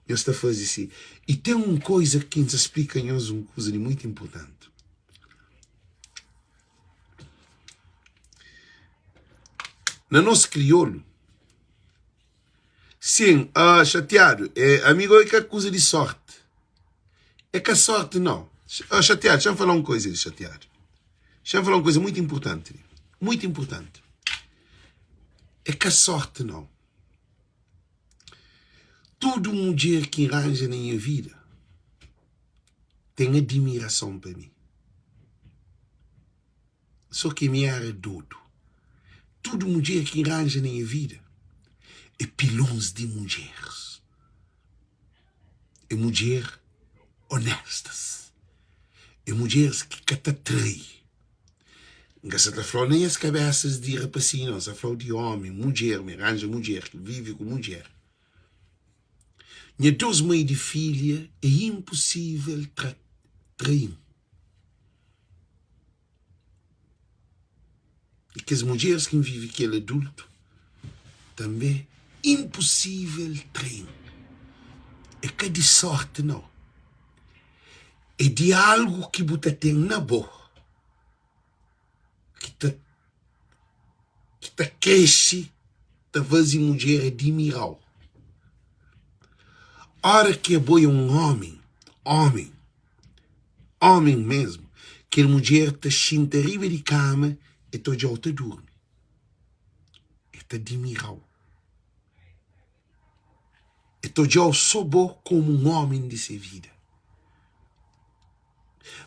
Nós está fazendo assim. E tem uma coisa que nos explica nós uma coisa muito importante. Na nosso crioulo, sim, chateado, amigo, é que é coisa de sorte. É que a sorte não. Chateado, deixa eu falar uma coisa de chateado. Deixa eu falar uma coisa muito importante. Muito importante. É que a sorte não. Todo mulher que arranja na minha vida tem admiração para mim. Só que me era doido. tudo mulher que arranja na minha vida é pilões de mulheres. É mulher honestas. É mulheres que te atraem. Você está falando nem as cabeças de rapacinho, você está falando de homem, mulher, me arranja mulher, que vive com mulher. Minha 2 mães de filha é impossível trair. E que as mulheres que vivem aquele adulto também é impossível trair. É que de sorte não. É de algo que você tem na boa. Que te cresce, te faz mulher admirar. Hora que é boa homem mesmo, que a mulher te senta arriba de cama e tu já te dorme. E te admirar. E tu já soube como um homem de sua vida.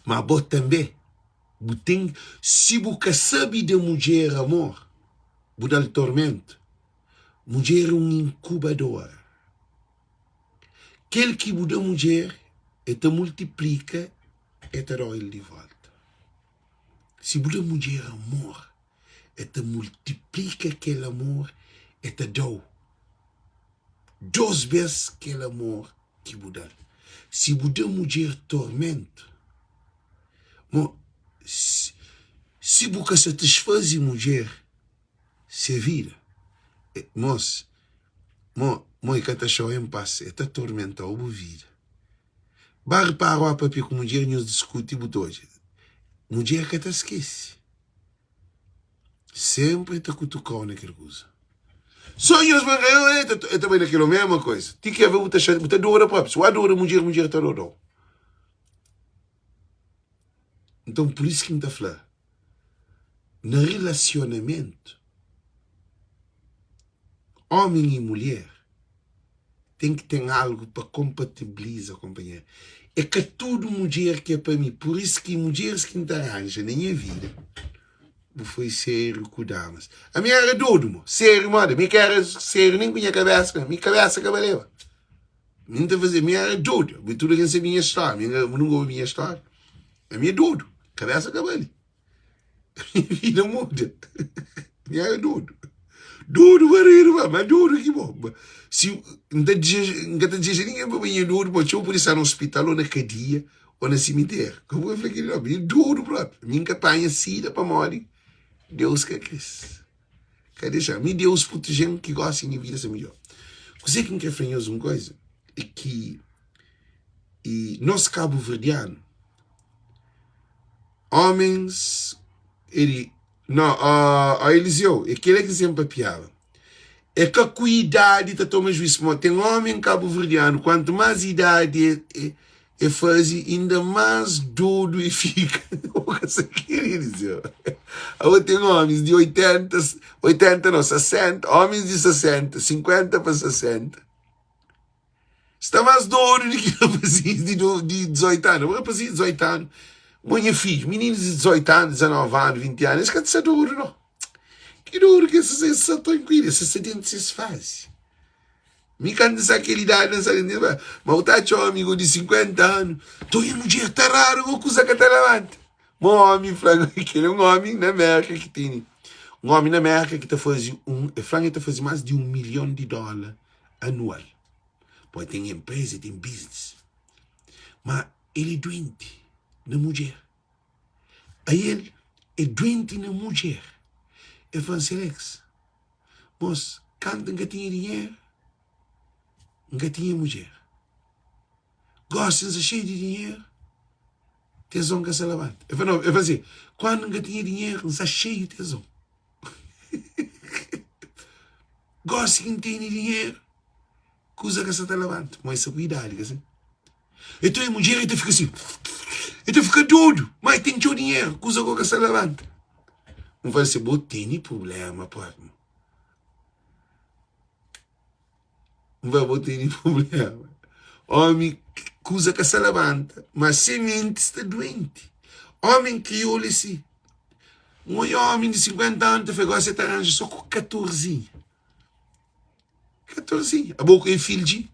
Mas você também, se você sabe de mulher amor, você dá tormento. Mulher é um incubador. Aquele que muda a mulher, e te multiplica, e te dá ele de volta. Se muda a mulher amor, e te multiplica aquele amor, e te dá 2 vezes aquele amor que muda. Se muda a mulher tormento, se você satisfaz a mulher, se vira, moço, moi canta show em passe, é atormentar a vida. Barre para a papel com mulher nos discute hoje. Mulher que te esquece. Sempre te cutucou naquela coisa. Sonhos, eu também naquela mesma coisa. Tem que haver muita dor própria. Se há dor, mulher te adorou. Então, por isso que me está falando. No relacionamento, homem e mulher tem que ter algo para compatibilizar, companheiro. É que tudo mulher que é para mim. Por isso que mulheres que me arranjam na minha vida, foi sério com damas. A minha era doido, sério, moda. Minha era sério, nem com minha cabeça cabaleva. Minha fazer, minha era doido. Tudo que é minha história, não gosto da minha história. A minha é doido, cabeça cabelo. Minha vida muda. Minha era doido. Doido, mas doido que bom. Se não te diz ninguém para mim doido, mas eu por isso no hospital ou na cadeia ou na cemitério. Como eu falei que não, eu doido próprio. Minha campanha sida para morrer. Deus que quis. Quer deixar? Me Deus protegendo que gosta de vida ser melhor. Você que quer fazer uma coisa é que nós cabo-verdiano homens a Eliseu, aquele que sempre piava. É que a cuidado te toma juízo. Tem homem cabo-verdiano, quanto mais idade faz, ainda mais doido e fica. O que você queria dizer? Tem homens de 80 não, 60, homens de 60, 50 para 60. Está mais doido do que rapazes de 18 anos. Rapazes de 18 anos. Minha filha, meninos de 18 anos, 19 anos, 20 anos, isso que é duro, não. Que duro que essas estão tranquilas, essas acidentes se fazem. Me canta essa aquela idade, mas o tacho amigo de 50 anos, estou em um dia, está raro, vou coisa que está levante. Um homem, aquele é um homem na América que tem. Um homem na América que está fazendo mais de $1 milhão anual. Pode ter empresa, tem business. Mas ele é doente na mulher. Aí ele é doente na mulher. Eu falo assim, Alex, moço, quando não tinha dinheiro, não tinha mulher. Gostam de cheio de dinheiro, tesão que se levanta. Eu falo assim, quando não tinha dinheiro, não está cheio de tesão. Gosta que não tem dinheiro, coisa que se levanta. Mas essa cuidado, assim. Então a mulher fica assim, então fica doido, mas tem teu dinheiro, coisa que se levanta. Não vai ser bom, tem problema, pô. Não vai ter nenhum problema. Homem, coisa que se levanta, mas semente está doente. Homem criou assim. Um homem de 50 anos que agora você arranja só com 14. 14. A boca é filho de.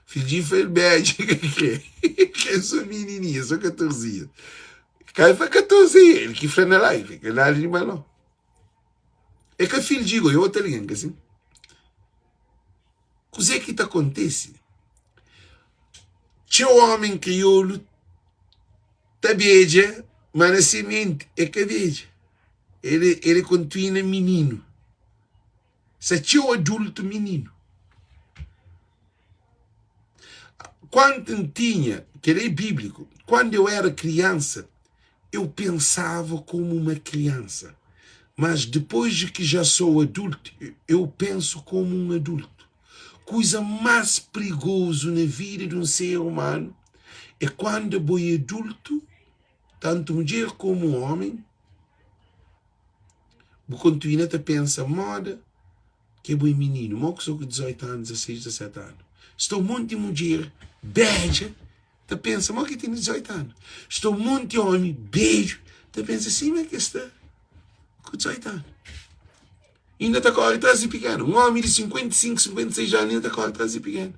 Filho de foi o beijo. Que é só menininha, só 14. Cai para 14. Ele que frena lá. Ele que lá de balão. É que filho de eu estou ligando assim. O que é que acontece? Tinha um homem crioulo, tá beija, mas na semente é que beija. Ele continua menino. Se tinha um adulto menino. Quando tinha, que é bíblico, quando eu era criança, eu pensava como uma criança. Mas depois de que já sou adulto, eu penso como um adulto. Coisa mais perigosa na vida de um ser humano é quando é adulto, tanto mulher como homem, você continua a pensar, moda, que é bom menino, mal que sou com 18 anos, 16, 17 anos. Estou muito de mulher, beija, te pensa, mal que tem 18 anos. Estou muito de homem, beijo, te pensa, sim, mas que está com 18 anos. Ainda está correndo atrás de pequeno. Um homem de 55, 56 anos ainda está correndo atrás de pequeno.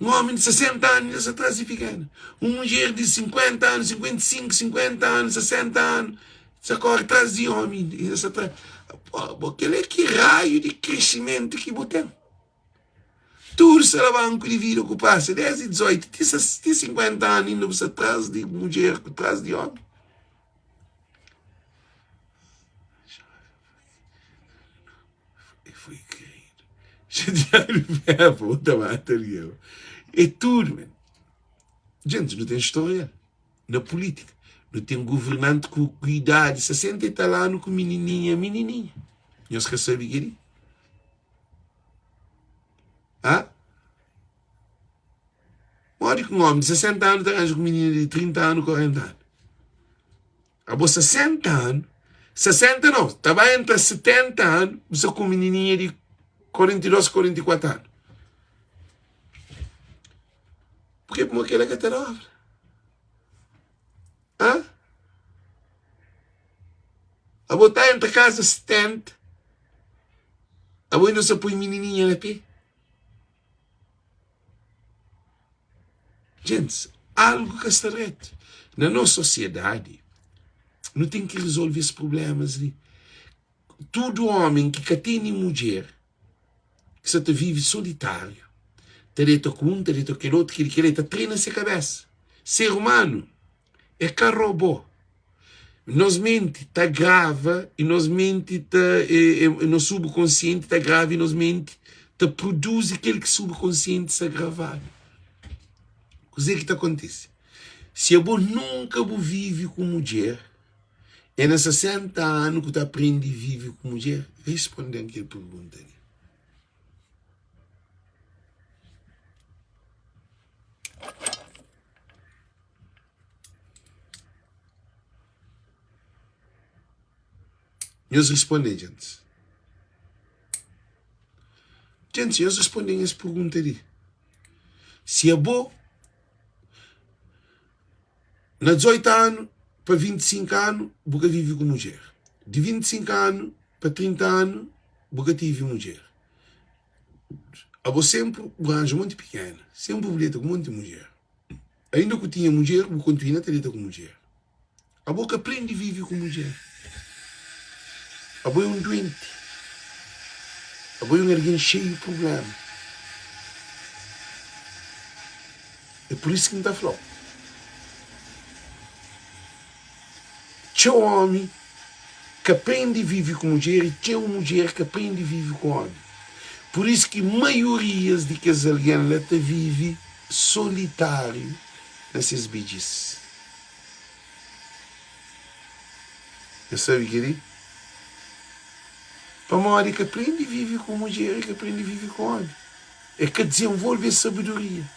Um homem de 60 anos ainda está atrás de pequeno. Uma mulher de 50 anos, 55, 50 anos, 60 anos, está correndo atrás de homem. Ainda está atrás. Aquele é que raio de crescimento que botem. Tudo será banco de vida que passa. 10 e 18, de 50 anos ainda você atrás de mulher, atrás de homem. Foi querido. Já puta mata ali. É tudo, mano. Gente, não tem história na política. Não tem governante com idade 60 e está lá no com menininha. E os que sabem que ele? Ah? Olha que um homem de 60 anos está com menina de 30 anos, 40 anos. A 60 anos, 60 não, estava entre 70 anos, você com menininha de 42, 44 anos. Porque como aquela que está obra? Hã? A botar entre casa 70, a boa não se põe menininha na pé. Gente, algo que está reto. Na nossa sociedade, não tem que resolver esses problemas ali. Todo homem que tem mulher, que se vive solitário, direito com um, direito com o outro, que ele treina-se a cabeça. Ser humano é que robô. Nos mente está grave e nos mente está no subconsciente está grave e nos mente está produz aquele que subconsciente está gravado. O que é que acontece? Se eu nunca vive com mulher, é nesses 60 anos que tu aprende a viver com mulher, responde aquela pergunta ali. Eles respondem, gente. Gente, eles respondem essa pergunta ali. Se é bom, na 18 anos para 25 anos, você vive com mulher. De 25 anos para 30 anos, você vive com mulher. A você sempre arranja muito pequena, sempre boleta com muita mulher. Ainda que tinha mulher, você continua a ter com mulher. A boca aprende a viver com mulher. A boca é um doente. A boca é um alguém cheio de problemas. É por isso que não está falando. Tinha um homem que aprende a viver com mulher e tinha uma mulher que aprende a viver com homem. Por isso que maiorias de casalianos vivem solitário nesses vídeos. Eu sabe que ele? Para uma hora que aprende a viver com mulher e que aprende a viver com homem. É que desenvolve a sabedoria.